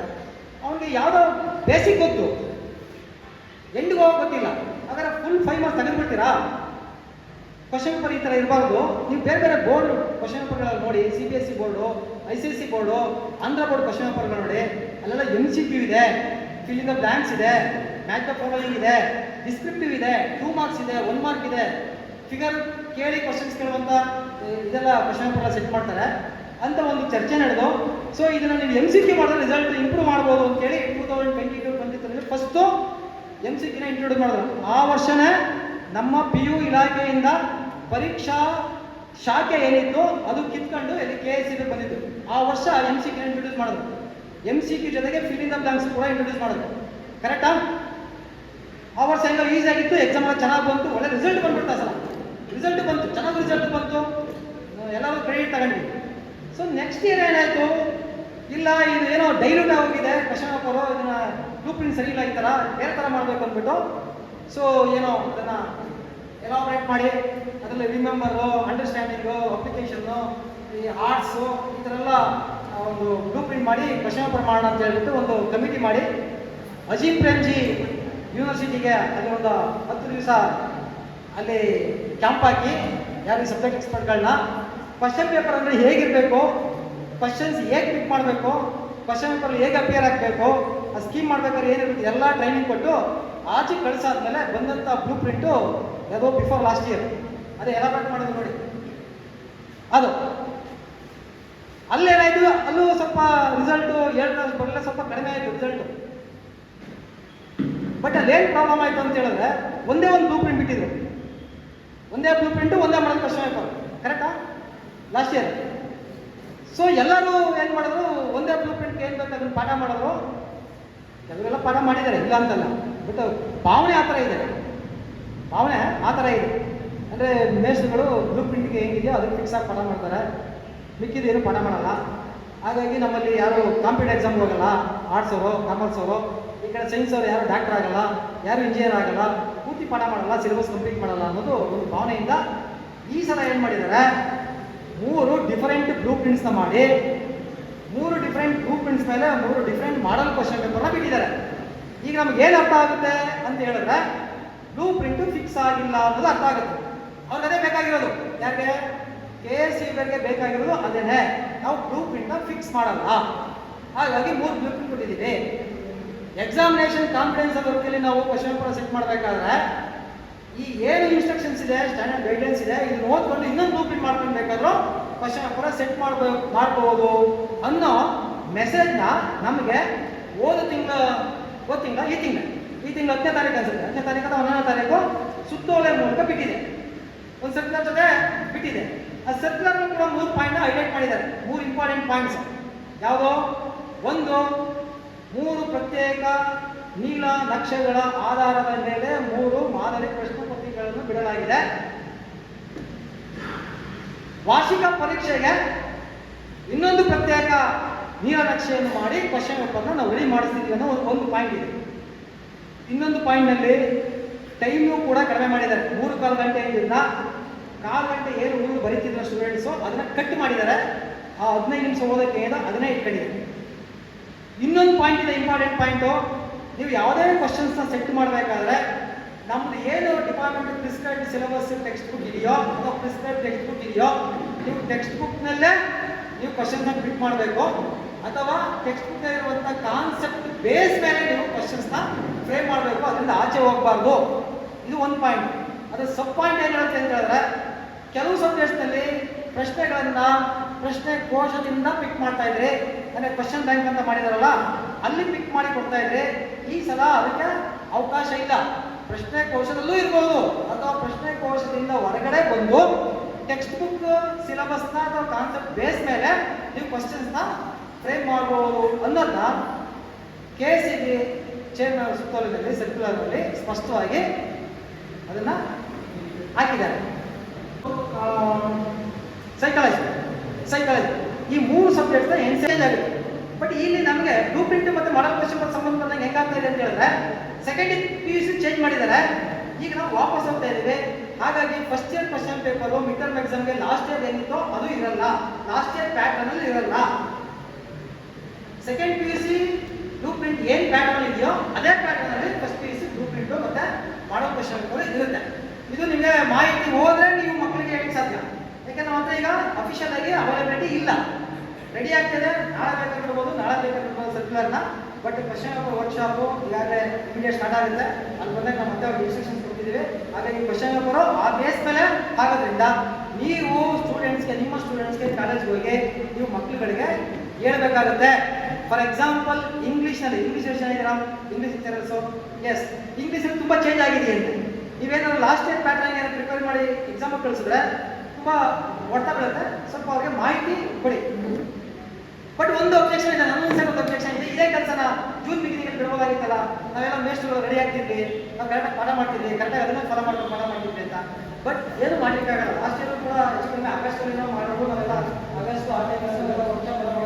F: ಅವನಿಗೆ ಯಾವುದೋ ಬೇಸಿಕ್ ಗೊತ್ತು, ಎಂಡಿಗೆ ಹೋಗೋಕೆ ಗೊತ್ತಿಲ್ಲ, ಹಾಗಾದ್ರೆ ಫುಲ್ 5 ಮಾರ್ಕ್ಸ್ ತೆಗೆದುಬಿಡ್ತೀರಾ? ಕ್ವಶನ್ ಪೇಪರ್ ಈ ಥರ ಇರಬಾರ್ದು. ನೀವು ಬೇರೆ ಬೋರ್ಡ್ ಕ್ವಶನ್ ಪೇಪರ್ಗಳಲ್ಲಿ ನೋಡಿ, CBSE board, ICSE board, Andhra board question ಪೇಪರ್ಗಳು ನೋಡಿ, ಅಲ್ಲೆಲ್ಲ MCQ ಇದೆ, ಫಿಲ್ ಇನ್ ದ ಬ್ಲ್ಯಾಂಕ್ಸ್ ಇದೆ, ಮ್ಯಾಚ್ ದ ಫಾಲೋಯಿಂಗ್ ಇದೆ, ಡಿಸ್ಕ್ರಿಪ್ಟಿವ್ ಇದೆ, 2 ಮಾರ್ಕ್ಸ್ ಇದೆ, 1 ಮಾರ್ಕ್ ಇದೆ, ಫಿಗರ್ ಕೇಳಿ ಕ್ವಶನ್ಸ್ ಕೇಳುವಂಥ ಇದೆಲ್ಲ ಕ್ವಶನ್ ಪೇಪರ್ ಸೆಟ್ ಮಾಡ್ತಾರೆ ಅಂತ ಒಂದು ಚರ್ಚೆ ನಡೆದು, ಸೊ ಇದನ್ನು ನೀವು MCQ ಮಾಡಿದ್ರೆ ರಿಸಲ್ಟ್ ಇಂಪ್ರೂವ್ ಮಾಡ್ಬೋದು ಅಂತೇಳಿ 2022-23 ಫಸ್ಟು MCQನ ಇಂಟ್ರೊಡ್ಯೂಸ್ ಮಾಡಿದ್ರು. ಆ ವರ್ಷನೇ ನಮ್ಮ PU ಇಲಾಖೆಯಿಂದ ಪರೀಕ್ಷಾ ಶಾಖೆ ಏನಿತ್ತು ಅದು ಕಿತ್ಕೊಂಡು ಇಲ್ಲಿ KSCB ಬಂದಿತ್ತು. ಆ ವರ್ಷ MCQನ ಇಂಟ್ರೊಡ್ಯೂಸ್ ಮಾಡಿದ್ರು. MCQ ಜೊತೆಗೆ ಫಿಲ್ ಇನ್ ದ ಬ್ಲಾಂಕ್ಸ್ ಕೂಡ ಇಂಟ್ರೊಡ್ಯೂಸ್ ಮಾಡಿದ್ರು. ಕರೆಕ್ಟಾ? ಆ ವರ್ಷ ಎಲ್ಲ ಈಸಿ ಆಗಿತ್ತು, ಎಕ್ಸಾಮ್ ಎಲ್ಲ ಚೆನ್ನಾಗಿ ಬಂತು, ಒಳ್ಳೆ ರಿಸಲ್ಟ್ ಬಂದ್ಬಿಡ್ತಾ ಸಲ ರಿಸಲ್ಟ್ ಬಂತು, ಚೆನ್ನಾಗಿ ರಿಸಲ್ಟ್ ಬಂತು, ಎಲ್ಲರೂ ಕ್ರೆಡಿಟ್ ತಗೊಂಡ್ವಿ. ಸೊ ನೆಕ್ಸ್ಟ್ ಇಯರ್ ಏನಾಯಿತು, ಇಲ್ಲ ಇದು ಏನೋ ಡೈಲ್ಯೂಟ್ ಆಗೋಗಿದೆ ಕ್ವಶನ್ ಪೇಪರು, ಇದನ್ನ ಬ್ಲೂ ಪ್ರಿಂಟ್ ಸರಿ ಇಲ್ಲ, ಈ ಥರ ಬೇರೆ ಥರ ಮಾಡಬೇಕು ಅಂದ್ಬಿಟ್ಟು ಸೊ ಏನೋ ಅದನ್ನು ಎಲಾಬ್ರೇಟ್ ಮಾಡಿ ಅದರಲ್ಲಿ ರಿಮೆಂಬರು, ಅಂಡರ್ಸ್ಟ್ಯಾಂಡಿಂಗು, ಅಪ್ಲಿಕೇಶನ್ನು, ಈ ಆರ್ಟ್ಸು ಈ ಥರ ಎಲ್ಲ ಒಂದು ಬ್ಲೂ ಪ್ರಿಂಟ್ ಮಾಡಿ ಕ್ವಶನ್ ಪೇಪರ್ ಮಾಡೋಣ ಅಂತ ಹೇಳ್ಬಿಟ್ಟು ಒಂದು ಕಮಿಟಿ ಮಾಡಿ ಅಜೀಂ ಪ್ರೇಮ್ಜಿ ಯೂನಿವರ್ಸಿಟಿಗೆ ಅಲ್ಲಿ ಒಂದು 10 ದಿವಸ ಅಲ್ಲಿ ಕ್ಯಾಂಪ್ ಹಾಕಿ ಯಾರು ಸಬ್ಜೆಕ್ಟ್ ಎಕ್ಸ್ಪರ್ಟ್ಗಳನ್ನ ಕ್ವಶನ್ ಪೇಪರ್ ಅಂದರೆ ಹೇಗಿರಬೇಕು, ಕ್ವಶನ್ಸ್ ಹೇಗೆ ಪಿಕ್ ಮಾಡಬೇಕು, ಕ್ವಶನ್ ಪೇಪರ್ ಹೇಗೆ ಅಪಿಯರ್ ಆಗಬೇಕು, ಆ ಸ್ಕೀಮ್ ಮಾಡ್ಬೇಕಾದ್ರೆ ಏನಿರುತ್ತೆ ಎಲ್ಲ ಟ್ರೈನಿಂಗ್ ಕೊಟ್ಟು ಆಚೆ ಕಳಿಸಾದ್ಮೇಲೆ ಬಂದಂಥ ಬ್ಲೂ ಪ್ರಿಂಟು ಯಾವುದೋ ಬಿಫೋರ್ ಲಾಸ್ಟ್ ಇಯರ್ ಅದೇ ಎಲಾಬ್ರೇಟ್ ಮಾಡೋದು ನೋಡಿ. ಅದು ಅಲ್ಲೇನಾಯಿತು, ಅಲ್ಲೂ ಸ್ವಲ್ಪ ರಿಸಲ್ಟು 2 ಕ್ಲಾಸ್ ಬರಲೇ ಸ್ವಲ್ಪ ಕಡಿಮೆ ಆಯಿತು ರಿಸಲ್ಟು. ಬಟ್ ಅಲ್ಲೇನು ಪ್ರಾಬ್ಲಮ್ ಆಯಿತು ಅಂತ ಹೇಳಿದ್ರೆ ಒಂದೇ ಒಂದು ಬ್ಲೂ ಪ್ರಿಂಟ್ ಬಿಟ್ಟಿದ್ರು, ಒಂದೇ ಬ್ಲೂ ಪ್ರಿಂಟು ಒಂದೇ ಮಾಡೋದು ಕ್ವಶನ್ ಪೇಪರ್. ಕರೆಕ್ಟಾ? Last year. ಸೊ ಎಲ್ಲರೂ ಏನು ಮಾಡಿದ್ರು, ಒಂದೇ ಬ್ಲೂ ಪ್ರಿಂಟ್ಗೆ ಏನು ಬೇಕು ಅದನ್ನು ಪಾಠ ಮಾಡಿದ್ರು. ಕೆಲವರೆಲ್ಲ ಪಾಠ ಮಾಡಿದ್ದಾರೆ, ಇಲ್ಲ ಅಂತಲ್ಲ, ಬಟ್ ಭಾವನೆ ಆ ಥರ ಇದೆ, ಭಾವನೆ ಆ ಥರ ಇದೆ. ಅಂದರೆ ಮೇಷ್ಟ್ರುಗಳು ಬ್ಲೂ ಪ್ರಿಂಟ್ಗೆ ಹೆಂಗಿದೆಯೋ ಅದಕ್ಕೆ ಫಿಕ್ಸ್ ಆಗಿ ಪಾಠ ಮಾಡ್ತಾರೆ, ಮಿಕ್ಕಿದೇನು ಪಾಠ ಮಾಡಲ್ಲ. ಹಾಗಾಗಿ ನಮ್ಮಲ್ಲಿ ಯಾರು ಕಾಂಪಿಟೇಟಿವ್ ಎಕ್ಸಾಮ್ ಹೋಗಲ್ಲ, ಆರ್ಟ್ಸ್ ಅವರು, ಕಾಮರ್ಸ್ ಅವರು, ಈ ಕಡೆ ಸೈನ್ಸ್ ಅವರು ಯಾರು ಡಾಕ್ಟರ್ ಆಗಲ್ಲ, ಯಾರು ಇಂಜಿನಿಯರ್ ಆಗಲ್ಲ, ಪೂರ್ತಿ ಪಾಠ ಮಾಡಲ್ಲ, ಸಿಲೆಬಸ್ ಕಂಪ್ಲೀಟ್ ಮಾಡಲ್ಲ ಅನ್ನೋದು ಒಂದು ಭಾವನೆಯಿಂದ ಈ ಸಲ ಏನು ಮಾಡಿದ್ದಾರೆ, 3 ಡಿಫರೆಂಟ್ ಬ್ಲೂ ಪ್ರಿಂಟ್ಸ್ನ ಮಾಡಿ 3 ಡಿಫರೆಂಟ್ ಬ್ಲೂ ಪ್ರಿಂಟ್ಸ್ ಮೇಲೆ 3 ಡಿಫರೆಂಟ್ ಮಾಡಲ್ ಕ್ವಶನ್ ಪೇಪರ್ನ ಬಿಟ್ಟಿದ್ದಾರೆ. ಈಗ ನಮ್ಗೆ ಏನು ಅರ್ಥ ಆಗುತ್ತೆ ಅಂತ ಹೇಳಿದ್ರೆ, ಬ್ಲೂ ಪ್ರಿಂಟು ಫಿಕ್ಸ್ ಆಗಿಲ್ಲ ಅನ್ನೋದು ಅರ್ಥ ಆಗುತ್ತೆ. ಅವ್ರಿಗೆ ಅದೇ ಬೇಕಾಗಿರೋದು, ಯಾರಿಗೆ KSCBಗೆ ಬೇಕಾಗಿರೋದು ಅದೇನೆ, ನಾವು ಬ್ಲೂ ಪ್ರಿಂಟ್ನ ಫಿಕ್ಸ್ ಮಾಡಲ್ಲ. ಹಾಗಾಗಿ 3 ಬ್ಲೂ ಪ್ರಿಂಟ್ ಕೊಟ್ಟಿದ್ದೀವಿ. ಎಕ್ಸಾಮಿನೇಷನ್ ಕಾನ್ಫಿಡೆನ್ಸ್ ವರ್ಕಲ್ಲಿ ನಾವು ಕ್ವಶನ್ ಪೇಪರ್ ಸೆಟ್ ಮಾಡಬೇಕಾದ್ರೆ ಈ ಏನು ಇನ್ಸ್ಟ್ರಕ್ಷನ್ಸ್ ಇದೆ, ಸ್ಟ್ಯಾಂಡರ್ಡ್ ಗೈಡ್ಲೈನ್ಸ್ ಇದೆ, ಇದನ್ನ ಓದ್ಕೊಂಡು ಇನ್ನೊಂದು ಬ್ಲೂ ಪ್ರಿಂಟ್ ಮಾಡ್ಕೊಂಡು ಬೇಕಾದ್ರೂ ಕ್ವಶನ್ ಪೇಪರ್ ಸೆಟ್ ಮಾಡ್ಬೋದು ಅನ್ನೋ ಮೆಸೇಜ್ನ ನಮಗೆ ಈ ತಿಂಗಳ 10ನೇ ತಾರೀಕು ಅನ್ಸುತ್ತೆ, 10ನೇ ತಾರೀಕು ಅಥವಾ 11ನೇ ತಾರೀಕು ಸುತ್ತೋಲೆ ಮೂಲಕ ಬಿಟ್ಟಿದೆ, ಒಂದು ಸರ್ಕ್ಯುಲರ್ ಜೊತೆ ಬಿಟ್ಟಿದೆ. ಆ ಸರ್ಕ್ಯುಲರ್ ಕೂಡ 3 ಪಾಯಿಂಟ್ನ ಹೈಲೈಟ್ ಮಾಡಿದ್ದಾರೆ, 3 ಇಂಪಾರ್ಟೆಂಟ್ ಪಾಯಿಂಟ್ಸ್. ಯಾವುದೋ ಒಂದು, 3 ಪ್ರತ್ಯೇಕ ನೀಲ ನಕ್ಷೆಗಳ ಆಧಾರದ ಮೇಲೆ 3 ಮಾದರಿ ಪ್ರಶ್ನೆ ಪತ್ರಿಕೆಗಳನ್ನು ಬಿಡಲಾಗಿದೆ. ವಾರ್ಷಿಕ ಪರೀಕ್ಷೆಗೆ ಇನ್ನೊಂದು ಪ್ರತ್ಯೇಕ ನೀಲನಕ್ಷೆಯನ್ನು ಮಾಡಿ ಕ್ವಶನ್ ಪೇಪರ್ನ ನಾವು ರೆಡಿ ಮಾಡಿಸ್ತಿದ್ದೀವಿ ಅನ್ನೋ ಒಂದು ಪಾಯಿಂಟ್ ಇದೆ. ಇನ್ನೊಂದು ಪಾಯಿಂಟ್ನಲ್ಲಿ ಟೈಮು ಕೂಡ ಕಡಿಮೆ ಮಾಡಿದ್ದಾರೆ. 3-4 ಗಂಟೆಯಿಂದ 1/4 ಗಂಟೆ ಏನು ಊರು ಬರೀತಿದ್ರು ಸ್ಟೂಡೆಂಟ್ಸು ಅದನ್ನು ಕಟ್ ಮಾಡಿದ್ದಾರೆ. ಆ 15 ನಿಮಿಷ ಓದೋಕ್ಕೆ ಅದನ್ನೇ ಇಟ್ಕೊಂಡಿದ್ದಾರೆ. ಇನ್ನೊಂದು ಪಾಯಿಂಟ್ ಇದೆ, ಇಂಪಾರ್ಟೆಂಟ್ ಪಾಯಿಂಟು. ನೀವು ಯಾವುದೇ ಕ್ವಶನ್ಸ್ನ ಸೆಟ್ ಮಾಡಬೇಕಾದ್ರೆ ನಮ್ಮದು ಏನು department prescribe syllabus text book ಇದೆಯೋ ಅಥವಾ ಪ್ರಿಸ್ಕ್ರೈಬ್ ಟೆಕ್ಸ್ಟ್ ಬುಕ್ ಇದೆಯೋ, ನೀವು ಟೆಕ್ಸ್ಟ್ ಬುಕ್ನಲ್ಲೇ ನೀವು ಕ್ವಶನ್ಸ್ನ ಫಿಟ್ ಮಾಡಬೇಕು, ಅಥವಾ ಟೆಕ್ಸ್ಟ್ ಬುಕ್ನಲ್ಲಿರುವಂಥ ಕಾನ್ಸೆಪ್ಟ್ ಬೇಸ್ ಮೇಲೆ ನೀವು ಕ್ವಶನ್ಸ್ನ ಫ್ರೇಮ್ ಮಾಡಬೇಕು, ಅದರಿಂದ ಆಚೆ ಹೋಗಬಾರ್ದು. ಇದು ಒಂದು ಪಾಯಿಂಟ್. ಅದು ಸಬ್ ಪಾಯಿಂಟ್ ಏನು ಹೇಳುತ್ತೆ ಅಂತ ಹೇಳಿದ್ರೆ, ಕೆಲವು ಸಬ್ಜೆಕ್ಟ್ಸ್ನಲ್ಲಿ ಪ್ರಶ್ನೆ ಕೋಶದಿಂದ ಪಿಕ್ ಮಾಡ್ತಾ ಇದ್ರಿ, ಅಂದರೆ ಕ್ವಶನ್ ಬ್ಯಾಂಕ್ ಅಂತ ಮಾಡಿದಾರಲ್ಲ ಅಲ್ಲಿ ಪಿಕ್ ಮಾಡಿ ಕೊಡ್ತಾ ಇದ್ರಿ. ಈ ಸಲ ಅದಕ್ಕೆ ಅವಕಾಶ ಇಲ್ಲ. ಪ್ರಶ್ನೆ ಕೋಶದಲ್ಲೂ ಇರ್ಬೋದು, ಅಥವಾ ಪ್ರಶ್ನೆ ಕೋಶದಿಂದ ಹೊರಗಡೆ ಬಂದು ಟೆಕ್ಸ್ಟ್ ಬುಕ್ ಸಿಲೆಬಸ್ನ ಅಥವಾ ಕಾನ್ಸೆಪ್ಟ್ ಬೇಸ್ ಮೇಲೆ ನೀವು ಕ್ವಶನ್ಸ್ನ ಫ್ರೇಮ್ ಮಾಡ್ಬೋದು ಅನ್ನೋದನ್ನ KSCB ಚೇರ್ಮನ್ ಸುತ್ತೋಲೆಯಲ್ಲಿ ಸರ್ಕ್ಯುಲರ್ನಲ್ಲಿ ಸ್ಪಷ್ಟವಾಗಿ ಅದನ್ನು ಹಾಕಿದ್ದಾರೆ. ಸೈಕಾಲಜಿ ಈ 3 ಸಬ್ಜೆಕ್ಟ್ಸ್ನ ಎನ್ಸೇಜ್ ಆಗುತ್ತೆ. ಬಟ್ ಇಲ್ಲಿ ನಮಗೆ ಬ್ಲೂ ಪ್ರಿಂಟ್ ಮತ್ತು ಮಾಡಲ್ ಕ್ವಶನ್ ಪೇಪರ್ ಸಂಬಂಧ ಬಂದಾಗ ಹೆಂಗಾಗ್ತಾ ಇದೆ ಅಂತ ಹೇಳಿದ್ರೆ, ಸೆಕೆಂಡ್ PUC ಚೇಂಜ್ ಮಾಡಿದ್ದಾರೆ. ಈಗ ನಾವು ವಾಪಸ್ ಹೋಗ್ತಾ ಇದ್ದೀವಿ. ಹಾಗಾಗಿ first year question paper mid term ಎಕ್ಸಾಮ್ಗೆ ಲಾಸ್ಟ್ ಇಯರ್ ಏನಿತ್ತೋ ಅದು ಇರಲ್ಲ, ಲಾಸ್ಟ್ ಇಯರ್ ಪ್ಯಾಟರ್ನ್ ಅಲ್ಲಿ ಇರಲ್ಲ. ಸೆಕೆಂಡ್ PUC ಬ್ಲೂ ಪ್ರಿಂಟ್ ಏನು ಪ್ಯಾಟರ್ನ್ ಇದೆಯೋ ಅದೇ ಪ್ಯಾಟರ್ನ್ ಅಲ್ಲಿ ಫಸ್ಟ್ PUC ಬ್ಲೂ ಪ್ರಿಂಟ್ ಮತ್ತೆ ಮಾಡಲ್ ಕ್ವಶನ್ ಪೇಪರ್ ಇರುತ್ತೆ. ಇದು ನಿಮಗೆ ಮಾಹಿತಿ ಹೋದ್ರೆ ನೀವು ಮಕ್ಕಳಿಗೆ ಹೇಳಕ್ಕೆ ಸಾಧ್ಯ. ಯಾಕಂದ್ರೆ ನಮ್ಮ ಹತ್ರ ಈಗ ಅಫಿಷಿಯಲ್ ಆಗಿ ಅವೈಲಬಿಲಿಟಿ ಇಲ್ಲ. ರೆಡಿ ಆಗ್ತದೆ, ನಾಳೆ ಬೇಕಾಗಿರ್ಬೋದು, ನಾಳೆ ಬೇಕಾಗಿರ್ಬೋದು ಸರ್ಕ್ಯುಲರ್ನ. ಬಟ್ ಕ್ವಶನ್ ಪೇಪರ್ ವರ್ಕ್ಶಾಪು ಈಗಾಗಲೇ ಇಮಿಡಿಯೇಟ್ ಸ್ಟಾರ್ಟ್ ಆಗುತ್ತೆ. ಅಲ್ಲಿ ಬಂದಾಗ ನಾವು ಮತ್ತೆ ಅವ್ರಿಗೆ ಇನ್ಸ್ಟ್ರಕ್ಷನ್ಸ್ ಕೊಡ್ತಿದ್ದೀವಿ. ಕೊಟ್ಟಿದ್ದೀವಿ. ಹಾಗಾಗಿ ಕ್ವಶನ್ ಪೇಪರು ಆ ಬೇಸ್ ಮೇಲೆ ಆಗೋದ್ರಿಂದ ನೀವು ಸ್ಟೂಡೆಂಟ್ಸ್ಗೆ, ನಿಮ್ಮ ಸ್ಟೂಡೆಂಟ್ಸ್ಗೆ ಕಾಲೇಜ್ಗೆ ಹೋಗಿ ನೀವು ಮಕ್ಕಳುಗಳಿಗೆ ಹೇಳ್ಬೇಕಾಗುತ್ತೆ. ಫಾರ್ ಎಕ್ಸಾಂಪಲ್ ಇಂಗ್ಲೀಷ್ನಲ್ಲಿ, ಇಂಗ್ಲೀಷ್ ಎಷ್ಟು ಜನ ಇದ್ದೀರಾ? English teachers? ಎಸ್, ಇಂಗ್ಲೀಷಲ್ಲಿ ತುಂಬ ಚೇಂಜ್ ಆಗಿದೆ ಅಂತ ನೀವೇನಾದ್ರು ಲಾಸ್ಟ್ ಇಯರ್ ಪ್ಯಾಟರ್ನ್ ಏನಾದ್ರು ಪ್ರಿಪೇರ್ ಮಾಡಿ ಎಕ್ಸಾಮ್ ಕಳಿಸಿದ್ರೆ ತುಂಬ ಹೊಡ್ತಾ ಬೀಳುತ್ತೆ. ಸ್ವಲ್ಪ ಅವ್ರಿಗೆ ಮಾಹಿತಿ ಕೊಡಿ. ಬಟ್ ಒಂದು ಅಬ್ಜೆಕ್ಷನ್ ಇದೆ, ನನ್ನ ಸೈಡ್ ಒಂದು ಅಬ್ಜೆಕ್ಷನ್ ಇದೆ. ಇದೇ ಕೆಲಸನ ಜೂನ್ ಬಿಗಿನಿಂಗ್ ಬಿಡಬಹುದಾಗಿತ್ತಲ್ಲ, ನಾವೆಲ್ಲ ಮೇಸ್ಟ್ರುಗಳು ರೆಡಿ ಆಗ್ತಿದ್ವಿ, ನಾವು ಕರೆಕ್ಟಾಗಿ ಪಾಠ ಮಾಡ್ತಿದ್ವಿ, ಕರೆಕ್ಟಾಗಿ ಅದನ್ನ ಫಾಲೋ ಮಾಡ್ಕೊಂಡು ಪಾಠ ಮಾಡ್ತಿದ್ವಿ ಅಂತ. ಬಟ್ ಏನು ಮಾಡ್ಲಿಕ್ಕಾಗಲ್ಲ. Last year